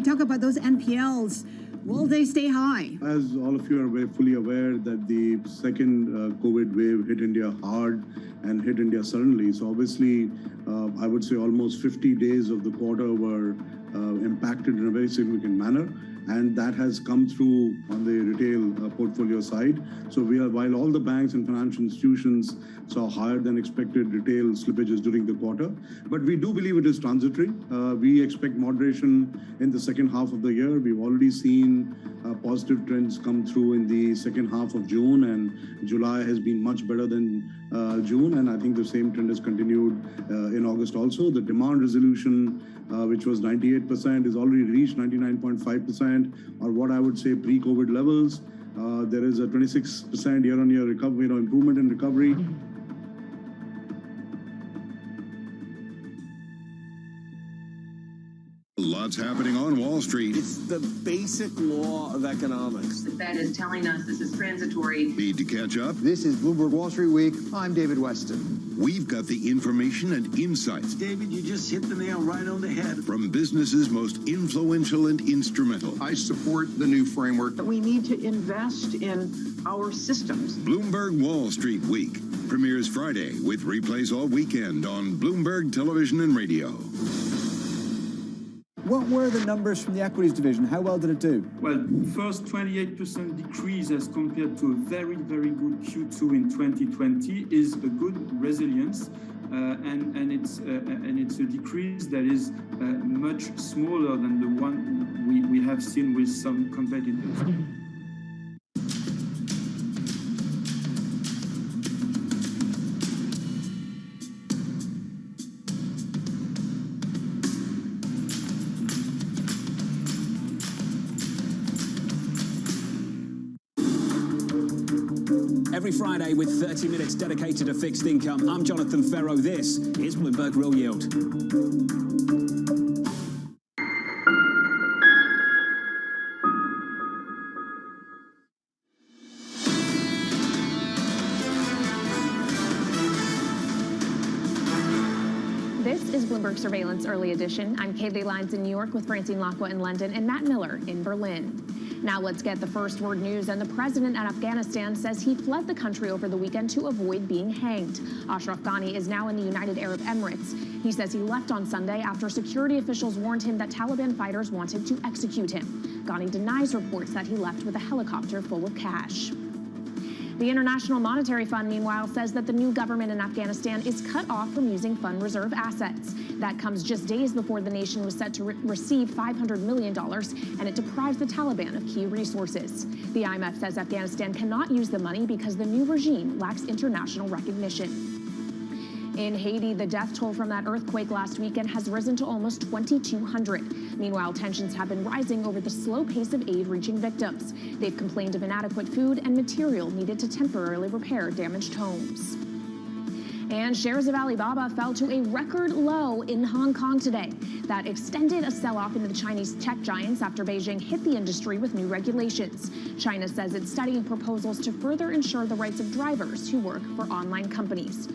talk about those NPLs. Will they stay high? As all of you are very fully aware that the second COVID wave hit India hard and hit India suddenly. So obviously, I would say almost 50 days of the quarter were impacted in a very significant manner. And that has come through on the retail portfolio side. So while all the banks and financial institutions saw higher than expected retail slippages during the quarter, but we do believe it is transitory. We expect moderation in the second half of the year. We've already seen positive trends come through in the second half of June, and July has been much better than June, and I think the same trend has continued in August also. The demand resolution, which was 98%, is already reached 99.5%, or what I would say pre-COVID levels. There is a 26% year-on-year recovery, improvement in recovery. Lots happening on Wall Street. It's the basic law of economics. The Fed is telling us this is transitory. Need to catch up? This is Bloomberg Wall Street Week. I'm David Weston. We've got the information and insights. David, you just hit the nail right on the head. From businesses most influential and instrumental. I support the new framework. We need to invest in our systems. Bloomberg Wall Street Week premieres Friday with replays all weekend on Bloomberg Television and Radio. What were the numbers from the equities division? How well did it do? Well, first 28% decrease as compared to a very, very good Q2 in 2020 is a good resilience, and it's a decrease that is much smaller than the one we have seen with some competitors. Every Friday with 30 minutes dedicated to fixed income, I'm Jonathan Ferro. This is Bloomberg Real Yield. This is Bloomberg Surveillance Early Edition. I'm Kaylee Lyons in New York with Francine Lacqua in London and Matt Miller in Berlin. Now let's get the first word news. And the president of Afghanistan says he fled the country over the weekend to avoid being hanged. Ashraf Ghani is now in the United Arab Emirates. He says he left on Sunday after security officials warned him that Taliban fighters wanted to execute him. Ghani denies reports that he left with a helicopter full of cash. The International Monetary Fund, meanwhile, says that the new government in Afghanistan is cut off from using fund reserve assets. That comes just days before the nation was set to receive $500 million, and it deprives the Taliban of key resources. The IMF says Afghanistan cannot use the money because the new regime lacks international recognition. In Haiti, the death toll from that earthquake last weekend has risen to almost 2,200. Meanwhile, tensions have been rising over the slow pace of aid reaching victims. They've complained of inadequate food and material needed to temporarily repair damaged homes. And shares of Alibaba fell to a record low in Hong Kong today. That extended a sell-off into the Chinese tech giants after Beijing hit the industry with new regulations. China says it's studying proposals to further ensure the rights of drivers who work for online companies.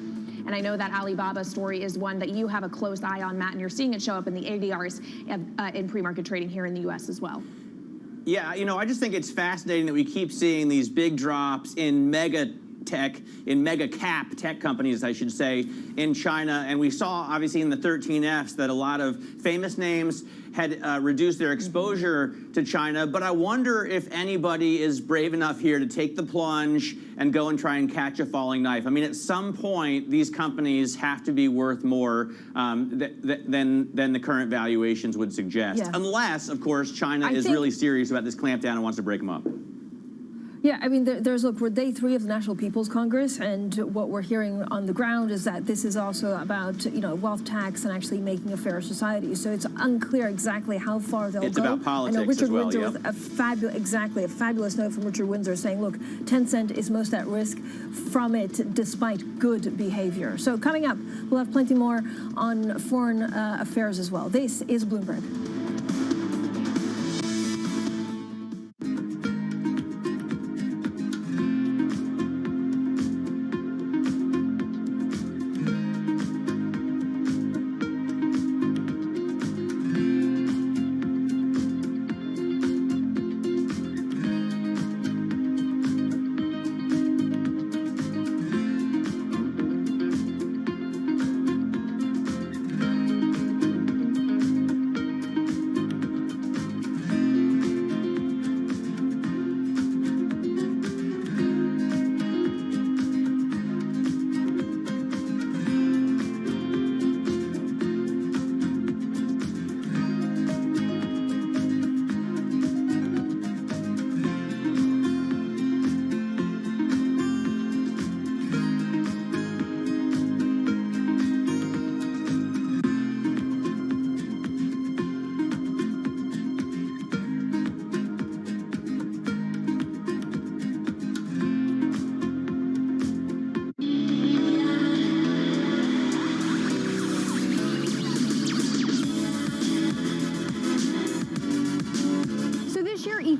And I know that Alibaba story is one that you have a close eye on, Matt, and you're seeing it show up in the ADRs in pre-market trading here in the U.S. as well. Yeah, I just think it's fascinating that we keep seeing these big drops in mega cap tech companies, I should say, in China. And we saw, obviously, in the 13Fs that a lot of famous names had reduced their exposure to China. But I wonder if anybody is brave enough here to take the plunge and go and try and catch a falling knife. I mean, at some point, these companies have to be worth more than the current valuations would suggest. Yeah. Unless, of course, China is really serious about this clampdown and wants to break them up. Yeah, I mean, we're day 3 of the National People's Congress, and what we're hearing on the ground is that this is also about, wealth tax and actually making a fairer society. So it's unclear exactly how far they'll go. It's about politics I know Richard as well, Windsor yeah. with a fabulous note from Richard Windsor saying, look, Tencent is most at risk from it despite good behavior. So coming up, we'll have plenty more on foreign affairs as well. This is Bloomberg.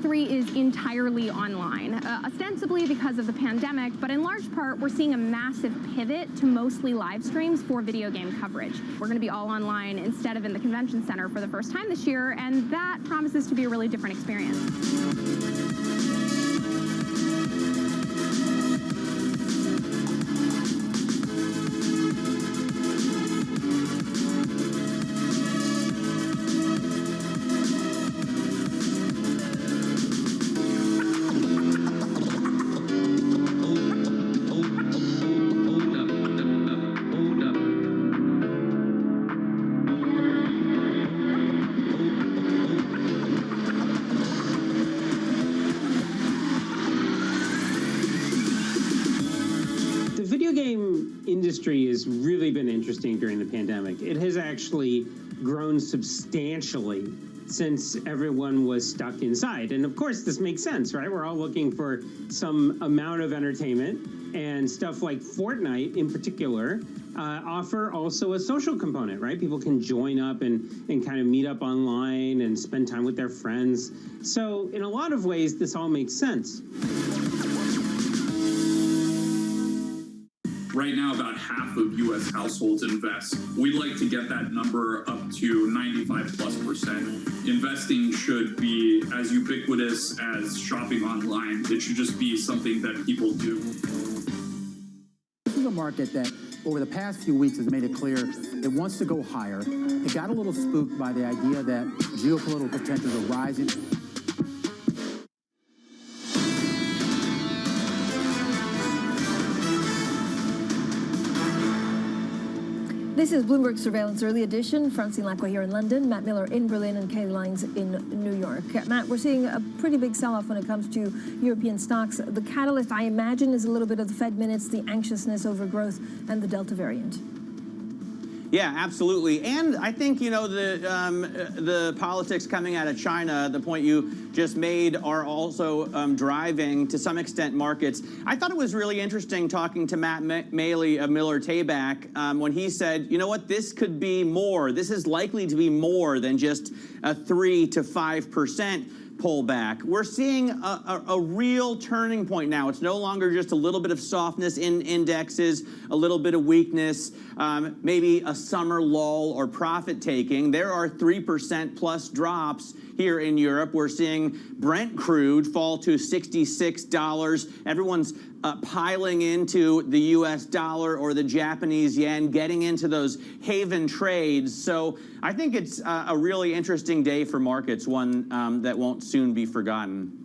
2023 is entirely online, ostensibly because of the pandemic, but in large part, we're seeing a massive pivot to mostly live streams for video game coverage. We're going to be all online instead of in the convention center for the first time this year, and that promises to be a really different experience. Industry has really been interesting during the pandemic. It has actually grown substantially since everyone was stuck inside. And of course, this makes sense, right? We're all looking for some amount of entertainment, and stuff like Fortnite in particular offer also a social component, right? People can join up and kind of meet up online and spend time with their friends. So in a lot of ways, this all makes sense. Right now, about half of U.S. households invest. We'd like to get that number up to 95+%. Investing should be as ubiquitous as shopping online. It should just be something that people do. This is a market that over the past few weeks has made it clear it wants to go higher. It got a little spooked by the idea that geopolitical tensions are rising. This is Bloomberg Surveillance Early Edition. Francine Lacqua here in London, Matt Miller in Berlin, and Kay Lines in New York. Matt, we're seeing a pretty big sell-off when it comes to European stocks. The catalyst, I imagine, is a little bit of the Fed minutes, the anxiousness over growth, and the Delta variant. Yeah, absolutely. And I think, you know, the politics coming out of China, the point you just made, are also driving, to some extent, markets. I thought it was really interesting talking to Matt Maley of Miller Tabak when he said, you know what, this could be more. This is likely to be more than just a 3 to 5% pullback. We're seeing a real turning point now. It's no longer just a little bit of softness in indexes, a little bit of weakness, maybe a summer lull or profit taking. There are 3% plus drops here in Europe. We're seeing Brent crude fall to $66. Everyone's piling into the US dollar or the Japanese yen, getting into those haven trades. So I think it's a really interesting day for markets, one that won't soon be forgotten.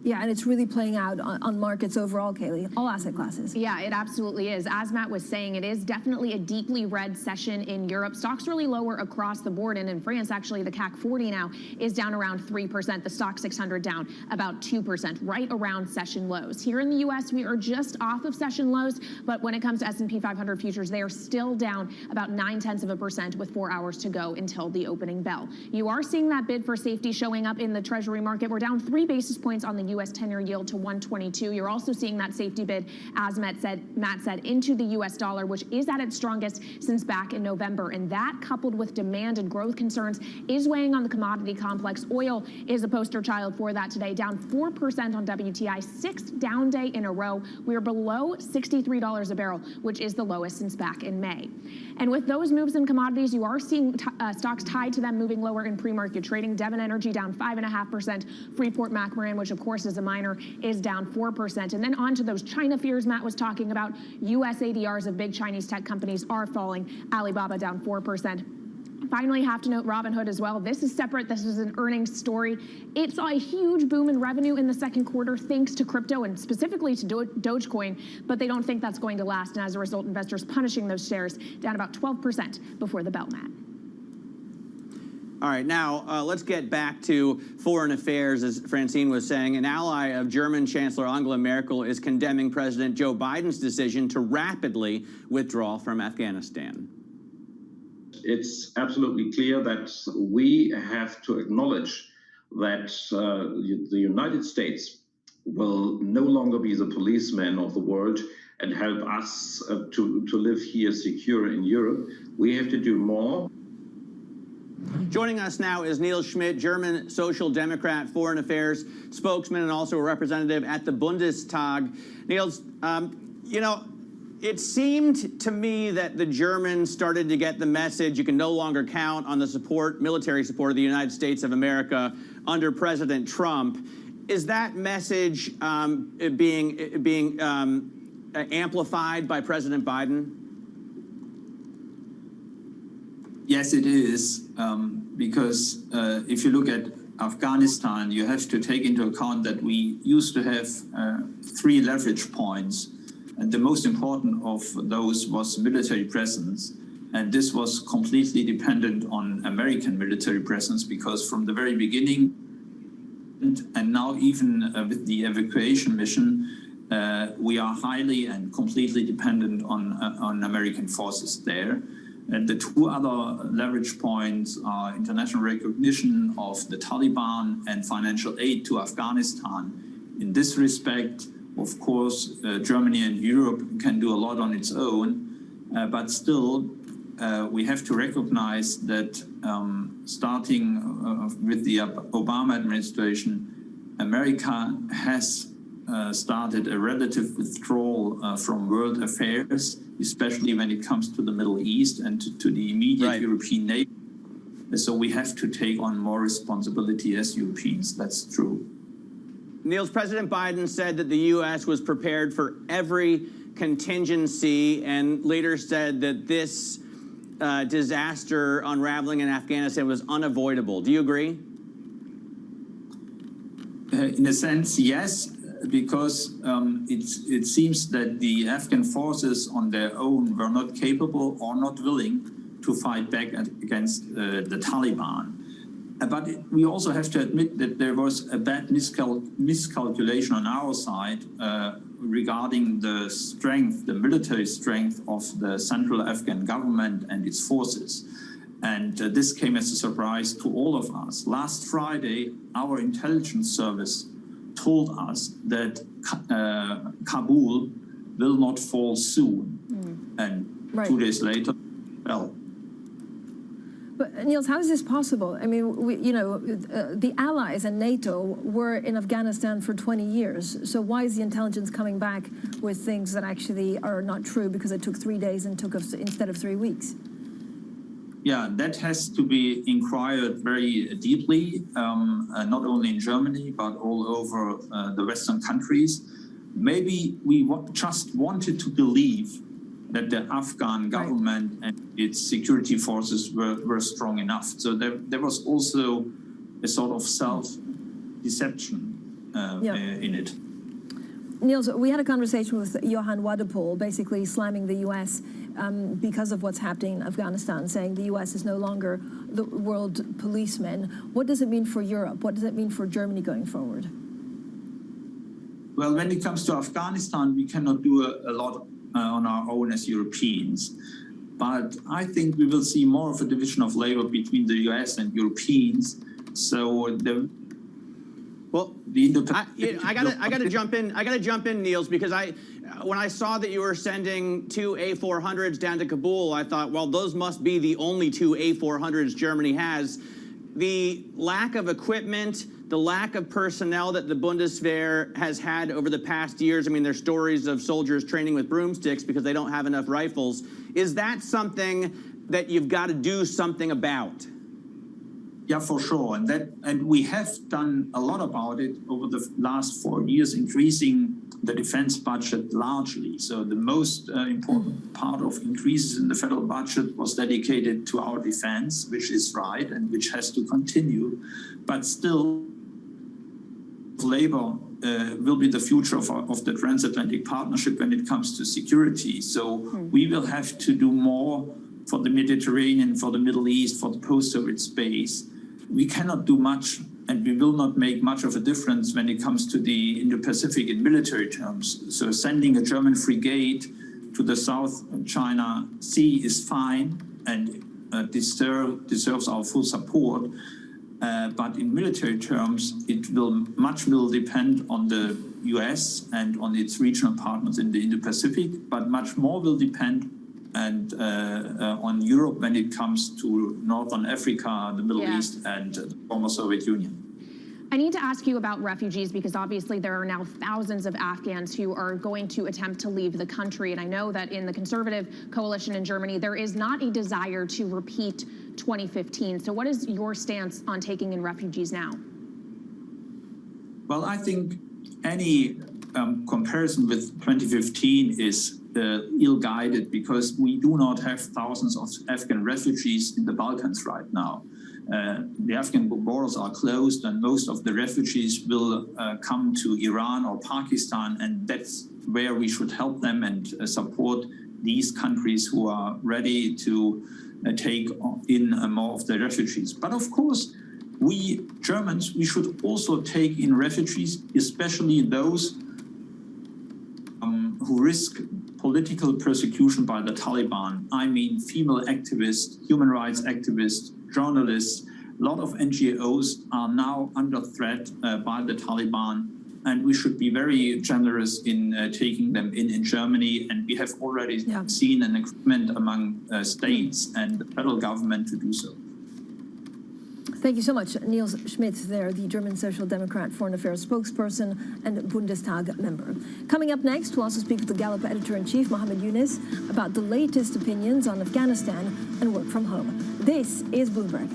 Yeah, and it's really playing out on markets overall, Kaylee, all asset classes. Yeah, it absolutely is. As Matt was saying, it is definitely a deeply red session in Europe. Stocks really lower across the board. And in France, actually, the CAC 40 now is down around 3%. The Stock 600 down about 2%, right around session lows. Here in the U.S., we are just off of session lows. But when it comes to S&P 500 futures, they are still down about 0.9% with 4 hours to go until the opening bell. You are seeing that bid for safety showing up in the Treasury market. We're down 3 basis points on the U.S. 10-year yield to 122. You're also seeing that safety bid, as Matt said, into the U.S. dollar, which is at its strongest since back in November. And that, coupled with demand and growth concerns, is weighing on the commodity complex. Oil is a poster child for that today, down 4% on WTI, 6th down day in a row. We are below $63 a barrel, which is the lowest since back in May. And with those moves in commodities, you are seeing stocks tied to them moving lower in pre-market trading. Devon Energy down 5.5%. Freeport-McMoRan, which of course is a miner, is down 4%. And then on to those China fears Matt was talking about. U.S. ADRs of big Chinese tech companies are falling. Alibaba down 4%. Finally, have to note Robinhood as well. This is separate. This is an earnings story. It saw a huge boom in revenue in the second quarter thanks to crypto and specifically to Dogecoin, but they don't think that's going to last. And as a result, investors punishing those shares down about 12% before the bell, Matt. All right, now let's get back to foreign affairs. As Francine was saying, an ally of German Chancellor Angela Merkel is condemning President Joe Biden's decision to rapidly withdraw from Afghanistan. It's absolutely clear that we have to acknowledge that the United States will no longer be the policeman of the world and help us to live here secure in Europe. We have to do more. Joining us now is Niels Schmidt, German Social Democrat, Foreign Affairs spokesman, and also a representative at the Bundestag. Niels, you know, it seemed to me that the Germans started to get the message you can no longer count on the support, military support of the United States of America under President Trump. Is that message being amplified by President Biden? Yes, it is, because if you look at Afghanistan, you have to take into account that we used to have 3 leverage points, and the most important of those was military presence, and this was completely dependent on American military presence, because from the very beginning, and now even with the evacuation mission, we are highly and completely dependent on American forces there. And the 2 other leverage points are international recognition of the Taliban and financial aid to Afghanistan. In this respect, of course, Germany and Europe can do a lot on its own, but still, we have to recognize that starting with the Obama administration, America has started a relative withdrawal from world affairs, especially when it comes to the Middle East and to the immediate European neighbors. So we have to take on more responsibility as Europeans. That's true. Niels, President Biden said that the U.S. was prepared for every contingency and later said that this disaster unraveling in Afghanistan was unavoidable. Do you agree? In a sense, yes, because it seems that the Afghan forces on their own were not capable or not willing to fight back against the Taliban. But we also have to admit that there was a bad miscalculation on our side regarding the strength, the military strength of the central Afghan government and its forces. And this came as a surprise to all of us. Last Friday, our intelligence service told us that Kabul will not fall soon. And 2 days later, well. But Niels, how is this possible? I mean, the Allies and NATO were in Afghanistan for 20 years. So why is the intelligence coming back with things that actually are not true because it took 3 days and took us instead of 3 weeks? Yeah, that has to be inquired very deeply, not only in Germany, but all over the Western countries. Maybe we just wanted to believe that the Afghan government and its security forces were strong enough. So there was also a sort of self-deception in it. Niels, we had a conversation with Johan Wadepoel, basically slamming the U.S. Because of what's happening in Afghanistan, saying the U.S. is no longer the world policeman. What does it mean for Europe? What does it mean for Germany going forward? Well, when it comes to Afghanistan, we cannot do a lot on our own as Europeans. But I think we will see more of a division of labor between the US and Europeans. So I gotta jump in, Niels, because when I saw that you were sending 2 A400s down to Kabul, I thought, well, those must be the only 2 A400s Germany has. The lack of equipment, the lack of personnel that the Bundeswehr has had over the past years, I mean, there's stories of soldiers training with broomsticks because they don't have enough rifles. Is that something that you've got to do something about? Yeah, for sure. And we have done a lot about it over the last 4 years, increasing the defense budget largely. So the most important part of increases in the federal budget was dedicated to our defense, which is right and which has to continue. But still, labor will be the future of the transatlantic partnership when it comes to security. So we will have to do more for the Mediterranean, for the Middle East, for the post-Soviet space. We cannot do much, and we will not make much of a difference when it comes to the Indo-Pacific in military terms. So sending a German frigate to the South China Sea is fine and deserves our full support. But in military terms, much will depend on the US and on its regional partners in the Indo-Pacific, but much more will depend and on Europe when it comes to Northern Africa, the Middle East, and the former Soviet Union. I need to ask you about refugees because obviously there are now thousands of Afghans who are going to attempt to leave the country. And I know that in the conservative coalition in Germany, there is not a desire to repeat 2015. So what is your stance on taking in refugees now? Well, I think any comparison with 2015 is ill-guided because we do not have thousands of Afghan refugees in the Balkans right now. The Afghan borders are closed and most of the refugees will come to Iran or Pakistan, and that's where we should help them and support these countries who are ready to take in more of the refugees. But of course, we Germans, we should also take in refugees, especially those who risk political persecution by the Taliban. I mean, female activists, human rights activists, journalists. A lot of NGOs are now under threat by the Taliban, and we should be very generous in taking them in Germany. And we have already seen an agreement among states and the federal government to do so. Thank you so much. Niels Schmidt there, the German Social Democrat Foreign Affairs spokesperson and Bundestag member. Coming up next, we'll also speak with the Gallup editor-in-chief, Mohammed Yunus, about the latest opinions on Afghanistan and work from home. This is Bloomberg.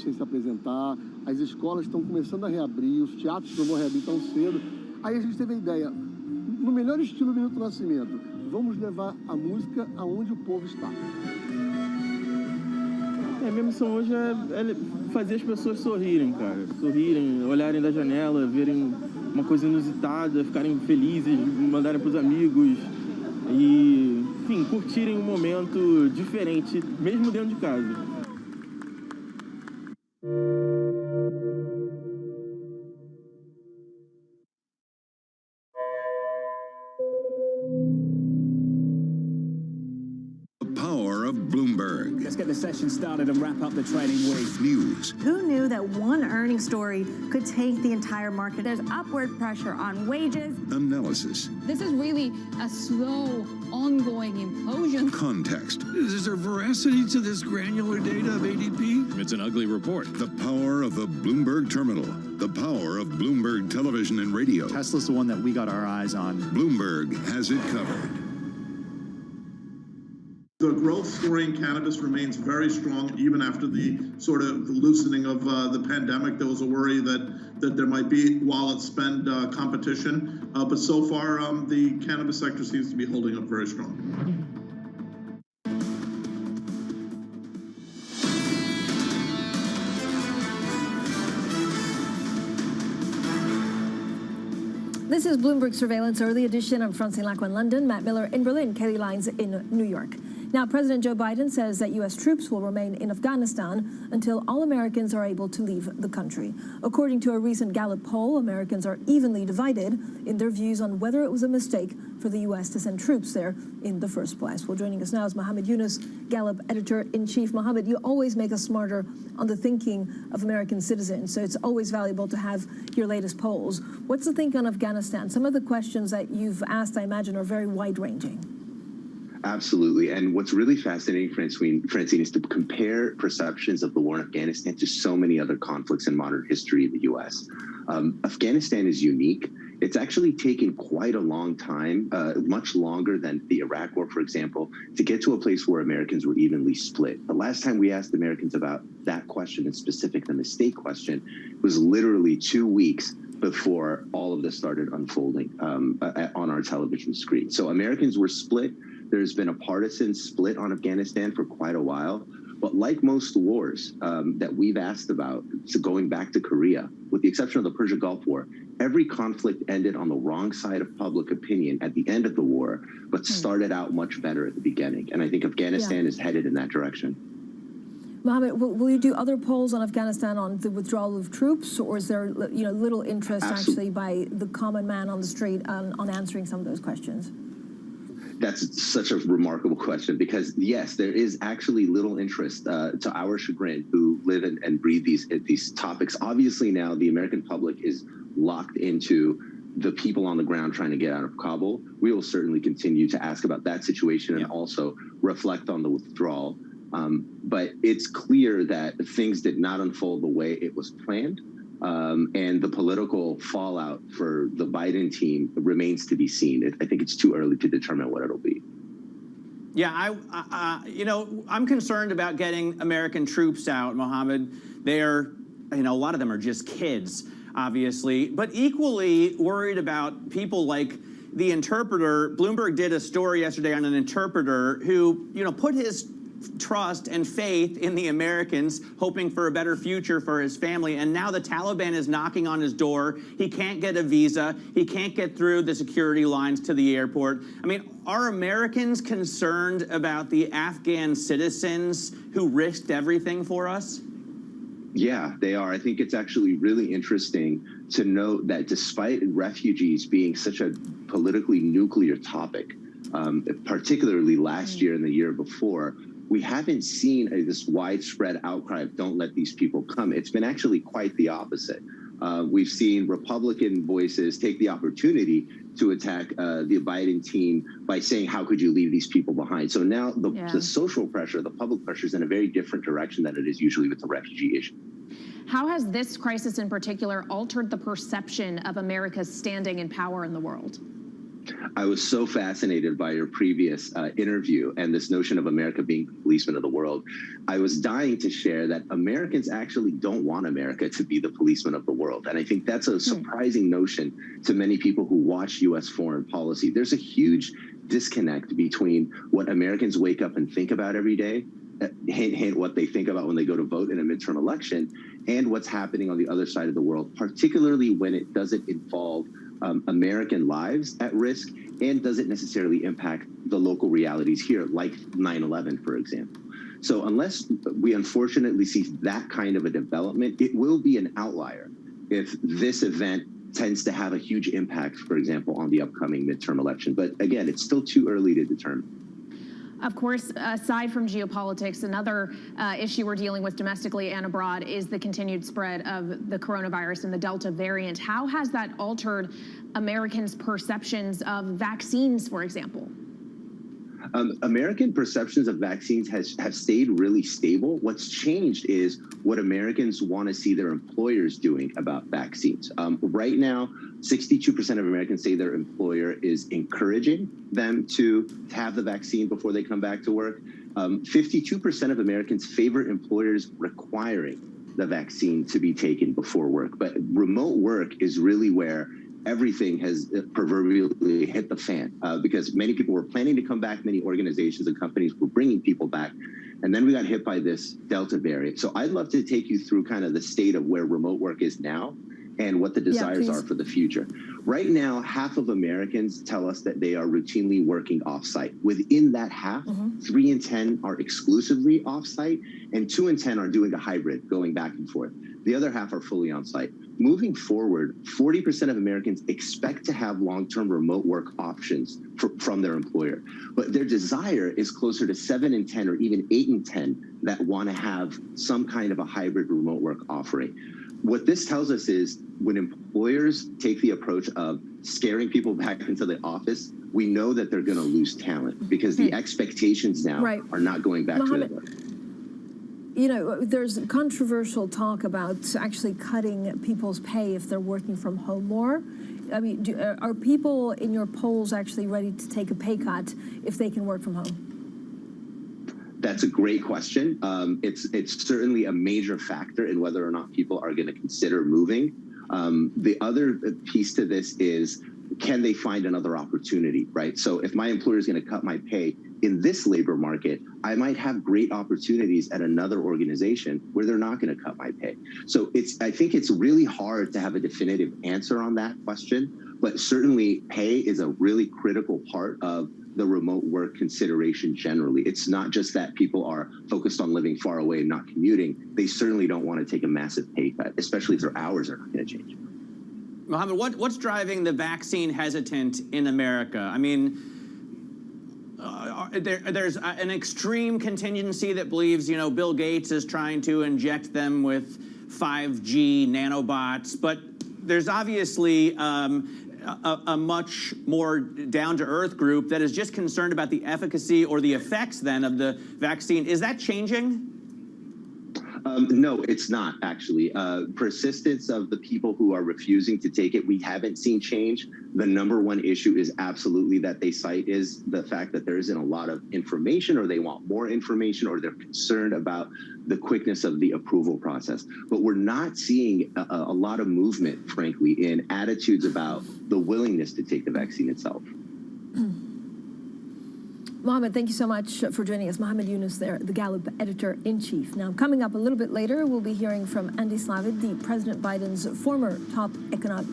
Sem se apresentar, as escolas estão começando a reabrir, os teatros não vão reabrir tão cedo. Aí a gente teve a ideia, no melhor estilo Minuto Nascimento, vamos levar a música aonde o povo está. Minha missão hoje é fazer as pessoas sorrirem, cara. Sorrirem, olharem da janela, verem uma coisa inusitada, ficarem felizes, mandarem para os amigos e, enfim, curtirem um momento diferente, mesmo dentro de casa. Bloomberg. Let's get the session started and wrap up the trading week. News. Who knew that one earnings story could take the entire market? There's upward pressure on wages. Analysis. This is really a slow, ongoing implosion. Context. Is there veracity to this granular data of ADP? It's an ugly report. The power of the Bloomberg terminal. The power of Bloomberg television and radio. Tesla's the one that we got our eyes on. Bloomberg has it covered. The growth story in cannabis remains very strong, even after the sort of loosening of the pandemic. There was a worry that there might be wallet spend competition, but so far the cannabis sector seems to be holding up very strong. This is Bloomberg Surveillance Early Edition. I'm Francine Lacqua in London, Matt Miller in Berlin, Kelly Lyons in New York. Now, President Joe Biden says that U.S. troops will remain in Afghanistan until all Americans are able to leave the country. According to a recent Gallup poll, Americans are evenly divided in their views on whether it was a mistake for the U.S. to send troops there in the first place. Well, joining us now is Mohammed Yunus, Gallup editor-in-chief. Mohammed, you always make us smarter on the thinking of American citizens, so it's always valuable to have your latest polls. What's the think on Afghanistan? Some of the questions that you've asked, I imagine, are very wide-ranging. Absolutely. And what's really fascinating, Francine, is to compare perceptions of the war in Afghanistan to so many other conflicts in modern history in the U.S. Afghanistan is unique. It's actually taken quite a long time, much longer than the Iraq War, for example, to get to a place where Americans were evenly split. The last time we asked Americans about that question in specific, the mistake question, was literally 2 weeks before all of this started unfolding on our television screen. So Americans were split. There's been a partisan split on Afghanistan for quite a while. But like most wars that we've asked about, so going back to Korea, with the exception of the Persian Gulf War, every conflict ended on the wrong side of public opinion at the end of the war, but started out much better at the beginning. And I think Afghanistan is headed in that direction. Mohammed, will you do other polls on Afghanistan on the withdrawal of troops, or is there little interest actually by the common man on the street on answering some of those questions? That's such a remarkable question because, yes, there is actually little interest to our chagrin who live and breathe these topics. Obviously now the American public is locked into the people on the ground trying to get out of Kabul. We will certainly continue to ask about that situation and also reflect on the withdrawal. But it's clear that things did not unfold the way it was planned. And the political fallout for the Biden team remains to be seen. I think it's too early to determine what it'll be. Yeah, I'm concerned about getting American troops out, Mohammed. They are, a lot of them are just kids, obviously, but equally worried about people like the interpreter. Bloomberg did a story yesterday on an interpreter who, put his trust and faith in the Americans, hoping for a better future for his family. And now the Taliban is knocking on his door. He can't get a visa. He can't get through the security lines to the airport. I mean, are Americans concerned about the Afghan citizens who risked everything for us? Yeah, they are. I think it's actually really interesting to note that despite refugees being such a politically nuclear topic, particularly last year and the year before, we haven't seen this widespread outcry of don't let these people come. It's been actually quite the opposite. We've seen Republican voices take the opportunity to attack the Biden team by saying, how could you leave these people behind? So now the social pressure, the public pressure is in a very different direction than it is usually with the refugee issue. How has this crisis in particular altered the perception of America's standing and power in the world? I was so fascinated by your previous interview and this notion of America being the policeman of the world. I was dying to share that Americans actually don't want America to be the policeman of the world. And I think that's a surprising notion to many people who watch U.S. foreign policy. There's a huge disconnect between what Americans wake up and think about every day, hint, hint, what they think about when they go to vote in a midterm election, and what's happening on the other side of the world, particularly when it doesn't involve American lives at risk and doesn't necessarily impact the local realities here, like 9/11, for example. So unless we unfortunately see that kind of a development, it will be an outlier if this event tends to have a huge impact, for example, on the upcoming midterm election. But again, it's still too early to determine. Of course, aside from geopolitics, another issue we're dealing with domestically and abroad is the continued spread of the coronavirus and the Delta variant. How has that altered Americans' perceptions of vaccines, for example? American perceptions of vaccines have stayed really stable. What's changed is what Americans want to see their employers doing about vaccines. Right now, 62% of Americans say their employer is encouraging them to have the vaccine before they come back to work. 52% of Americans favor employers requiring the vaccine to be taken before work. But remote work is really where everything has proverbially hit the fan because many people were planning to come back. Many organizations and companies were bringing people back. And then we got hit by this Delta variant. So I'd love to take you through kind of the state of where remote work is now and what the desires are for the future. Right now, half of Americans tell us that they are routinely working offsite. Within that half, 3 in 10 are exclusively offsite, and 2 in 10 are doing a hybrid, going back and forth. The other half are fully on site. Moving forward, 40% of Americans expect to have long-term remote work options from their employer. But their desire is closer to 7 in 10 or even 8 in 10 that want to have some kind of a hybrid remote work offering. What this tells us is when employers take the approach of scaring people back into the office, we know that they're going to lose talent because the expectations now are not going back to work. You know, there's controversial talk about actually cutting people's pay if they're working from home more. I mean, are people in your polls actually ready to take a pay cut if they can work from home? That's a great question. It's certainly a major factor in whether or not people are going to consider moving. The other piece to this is, can they find another opportunity, right? So if my employer is going to cut my pay in this labor market, I might have great opportunities at another organization where they're not going to cut my pay. So I think it's really hard to have a definitive answer on that question, but certainly pay is a really critical part of the remote work consideration generally. It's not just that people are focused on living far away and not commuting. They certainly don't want to take a massive pay cut, especially if their hours are not going to change. Mohammed, what's driving the vaccine hesitant in America? I mean, there's an extreme contingency that believes, Bill Gates is trying to inject them with 5G nanobots, but there's obviously a much more down-to-earth group that is just concerned about the efficacy or the effects then of the vaccine. Is that changing? No, it's not, actually. Persistence of the people who are refusing to take it, we haven't seen change. The number one issue is absolutely that they cite is the fact that there isn't a lot of information, or they want more information, or they're concerned about the quickness of the approval process. But we're not seeing a lot of movement, frankly, in attitudes about the willingness to take the vaccine itself. Mohammed, thank you so much for joining us. Mohammed Yunus there, the Gallup editor-in-chief. Now, coming up a little bit later, we'll be hearing from Andy Slavitt, the President Biden's former top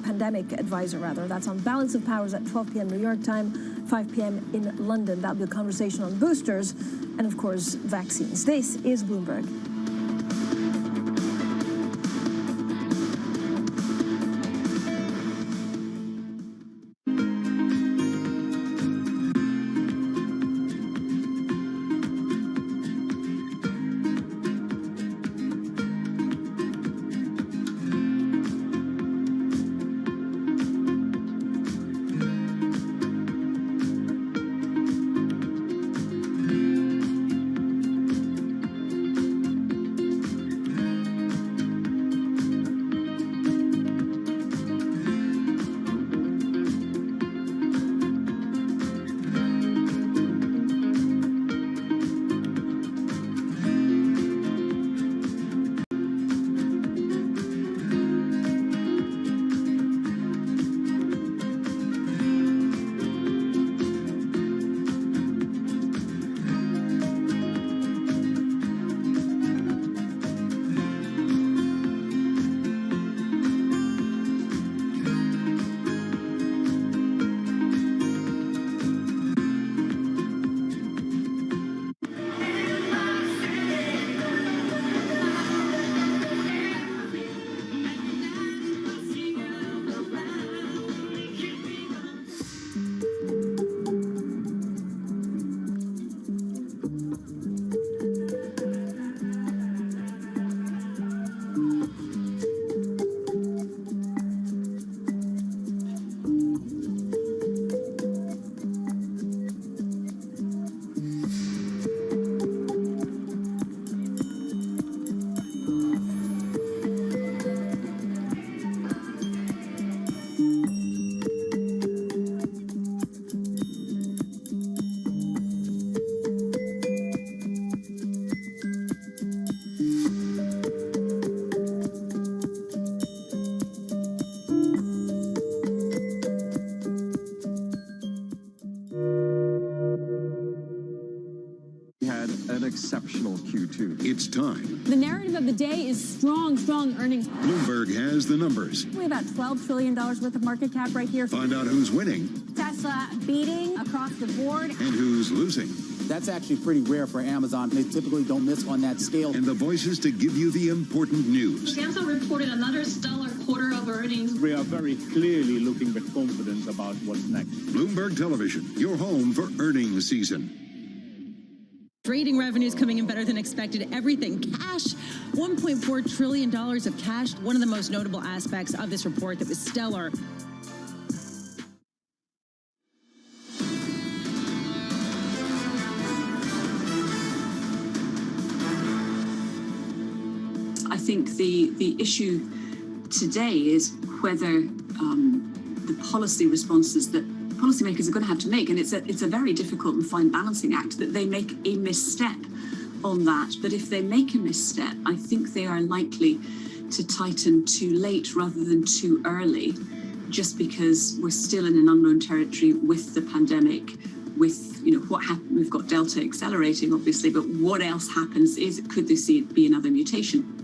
pandemic advisor, rather. That's on Balance of Powers at 12 p.m. New York time, 5 p.m. in London. That'll be a conversation on boosters and, of course, vaccines. This is Bloomberg. Exceptional Q2. It's time. The narrative of the day is strong earnings. Bloomberg has the numbers. We have about $12 trillion worth of market cap right here. Find out who's winning. Tesla beating across the board. And who's losing. That's actually pretty rare for Amazon. They typically don't miss on that scale. And the voices to give you the important news. Samsung reported another stellar quarter of earnings. We are very clearly looking with confidence about what's next. Bloomberg Television, your home for earnings season. Trading revenues coming in better than expected. Everything cash, $1.4 trillion of cash. One of the most notable aspects of this report that was stellar. I think the issue today is whether the policy responses that policymakers are going to have to make, and it's a very difficult and fine balancing act, that they make a misstep on that. But if they make a misstep, I think they are likely to tighten too late rather than too early, just because we're still in an unknown territory with the pandemic, with what happened. We've got Delta accelerating, obviously, but what else happens? Could this be another mutation?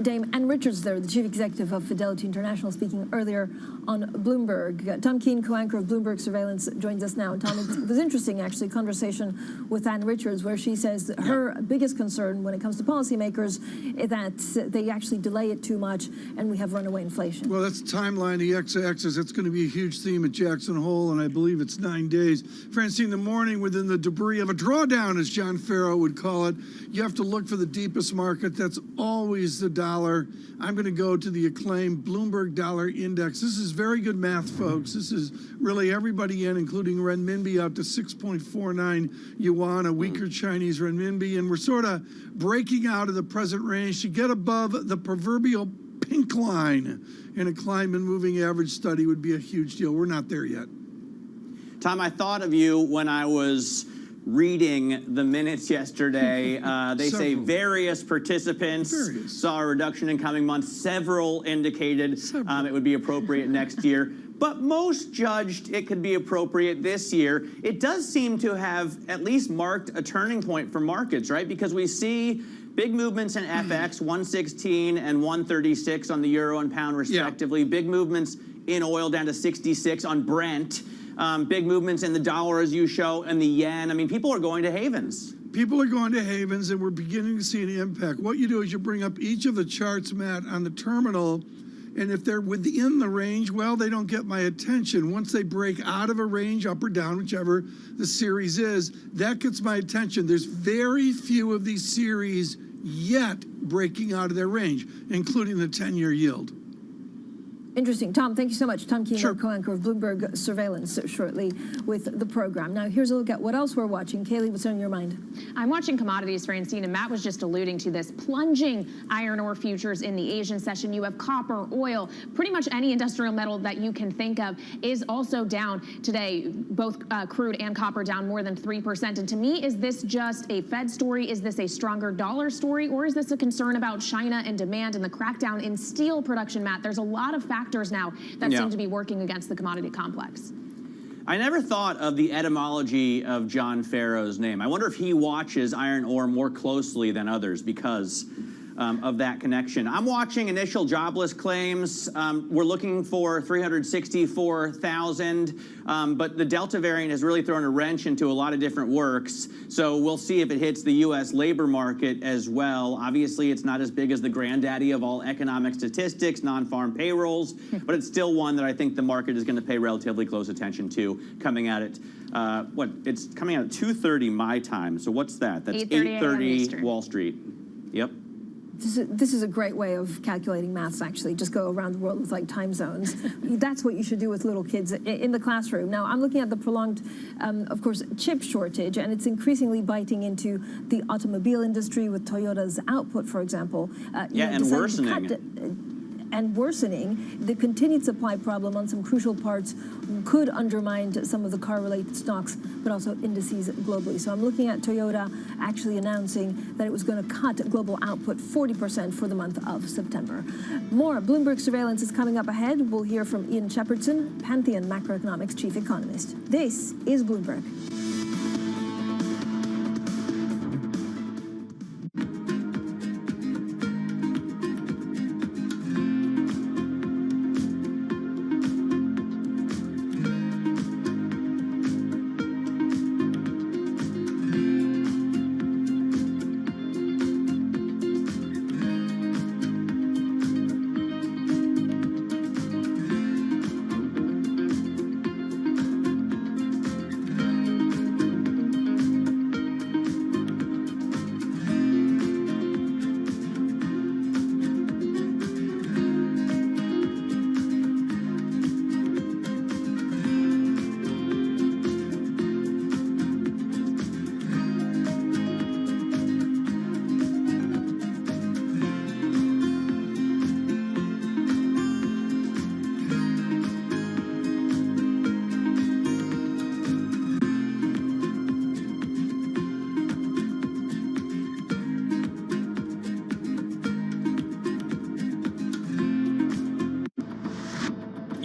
Dame Ann Richards there, the chief executive of Fidelity International, speaking earlier on Bloomberg. Tom Keene, co-anchor of Bloomberg Surveillance, joins us now. And Tom, it was interesting, actually, conversation with Ann Richards, where she says that her biggest concern when it comes to policymakers is that they actually delay it too much and we have runaway inflation. Well, that's the timeline, the x-axis. That's going to be a huge theme at Jackson Hole, and I believe it's 9 days. Francine, the morning within the debris of a drawdown, as John Farrow would call it, you have to look for the deepest market. That's always the dollar. I'm going to go to the acclaimed Bloomberg Dollar Index. This is very good math, folks. This is really everybody in, including renminbi, out to 6.49 yuan, a weaker Chinese renminbi. And we're sort of breaking out of the present range to get above the proverbial pink line. And a climb in moving average study would be a huge deal. We're not there yet. Tom, I thought of you when I was reading the minutes yesterday. They say various participants saw a reduction in coming months. Several indicated it would be appropriate next year. But most judged it could be appropriate this year. It does seem to have at least marked a turning point for markets, right? Because we see big movements in FX, 116 and 136 on the euro and pound respectively. Big movements in oil down to 66 on Brent. Big movements in the dollar, as you show, and the yen. I mean, people are going to havens. People are going to havens, and we're beginning to see an impact. What you do is you bring up each of the charts, Matt, on the terminal, and if they're within the range, well, they don't get my attention. Once they break out of a range, up or down, whichever the series is, that gets my attention. There's very few of these series yet breaking out of their range, including the 10-year yield. Interesting. Tom, thank you so much. Tom Keene, co-anchor of Bloomberg Surveillance, shortly with the program. Now, here's a look at what else we're watching. Kaylee, what's on your mind? I'm watching commodities, Francine, and Matt was just alluding to this. Plunging iron ore futures in the Asian session. You have copper, oil, pretty much any industrial metal that you can think of is also down today. Both crude and copper down more than 3%. And to me, is this just a Fed story? Is this a stronger dollar story? Or is this a concern about China and demand and the crackdown in steel production, Matt? There's a lot of factors now that seem to be working against the commodity complex. I never thought of the etymology of John Farrow's name. I wonder if he watches iron ore more closely than others because of that connection. I'm watching initial jobless claims. We're looking for 364,000, but the Delta variant has really thrown a wrench into a lot of different works. So we'll see if it hits the U.S. labor market as well. Obviously, it's not as big as the granddaddy of all economic statistics, non-farm payrolls, but it's still one that I think the market is going to pay relatively close attention to coming at it. It's coming out at 2:30 my time. So what's that? That's 8:30 Wall Street. Yep. This is a great way of calculating maths, actually. Just go around the world with like time zones. That's what you should do with little kids in the classroom. Now, I'm looking at the prolonged, of course, chip shortage, and it's increasingly biting into the automobile industry with Toyota's output, for example. And worsening. And worsening, the continued supply problem on some crucial parts could undermine some of the car-related stocks, but also indices globally. So I'm looking at Toyota actually announcing that it was going to cut global output 40% for the month of September. More Bloomberg Surveillance is coming up ahead. We'll hear from Ian Shepardson, Pantheon Macroeconomics chief economist. This is Bloomberg.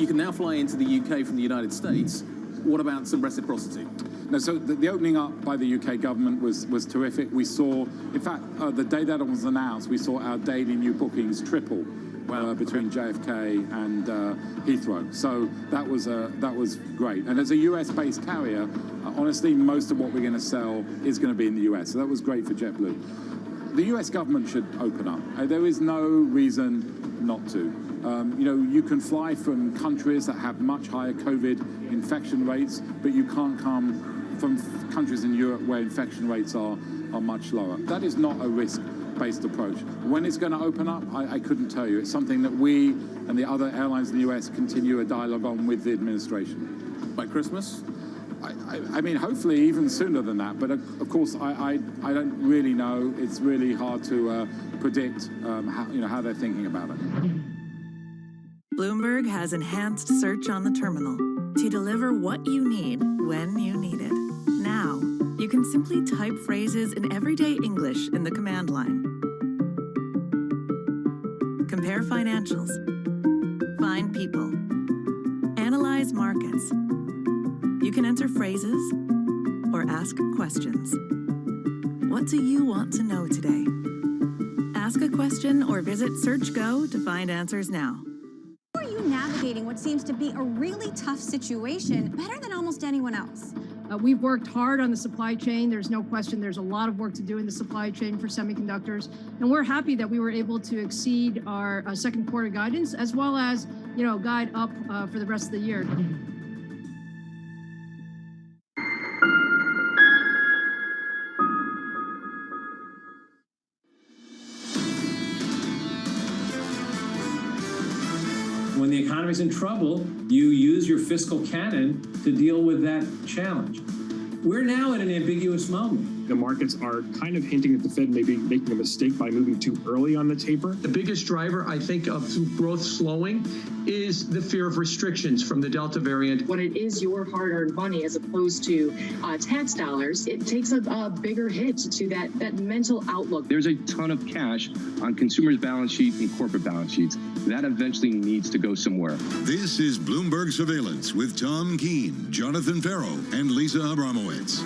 You can now fly into the UK from the United States. What about some reciprocity? No, so the opening up by the UK government was terrific. We saw, in fact, the day that it was announced, we saw our daily new bookings triple between JFK and Heathrow. So that was great. And as a US-based carrier, honestly, most of what we're going to sell is going to be in the US. So that was great for JetBlue. The US government should open up. There is no reason not to. You know, you can fly from countries that have much higher COVID infection rates, but you can't come from countries in Europe where infection rates are much lower. That is not a risk-based approach. When it's going to open up, I couldn't tell you. It's something that we and the other airlines in the US continue a dialogue on with the administration. By Christmas? I mean, hopefully even sooner than that. But of course, I don't really know. It's really hard to predict how they're thinking about it. Bloomberg has enhanced search on the terminal to deliver what you need when you need it. Now, you can simply type phrases in everyday English in the command line. Compare financials. Find people. Analyze markets. You can enter phrases or ask questions. What do you want to know today? Ask a question or visit SearchGo to find answers now. How are you navigating what seems to be a really tough situation better than almost anyone else? We've worked hard on the supply chain. There's no question there's a lot of work to do in the supply chain for semiconductors. And we're happy that we were able to exceed our second quarter guidance as well as, guide up for the rest of the year. When the economy's in trouble, you use your fiscal cannon to deal with that challenge. We're now at an ambiguous moment. The markets are kind of hinting that the Fed may be making a mistake by moving too early on the taper. The biggest driver, I think, of growth slowing is the fear of restrictions from the Delta variant. When it is your hard-earned money as opposed to tax dollars, it takes a bigger hit to that mental outlook. There's a ton of cash on consumers' balance sheets and corporate balance sheets. That eventually needs to go somewhere. This is Bloomberg Surveillance with Tom Keene, Jonathan Farrow, and Lisa Abramowitz.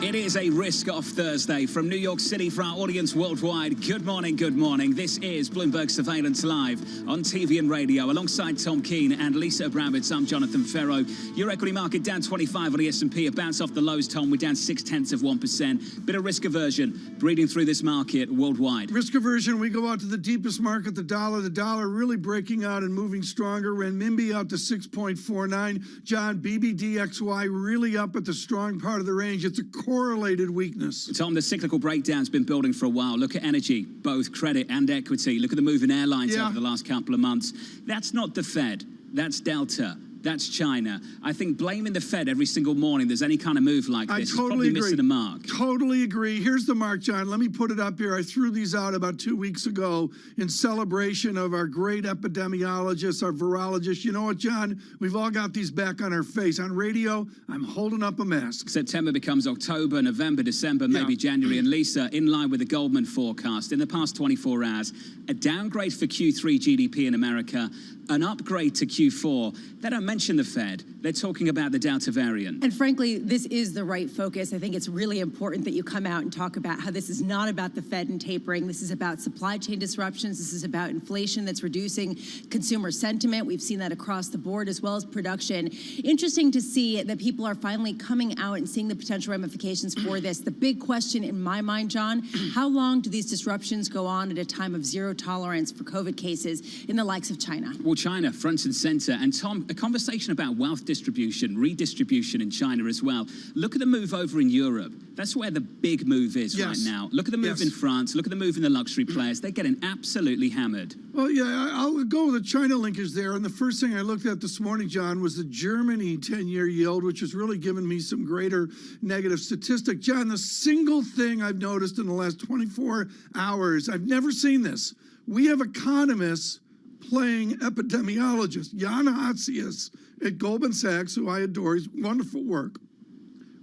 It is a risk-off Thursday from New York City for our audience worldwide. Good morning, good morning. This is Bloomberg Surveillance Live on TV and radio. Alongside Tom Keene and Lisa Abramowitz, I'm Jonathan Farrow. Your equity market down 25 on the S&P. A bounce off the lows, Tom. We're down 0.6%. Bit of risk aversion breeding through this market worldwide. Risk aversion, we go out to the deepest market, the dollar really breaking out and moving stronger. Renminbi out to 6.49. John, BBDXY really up at the strong part of the range. It's a correlated weakness. Tom, the cyclical breakdown's been building for a while. Look at energy, both credit and equity. Look at the move in airlines over the last couple of months. That's not the Fed. That's Delta. That's China. I think blaming the Fed every single morning there's any kind of move like this is probably missing the mark. Totally agree. Here's the mark, John. Let me put it up here. I threw these out about 2 weeks ago in celebration of our great epidemiologists, our virologists. You know what, John? We've all got these back on our face. On radio, I'm holding up a mask. September becomes October, November, December, maybe January. And Lisa, in line with the Goldman forecast, in the past 24 hours, a downgrade for Q3 GDP in America, an upgrade to Q4. They don't mention the Fed. They're talking about the Delta variant. And frankly, this is the right focus. I think it's really important that you come out and talk about how this is not about the Fed and tapering. This is about supply chain disruptions. This is about inflation that's reducing consumer sentiment. We've seen that across the board as well as production. Interesting to see that people are finally coming out and seeing the potential ramifications for this. The big question in my mind, John, how long do these disruptions go on at a time of zero tolerance for COVID cases in the likes of China? Well, China, front and center. And Tom, a conversation about wealth distribution, redistribution in China as well. Look at the move over in Europe. That's where the big move is right now. Look at the move in France. Look at the move in the luxury players. They're getting absolutely hammered. Well, yeah, I'll go with the China linkage there. And the first thing I looked at this morning, John, was the Germany 10-year yield, which has really given me some greater negative statistic. John, the single thing I've noticed in the last 24 hours, I've never seen this. We have economists playing epidemiologist. Jan Hatzius at Goldman Sachs, who I adore, his wonderful work.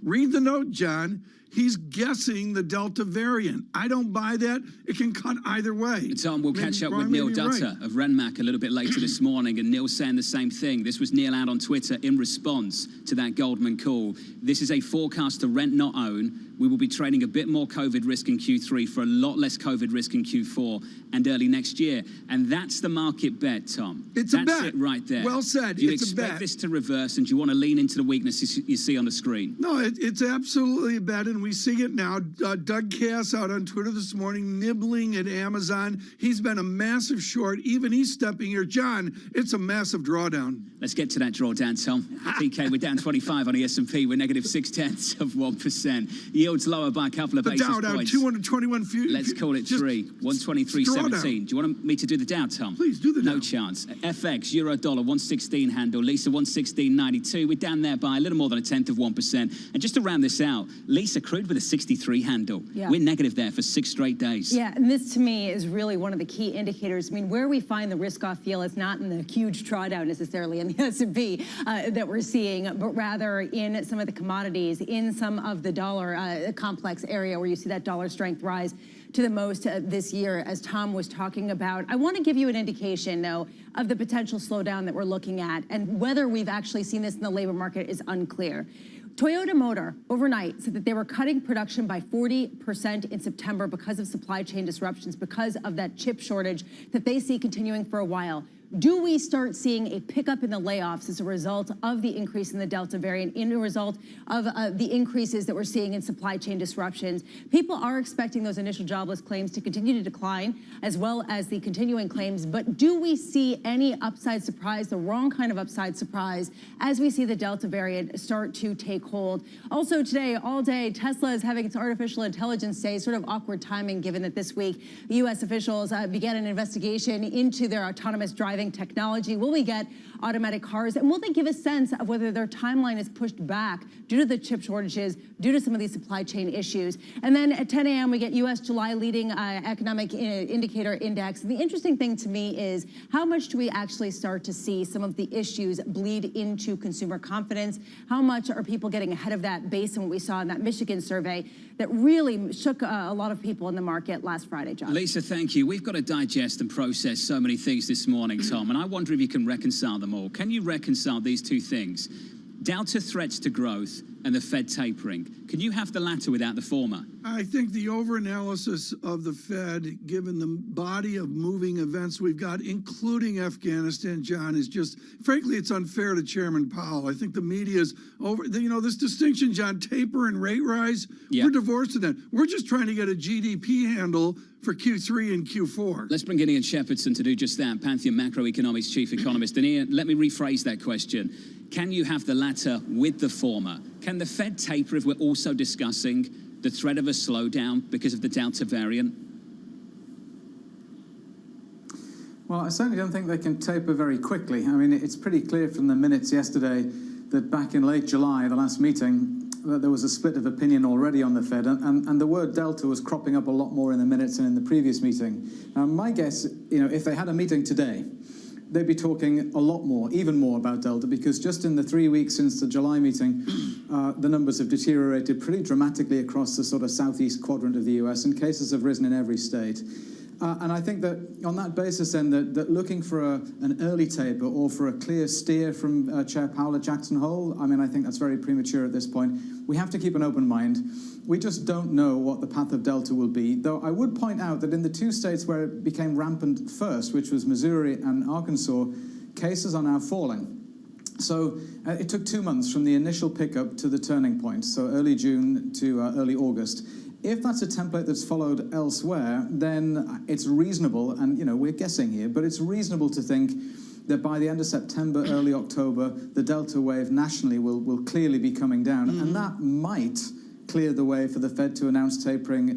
Read the note, John. he's guessing the Delta variant. I don't buy that. It can cut either way. Tom, we'll catch up with Neil Dutter of Renmac a little bit later this morning, and Neil's saying the same thing. This was Neil out on Twitter in response to that Goldman call. This is a forecast to rent, not own. We will be trading a bit more COVID risk in Q3 for a lot less COVID risk in Q4 and early next year. And that's the market bet, Tom. It's a bet. That's it right there. Well said. Do you It's a bet. expect this to reverse, and do you want to lean into the weaknesses you see on the screen? No, it's absolutely a bet, and we see it now. Doug Cass out on Twitter this morning nibbling at Amazon. He's been a massive short. Even he's stepping here. John, it's a massive drawdown. Let's get to that drawdown, Tom. PK, we're down 25 on the S&P. We're negative 0.6%. Yields lower by a couple of basis Dow down points. 221. Let's call it 123.17. Do you want me to do the Dow, Tom? Please do the Dow. No chance. FX, euro dollar, 116 handle. Lisa, 116.92. We're down there by a little more than 1/10%. And just to round this out, Lisa, crude with a 63 handle. Yeah. We're negative there for 6 straight days. Yeah, and this to me is really one of the key indicators. I mean, where we find the risk-off feel is not in the huge drawdown necessarily in the S&P that we're seeing, but rather in some of the commodities, in some of the dollar complex area where you see that dollar strength rise to the most this year, as Tom was talking about. I want to give you an indication, though, of the potential slowdown that we're looking at, and whether we've actually seen this in the labor market is unclear. Toyota Motor overnight said that they were cutting production by 40% in September because of supply chain disruptions, because of that chip shortage that they see continuing for a while. Do we start seeing a pickup in the layoffs as a result of the increase in the Delta variant, in a result of the increases that we're seeing in supply chain disruptions? People are expecting those initial jobless claims to continue to decline, as well as the continuing claims. But do we see any upside surprise, the wrong kind of upside surprise, as we see the Delta variant start to take hold? Also today, all day, Tesla is having its artificial intelligence day, sort of awkward timing, given that this week, U.S. officials began an investigation into their autonomous driving technology. Will we get automatic cars? And will they give a sense of whether their timeline is pushed back due to the chip shortages, due to some of these supply chain issues? And then at 10 a.m., we get U.S. July leading economic indicator index. And the interesting thing to me is how much do we actually start to see some of the issues bleed into consumer confidence? How much are people getting ahead of that based on what we saw in that Michigan survey that really shook a lot of people in the market last Friday, John? Lisa, thank you. We've got to digest and process so many things this morning, Tom, and I wonder if you can reconcile them all. Can you reconcile these two things? Delta threats to growth and the Fed tapering. Can you have the latter without the former? I think the overanalysis of the Fed, given the body of moving events we've got, including Afghanistan, John, is just, frankly, it's unfair to Chairman Powell. I think the media is over, you know, this distinction, John, taper and rate rise, we're divorced in that. We're just trying to get a GDP handle for Q3 and Q4. Let's bring in Ian Shepherdson to do just that, Pantheon Macroeconomics Chief Economist. And Ian, let me rephrase that question. Can you have the latter with the former? Can the Fed taper if we're also discussing the threat of a slowdown because of the Delta variant? Well, I certainly don't think they can taper very quickly. I mean, it's pretty clear from the minutes yesterday that back in late July, the last meeting, that there was a split of opinion already on the Fed, and the word Delta was cropping up a lot more in the minutes than in the previous meeting. Now, my guess, you know, if they had a meeting today, they'd be talking a lot more, even more about Delta, because just in the 3 weeks since the July meeting, the numbers have deteriorated pretty dramatically across the sort of southeast quadrant of the US, and cases have risen in every state. And I think that on that basis then, that looking for an early taper or for a clear steer from Chair Powell at Jackson Hole, I mean, I think that's very premature at this point. We have to keep an open mind. We just don't know what the path of Delta will be, though I would point out that in the two states where it became rampant first, which was Missouri and Arkansas, cases are now falling. So it took 2 months from the initial pickup to the turning point, so early June to early August. If that's a template that's followed elsewhere, then it's reasonable, and you know, we're guessing here, but it's reasonable to think that by the end of September, early October, the Delta wave nationally will clearly be coming down, and that might clear the way for the Fed to announce tapering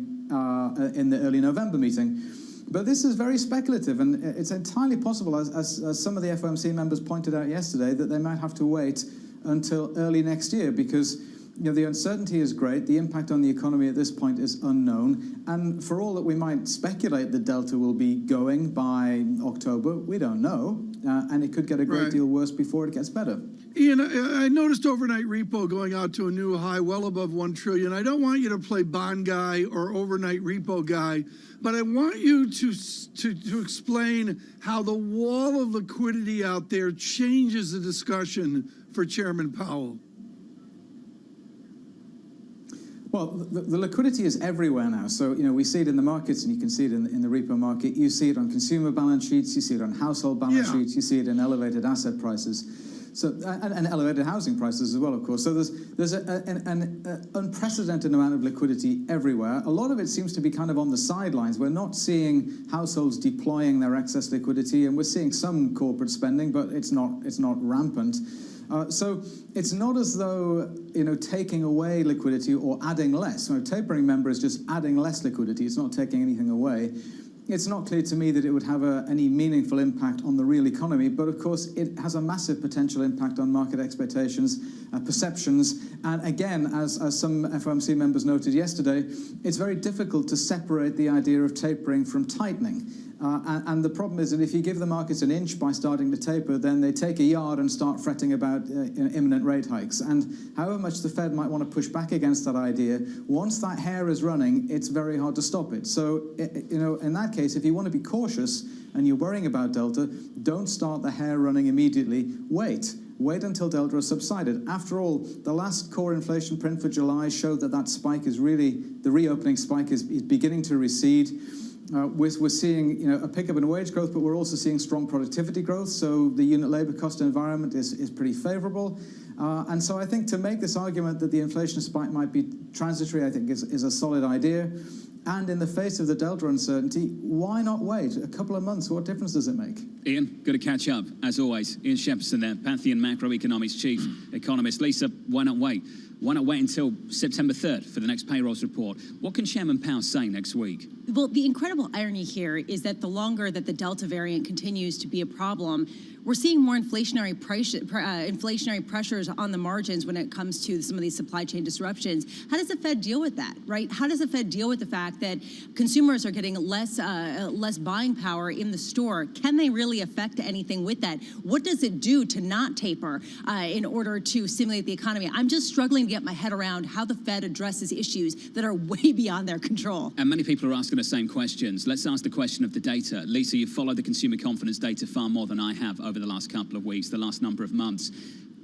in the early November meeting. But this is very speculative, and it's entirely possible, as some of the FOMC members pointed out yesterday, that they might have to wait until early next year, because you know, the uncertainty is great. The impact on the economy at this point is unknown. And for all that we might speculate that Delta will be going by October, we don't know. and it could get a great deal worse before it gets better. Ian, I noticed overnight repo going out to a new high, well above 1 trillion. I don't want you to play bond guy or overnight repo guy, but I want you to explain how the wall of liquidity out there changes the discussion for Chairman Powell. Well, the liquidity is everywhere now. So, we see it in the markets, and you can see it in the repo market. You see it on consumer balance sheets. You see it on household balance sheets. You see it in elevated asset prices. So, and elevated housing prices as well, of course. So there's an unprecedented amount of liquidity everywhere. A lot of it seems to be kind of on the sidelines. We're not seeing households deploying their excess liquidity, and we're seeing some corporate spending, but it's not rampant. So it's not as though, taking away liquidity or adding less. Tapering, member, is just adding less liquidity. It's not taking anything away. It's not clear to me that it would have any meaningful impact on the real economy, but of course it has a massive potential impact on market expectations, perceptions, and again, as some FOMC members noted yesterday, it's very difficult to separate the idea of tapering from tightening. And the problem is that if you give the markets an inch by starting to taper, then they take a yard and start fretting about imminent rate hikes. And however much the Fed might want to push back against that idea, once that hair is running, it's very hard to stop it. So, in that case, if you want to be cautious and you're worrying about Delta, don't start the hair running immediately. Wait until Delta has subsided. After all, the last core inflation print for July showed that spike is really, the reopening spike is beginning to recede. We're seeing a pickup in wage growth, but we're also seeing strong productivity growth. So the unit labor cost environment is pretty favorable. And so I think to make this argument that the inflation spike might be transitory, I think is a solid idea. And in the face of the Delta uncertainty, why not wait a couple of months? What difference does it make? Ian, good to catch up, as always. Ian Shepperson there, Pantheon Macroeconomics Chief Economist. Lisa, why not wait? Why not wait until September 3rd for the next payrolls report? What can Chairman Powell say next week? Well, the incredible irony here is that the longer that the Delta variant continues to be a problem, we're seeing more inflationary pressures on the margins when it comes to some of these supply chain disruptions. How does the Fed deal with that, right? How does the Fed deal with the fact that consumers are getting less buying power in the store? Can they really affect anything with that? What does it do to not taper in order to stimulate the economy? I'm just struggling to get my head around how the Fed addresses issues that are way beyond their control. And many people are asking the same questions. Let's ask the question of the data. Lisa, you've followed the consumer confidence data far more than I have over the last couple of weeks, the last number of months.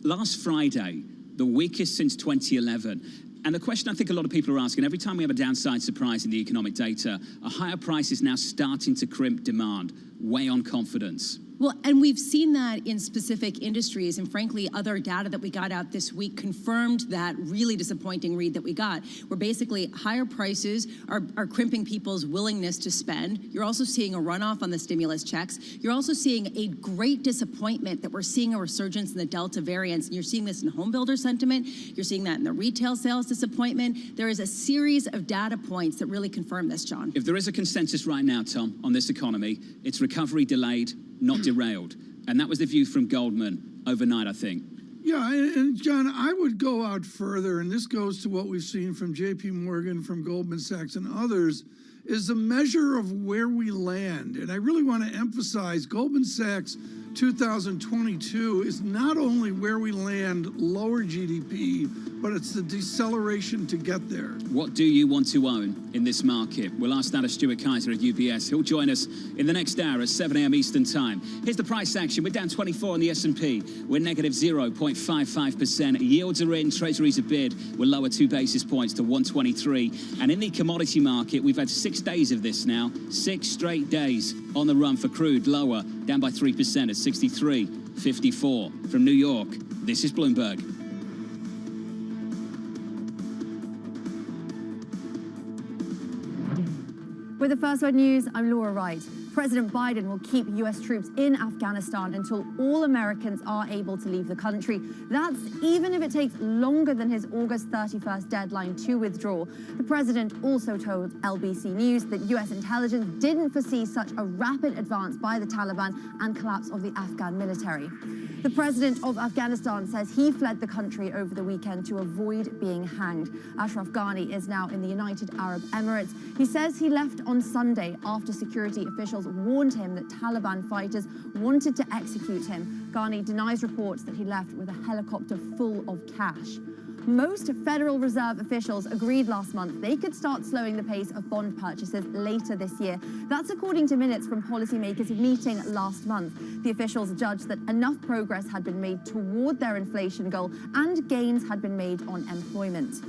Last Friday, the weakest since 2011. And the question I think a lot of people are asking, every time we have a downside surprise in the economic data, a higher price is now starting to crimp demand, weigh on confidence. Well, and we've seen that in specific industries, and frankly, other data that we got out this week confirmed that really disappointing read that we got, where basically higher prices are crimping people's willingness to spend. You're also seeing a runoff on the stimulus checks. You're also seeing a great disappointment that we're seeing a resurgence in the Delta variants, and you're seeing this in home builder sentiment. You're seeing that in the retail sales disappointment. There is a series of data points that really confirm this, John. If there is a consensus right now, Tom, on this economy, it's recovery delayed, not derailed. And that was the view from Goldman overnight, I think. Yeah, and John, I would go out further, and this goes to what we've seen from J.P. Morgan, from Goldman Sachs, and others, is the measure of where we land. And I really want to emphasize Goldman Sachs 2022 is not only where we land lower GDP, but it's the deceleration to get there. What do you want to own in this market? We'll ask that of Stuart Kaiser at UBS. He'll join us in the next hour at 7 a.m. Eastern Time. Here's the price action. We're down 24 on the S&P. We're negative 0.55%. Yields are in. Treasuries are bid. We're lower 2 basis points to 123. And in the commodity market, we've had 6 days of this now. 6 straight days on the run for crude. Lower, down by 3% at 63.54. From New York, this is Bloomberg. With the First Word News, I'm Laura Wright. President Biden will keep U.S. troops in Afghanistan until all Americans are able to leave the country. That's even if it takes longer than his August 31st deadline to withdraw. The president also told LBC News that U.S. intelligence didn't foresee such a rapid advance by the Taliban and collapse of the Afghan military. The president of Afghanistan says he fled the country over the weekend to avoid being hanged. Ashraf Ghani is now in the United Arab Emirates. He says he left on Sunday after security officials officials warned him that Taliban fighters wanted to execute him. Ghani denies reports that he left with a helicopter full of cash. Most Federal Reserve officials agreed last month they could start slowing the pace of bond purchases later this year. That's according to minutes from policymakers meeting last month. The officials judged that enough progress had been made toward their inflation goal and gains had been made on employment.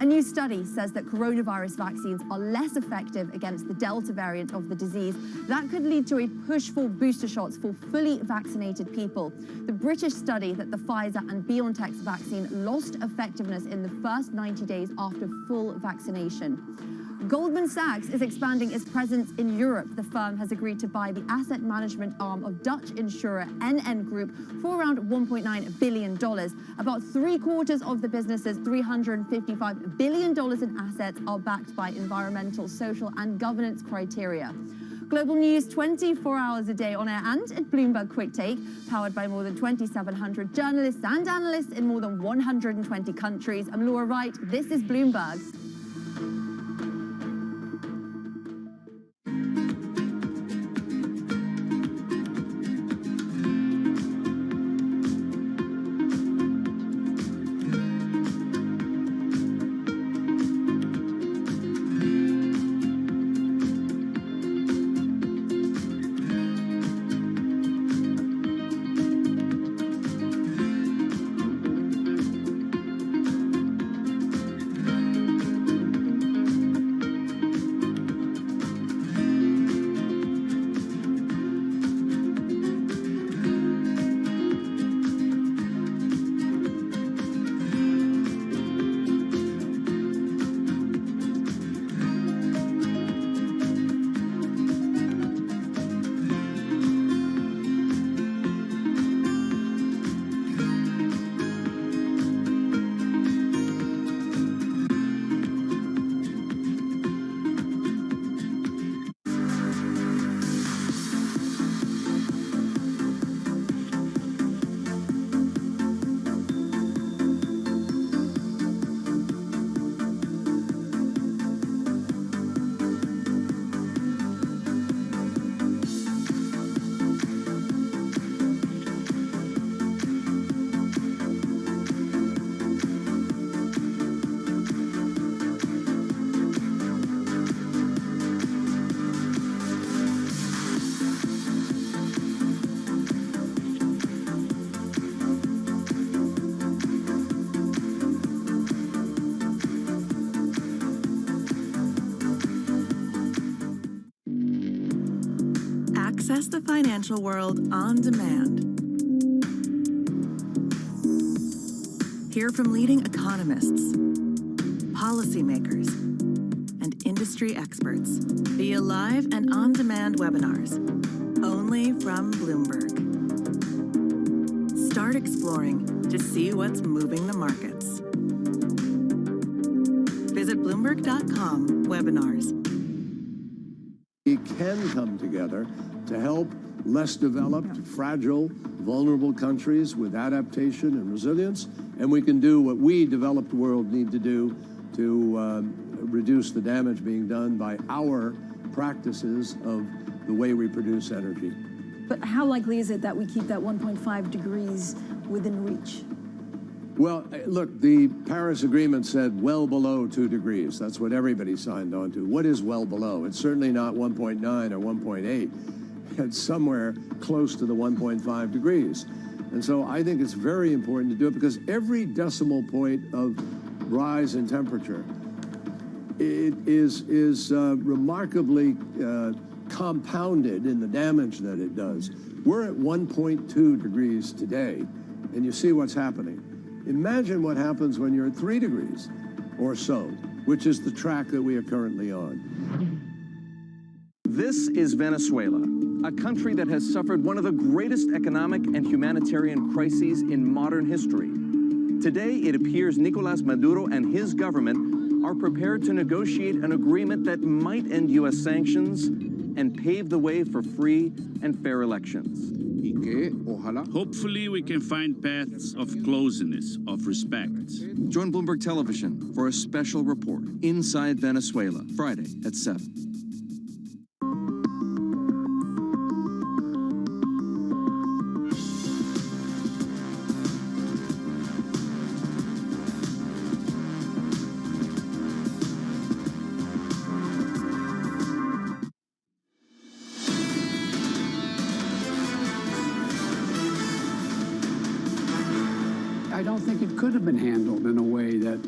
A new study says that coronavirus vaccines are less effective against the Delta variant of the disease. That could lead to a push for booster shots for fully vaccinated people. The British study that the Pfizer and BioNTech vaccine lost effectiveness in the first 90 days after full vaccination. Goldman Sachs is expanding its presence in Europe. The firm has agreed to buy the asset management arm of Dutch insurer NN Group for around $1.9 billion. About three-quarters of the business's $355 billion in assets are backed by environmental, social, and governance criteria. Global news 24 hours a day on air and at Bloomberg Quick Take, powered by more than 2,700 journalists and analysts in more than 120 countries. I'm Laura Wright. This is Bloomberg. Access the financial world on demand. Hear from leading economists, policymakers, and industry experts via live and on-demand webinars, only from Bloomberg. Start exploring to see what's moving the markets. Visit Bloomberg.com/webinars. We can come together to help less developed, fragile, vulnerable countries with adaptation and resilience, and we can do what we developed world need to do to reduce the damage being done by our practices of the way we produce energy. But how likely is it that we keep that 1.5 degrees within reach? Well, look, the Paris Agreement said well below 2 degrees. That's what everybody signed on to. What is well below? It's certainly not 1.9 or 1.8. It's somewhere close to the 1.5 degrees. And so I think it's very important to do it because every decimal point of rise in temperature is remarkably compounded in the damage that it does. We're at 1.2 degrees today, and you see what's happening. Imagine what happens when you're at 3 degrees or so, which is the track that we are currently on. This is Venezuela, a country that has suffered one of the greatest economic and humanitarian crises in modern history. Today, it appears Nicolás Maduro and his government are prepared to negotiate an agreement that might end U.S. sanctions and pave the way for free and fair elections. Hopefully, we can find paths of closeness, of respect. Join Bloomberg Television for a special report, Inside Venezuela, Friday at 7. don't think it could have been handled in a way that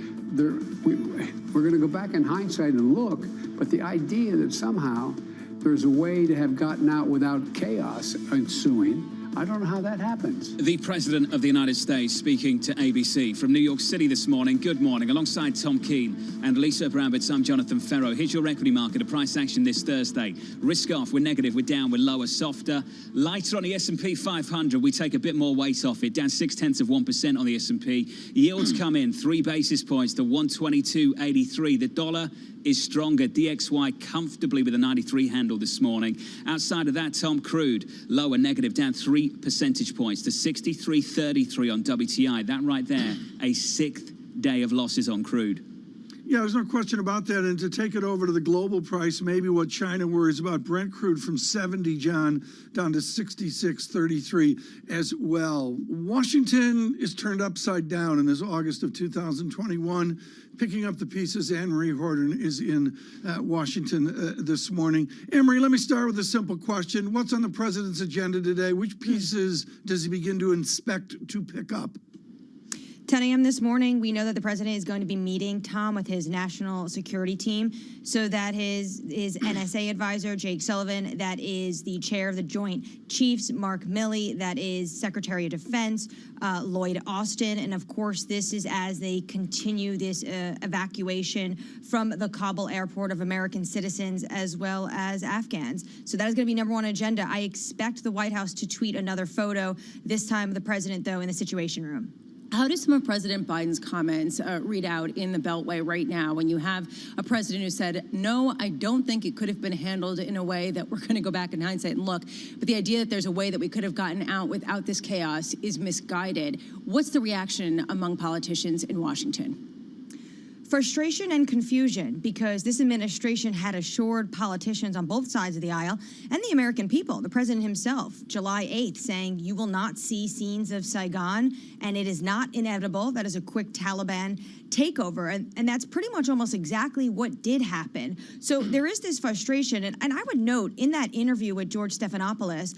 we're going to go back in hindsight and look, but the idea that somehow there's a way to have gotten out without chaos ensuing, I don't know how that happens. The President of the United States speaking to ABC from New York City this morning. Good morning. Alongside Tom Keene and Lisa Brabitz, I'm Jonathan Ferro. Here's your equity market. A price action this Thursday. Risk off. We're negative. We're down. We're lower. Softer. Lighter on the S&P 500. We take a bit more weight off it. Down 0.6% on the S&P. Yields come in 3 basis points to 122.83. The dollar is stronger. DXY comfortably with a 93 handle this morning. Outside of that, Tom, crude lower, negative, down 3 percentage points to 63.33 on WTI. That right there, a 6th day of losses on crude. Yeah, there's no question about that. And to take it over to the global price, maybe what China worries about, Brent crude from 70, John, down to 66.33 as well. Washington is turned upside down in this August of 2021. Picking up the pieces, Anne-Marie Horton is in Washington this morning. Anne-Marie, let me start with a simple question. What's on the president's agenda today? Which pieces does he begin to inspect to pick up? 10 a.m. this morning, we know that the president is going to be meeting, Tom, with his national security team. So that his NSA advisor, Jake Sullivan, that is the chair of the Joint Chiefs, Mark Milley, that is Secretary of Defense, Lloyd Austin. And of course, this is as they continue this evacuation from the Kabul airport of American citizens as well as Afghans. So that is going to be number one agenda. I expect the White House to tweet another photo, this time of the president, though, in the Situation Room. How do some of President Biden's comments read out in the Beltway right now when you have a president who said, no, I don't think it could have been handled in a way that we're going to go back in hindsight and look, but the idea that there's a way that we could have gotten out without this chaos is misguided. What's the reaction among politicians in Washington? Frustration and confusion, because this administration had assured politicians on both sides of the aisle and the American people, the president himself, July 8th, saying you will not see scenes of Saigon, and it is not inevitable. That is a quick Taliban takeover, and that's pretty much almost exactly what did happen. So there is this frustration, and I would note in that interview with George Stephanopoulos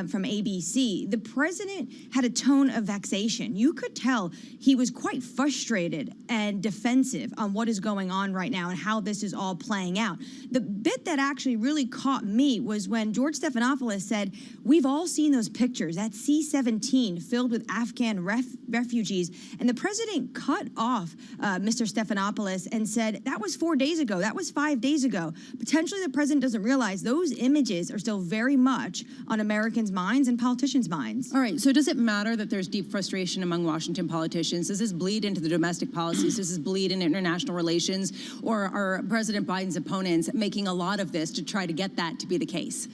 from ABC, the president had a tone of vexation. You could tell he was quite frustrated and defensive on what is going on right now and how this is all playing out. The bit that actually really caught me was when George Stephanopoulos said, we've all seen those pictures, that C-17 filled with Afghan refugees, and the president cut off Mr. Stephanopoulos and said, that was 4 days ago, that was 5 days ago. Potentially the president doesn't realize those images are still very much on Americans' minds and politicians' minds. All right, so does it matter that there's deep frustration among Washington politicians? Does this bleed into the domestic policies? Does this bleed into international relations? Or are President Biden's opponents making a lot of this to try to get that to be the case?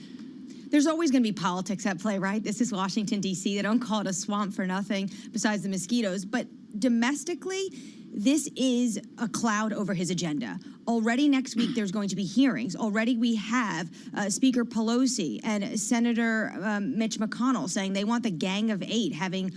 There's always going to be politics at play, right? This is Washington, D.C. They don't call it a swamp for nothing besides the mosquitoes. But domestically, this is a cloud over his agenda. Already next week, there's going to be hearings. Already we have Speaker Pelosi and Senator Mitch McConnell saying they want the Gang of Eight having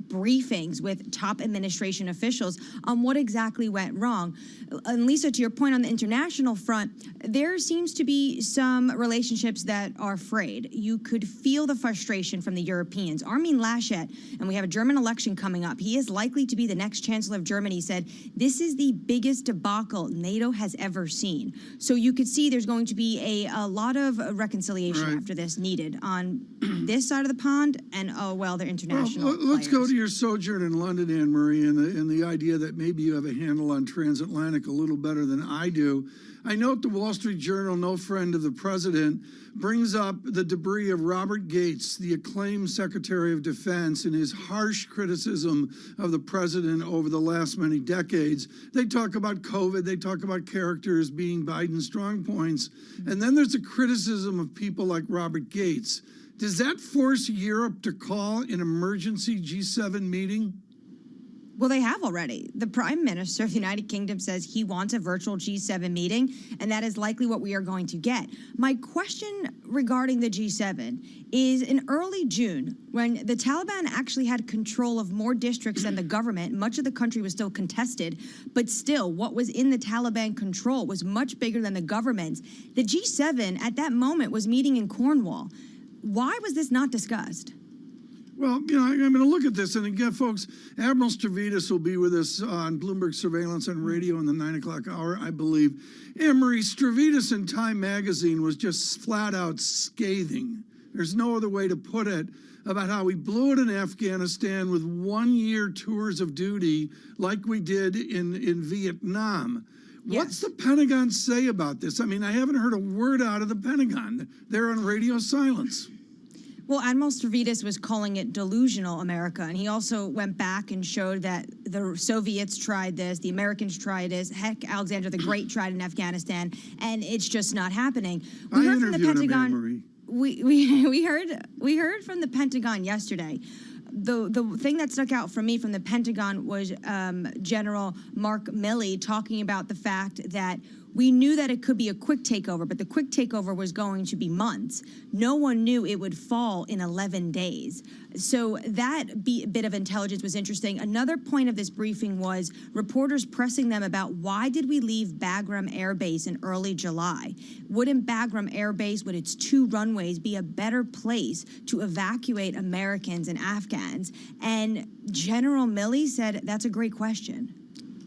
briefings with top administration officials on what exactly went wrong. And Lisa, to your point on the international front, there seems to be some relationships that are frayed. You could feel the frustration from the Europeans. Armin Laschet, and we have a German election coming up, he is likely to be the next chancellor of Germany, said this is the biggest debacle NATO has ever seen. So you could see there's going to be a lot of reconciliation after this needed on this side of the pond and, the international Let's go to your sojourn in London, Anne-Marie, and the idea that maybe you have a handle on transatlantic a little better than I do. I note the Wall Street Journal, no friend of the president, brings up the debris of Robert Gates, the acclaimed Secretary of Defense, and his harsh criticism of the president over the last many decades. They talk about COVID, they talk about characters being Biden's strong points, and then there's a criticism of people like Robert Gates. Does that force Europe to call an emergency G7 meeting? Well, they have already. The Prime Minister of the United Kingdom says he wants a virtual G7 meeting, and that is likely what we are going to get. My question regarding the G7 is in early June, when the Taliban actually had control of more districts than the government, much of the country was still contested, but still what was in the Taliban control was much bigger than the government's. The G7 at that moment was meeting in Cornwall. Why was this not discussed? Well, I'm going to look at this. And again, folks, Admiral Stavridis will be with us on Bloomberg Surveillance on radio in the 9 o'clock hour, I believe. Anne-Marie, Stavridis in Time magazine was just flat out scathing. There's no other way to put it, about how we blew it in Afghanistan with 1-year tours of duty like we did in Vietnam. Yes. What's the Pentagon say about this? I mean, I haven't heard a word out of the Pentagon. They're on radio silence. Well, Admiral Stavridis was calling it delusional America, and he also went back and showed that the Soviets tried this, the Americans tried this, heck, Alexander the Great tried in Afghanistan, and it's just not happening. We heard from the Pentagon. We heard from the Pentagon yesterday. The thing that stuck out for me from the Pentagon was General Mark Milley talking about the fact that we knew that it could be a quick takeover, but the quick takeover was going to be months. No one knew it would fall in 11 days. So that bit of intelligence was interesting. Another point of this briefing was reporters pressing them about why did we leave Bagram Air Base in early July? Wouldn't Bagram Air Base, with its 2 runways, be a better place to evacuate Americans and Afghans? And General Milley said, that's a great question.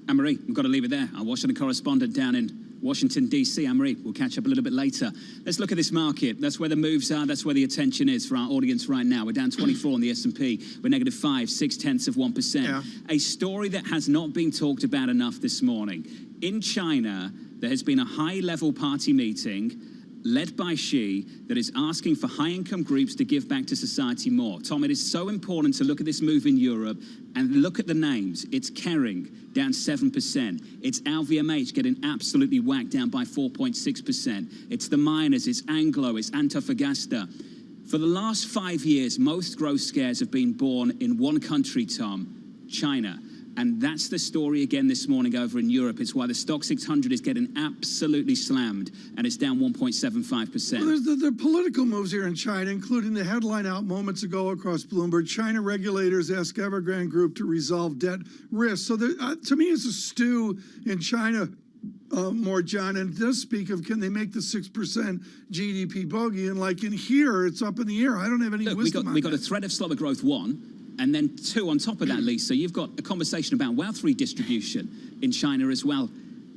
Anne-Marie, we've got to leave it there. Our Washington correspondent down in Washington, D.C. Anne-Marie, we'll catch up a little bit later. Let's look at this market. That's where the moves are. That's where the attention is for our audience right now. We're down 24 on the S&P. We're negative 0.5%. Yeah. A story that has not been talked about enough this morning. In China, there has been a high-level party meeting led by Xi that is asking for high-income groups to give back to society more. Tom, it is so important to look at this move in Europe and look at the names. It's Kering, down 7%. It's LVMH getting absolutely whacked, down by 4.6%. It's the miners, it's Anglo, it's Antofagasta. For the last 5 years, most growth scares have been born in one country, Tom, China. And that's the story again this morning over in Europe. It's why the Stock 600 is getting absolutely slammed, and it's down 1.75%. Well, there's the political moves here in China, including the headline out moments ago across Bloomberg. China regulators ask Evergrande Group to resolve debt risk. So to me, it's a stew in China. More, John, and it does speak of, can they make the 6% GDP bogey? And like in here, it's up in the air. I don't have any wisdom on that. We got a threat of slower growth, 1. And then 2, on top of that, Lisa, you've got a conversation about wealth redistribution in China as well.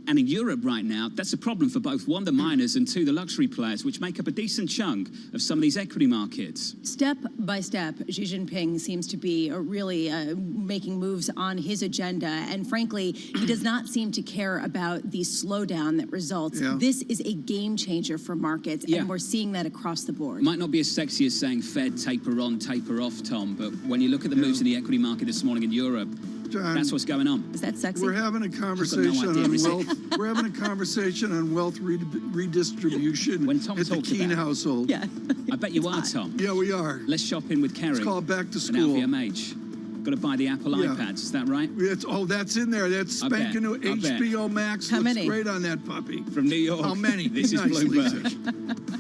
And in Europe right now, that's a problem for both, 1, the miners, and 2, the luxury players, which make up a decent chunk of some of these equity markets. Step by step, Xi Jinping seems to be really making moves on his agenda. And frankly, he does not seem to care about the slowdown that results. Yeah. This is a game changer for markets, and we're seeing that across the board. Might not be as sexy as saying Fed taper on, taper off, Tom, but when you look at the moves in the equity market this morning in Europe, John, that's what's going on. Is that sexy? We're having a conversation on wealth. We're having a conversation on wealth redistribution when Tom at the Keene household. Yeah, I bet you are, Tom. Yeah, we are. Let's shop in with Kering. It's called back to school. And LVMH. Got to buy the Apple iPads. Is that right? That's in there. That's spanking new HBO Max. How looks many? Great on that puppy. From New York. How many? This is Bloomberg.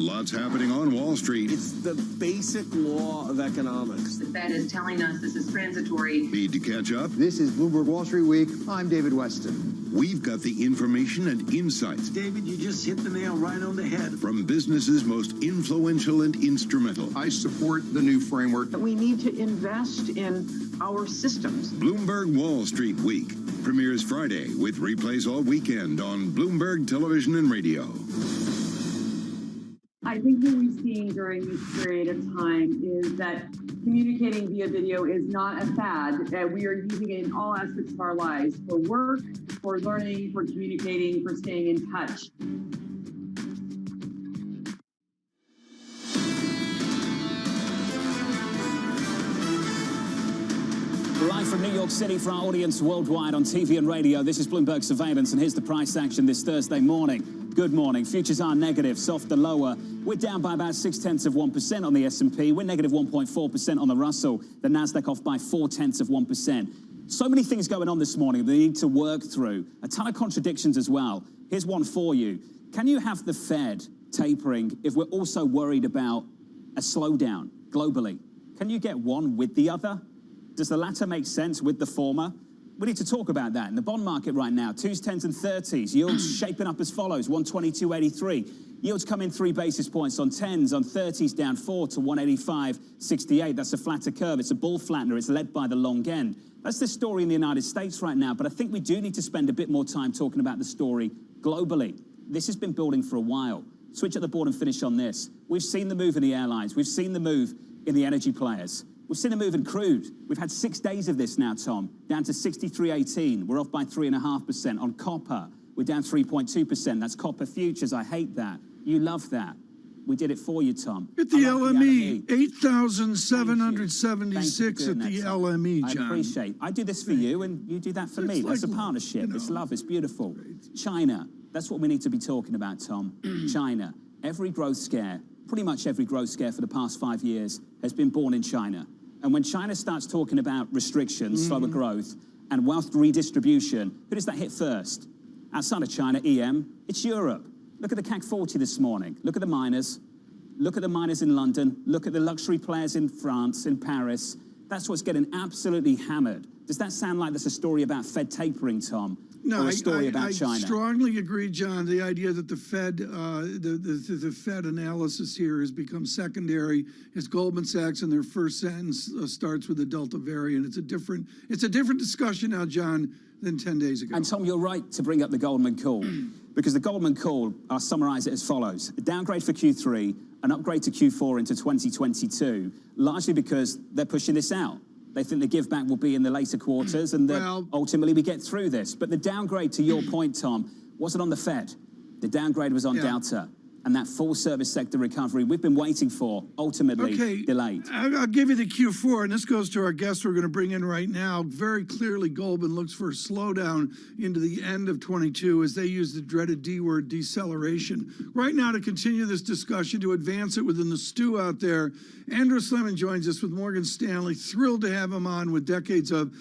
Lots happening on Wall Street. It's the basic law of economics. The Fed is telling us this is transitory. Need to catch up? This is Bloomberg Wall Street Week. I'm David Weston. We've got the information and insights. David, you just hit the nail right on the head. From businesses most influential and instrumental. I support the new framework. We need to invest in our systems. Bloomberg Wall Street Week premieres Friday with replays all weekend on Bloomberg Television and Radio. I think what we've seen during this period of time is that communicating via video is not a fad. We are using it in all aspects of our lives, for work, for learning, for communicating, for staying in touch. Live from New York City for our audience worldwide on TV and radio, this is Bloomberg Surveillance, and here's the price action this Thursday morning. Good morning. Futures are negative, softer lower. We're down by about 0.6% on the S&P. We're negative 1.4% on the Russell. The Nasdaq off by 0.4%. So many things going on this morning that we need to work through. A ton of contradictions as well. Here's one for you. Can you have the Fed tapering if we're also worried about a slowdown globally? Can you get one with the other? Does the latter make sense with the former? We need to talk about that. In the bond market right now, 2s, 10s, and 30s, yields shaping up as follows, 122.83. Yields come in 3 basis points on 10s, on 30s down 4 to 185.68. That's a flatter curve. It's a bull flattener. It's led by the long end. That's the story in the United States right now, but I think we do need to spend a bit more time talking about the story globally. This has been building for a while. Switch at the board and finish on this. We've seen the move in the airlines. We've seen the move in the energy players. We've seen a move in crude. We've had 6 days of this now, Tom, down to 63.18. We're off by 3.5%. On copper, we're down 3.2%. That's copper futures. I hate that. You love that. We did it for you, Tom. At the LME, 8,776 at the LME, John. I appreciate it. I do this for you, and you do that for me. That's a partnership. It's love. It's beautiful. China. That's what we need to be talking about, Tom. China. Every growth scare, pretty much every growth scare for the past 5 years has been born in China. And when China starts talking about restrictions, slower growth, and wealth redistribution, who does that hit first? Outside of China, EM, it's Europe. Look at the CAC 40 this morning. Look at the miners. Look at the miners in London. Look at the luxury players in France, in Paris. That's what's getting absolutely hammered. Does that sound like there's a story about Fed tapering, Tom? No, or a story about China? I strongly agree, John. The idea that the Fed, the Fed analysis here has become secondary. As Goldman Sachs in their first sentence starts with the Delta variant. It's a different discussion now, John, than 10 days ago. And Tom, you're right to bring up the Goldman call, because the Goldman call, I'll summarize it as follows. A downgrade for Q3, an upgrade to Q4 into 2022, largely because they're pushing this out. They think the give back will be in the later quarters, and that ultimately we get through this. But the downgrade, to your point, Tom, wasn't on the Fed. The downgrade was on Delta. And that full service sector recovery we've been waiting for, ultimately delayed. I'll give you the Q4, and this goes to our guest we're going to bring in right now. Very clearly, Goldman looks for a slowdown into the end of 22 as they use the dreaded D word, deceleration. Right now, to continue this discussion, to advance it within the stew out there, Andrew Slemon joins us with Morgan Stanley. Thrilled to have him on with decades of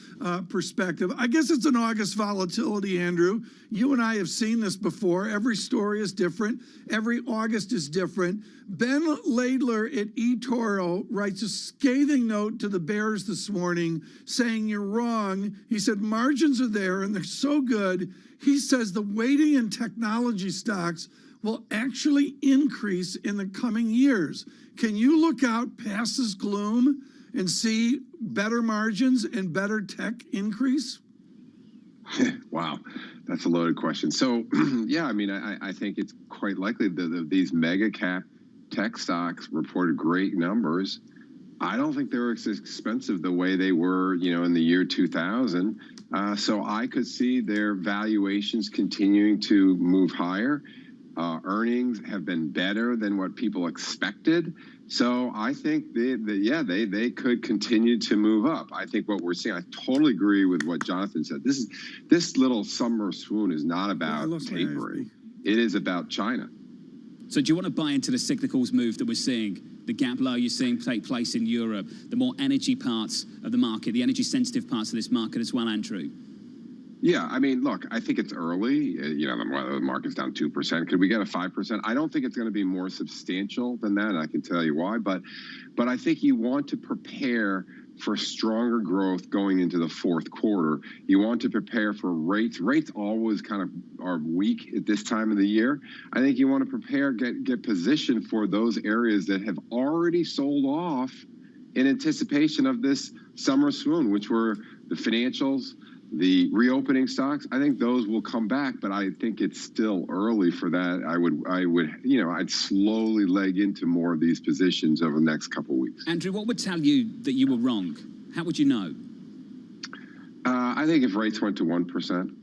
perspective. I guess it's an August volatility, Andrew. You and I have seen this before. Every story is different. Every August is different. Ben Laidler at eToro writes a scathing note to the bears this morning saying you're wrong. He said margins are there and they're so good. He says the weighting in technology stocks will actually increase in the coming years. Can you look out past this gloom and see better margins and better tech increase? Wow, that's a loaded question. So, yeah, I mean, I think it's quite likely that these mega cap tech stocks reported great numbers. I don't think they're as expensive the way they were, in the year 2000. So I could see their valuations continuing to move higher. Earnings have been better than what people expected. So I think they could continue to move up. I think what we're seeing, I totally agree with what Jonathan said. This little summer swoon is not about tapering. It is about China. So do you want to buy into the cyclicals move that we're seeing? The gap low you're seeing take place in Europe, the more energy parts of the market, the energy sensitive parts of this market as well, Andrew? Yeah, I mean, look, I think it's early. You know, the market's down 2%. Could we get a 5%? I don't think it's going to be more substantial than that. And I can tell you why. But I think you want to prepare for stronger growth going into the fourth quarter. You want to prepare for rates. Rates always kind of are weak at this time of the year. I think you want to prepare, get positioned for those areas that have already sold off in anticipation of this summer swoon, which were the financials, the reopening stocks. I think those will come back, but I think it's still early for that. I would, you know, I'd slowly leg into more of these positions over the next couple of weeks. Andrew, what would tell you that you were wrong? How would you know? I think if rates went to 1%,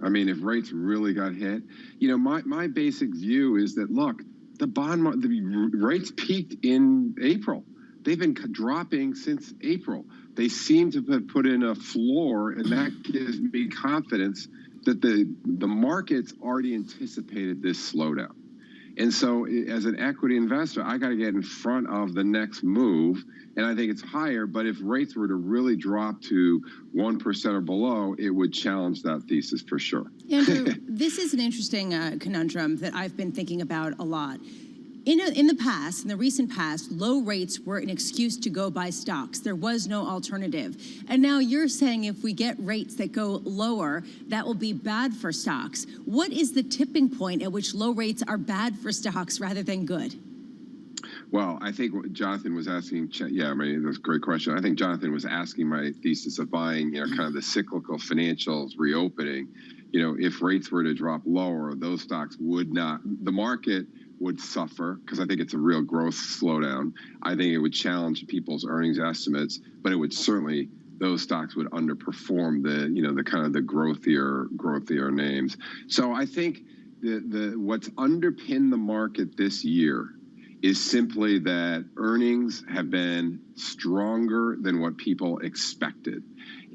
I mean, if rates really got hit, you know, my basic view is that, look, the rates peaked in April. They've been dropping since April. They seem to have put in a floor, and that gives me confidence that the market's already anticipated this slowdown. And so as an equity investor, I got to get in front of the next move, and I think it's higher. But if rates were to really drop to 1% or below, it would challenge that thesis for sure. Andrew, this is an interesting conundrum that I've been thinking about a lot. In the past, in the recent past, low rates were an excuse to go buy stocks. There was no alternative. And now you're saying if we get rates that go lower, that will be bad for stocks. What is the tipping point at which low rates are bad for stocks rather than good? Well, I think what Jonathan was asking, yeah, I mean, that's a great question. I think Jonathan was asking my thesis of buying, you know, kind of the cyclical financials reopening. You know, if rates were to drop lower, those stocks would not, the market would suffer because I think it's a real growth slowdown. I think it would challenge people's earnings estimates, but it would certainly, those stocks would underperform the, you know, the kind of the growthier names. So I think what's underpinned the market this year is simply that earnings have been stronger than what people expected.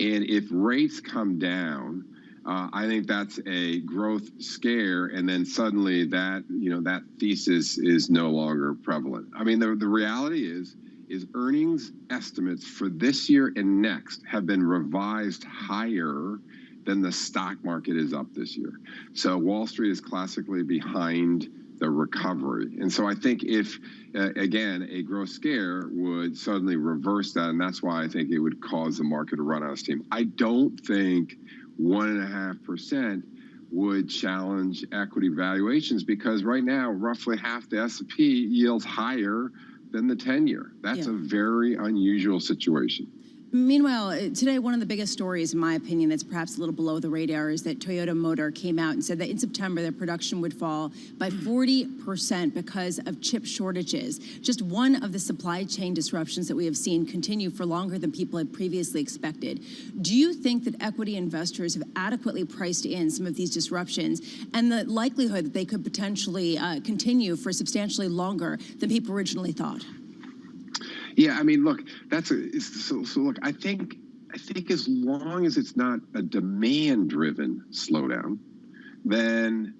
And if rates come down, I think that's a growth scare, and then suddenly that, you know, that thesis is no longer prevalent. I mean, the reality is earnings estimates for this year and next have been revised higher than the stock market is up this year. So Wall Street is classically behind the recovery. And so I think if, again, a growth scare would suddenly reverse that, and that's why I think it would cause the market to run out of steam. I don't think 1.5% would challenge equity valuations because right now, roughly half the S&P yields higher than the 10-year. That's a very unusual situation. Meanwhile, today, one of the biggest stories, in my opinion, that's perhaps a little below the radar is that Toyota Motor came out and said that in September, their production would fall by 40% because of chip shortages. Just one of the supply chain disruptions that we have seen continue for longer than people had previously expected. Do you think that equity investors have adequately priced in some of these disruptions and the likelihood that they could potentially continue for substantially longer than people originally thought? Yeah, I mean, look, so look, I think as long as it's not a demand-driven slowdown, then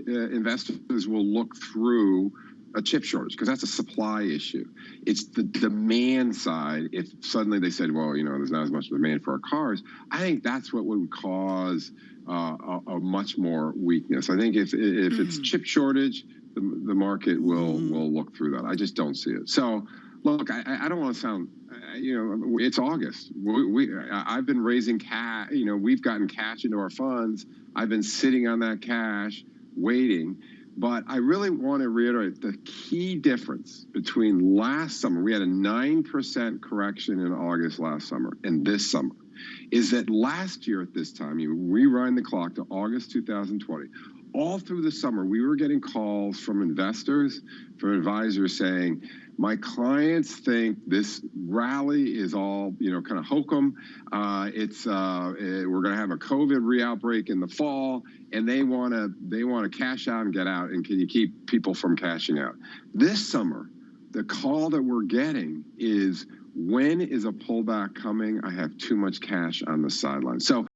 investors will look through a chip shortage because that's a supply issue. It's the demand side. If suddenly they said, well, you know, there's not as much demand for our cars, I think that's what would cause a much more weakness. I think if it's chip shortage, the market will look through that. I just don't see it. So. Look, I don't want to sound, you know, it's August. I've been raising cash, you know, we've gotten cash into our funds. I've been sitting on that cash, waiting. But I really want to reiterate the key difference between last summer, we had a 9% correction in August last summer, and this summer, is that last year at this time, you rewind the clock to August 2020, all through the summer, we were getting calls from investors, from advisors saying, my clients think this rally is all, you know, kind of hokum. We're going to have a COVID re-outbreak in the fall, and they want to cash out and get out. And can you keep people from cashing out? This summer, the call that we're getting is, when is a pullback coming? I have too much cash on the sideline. So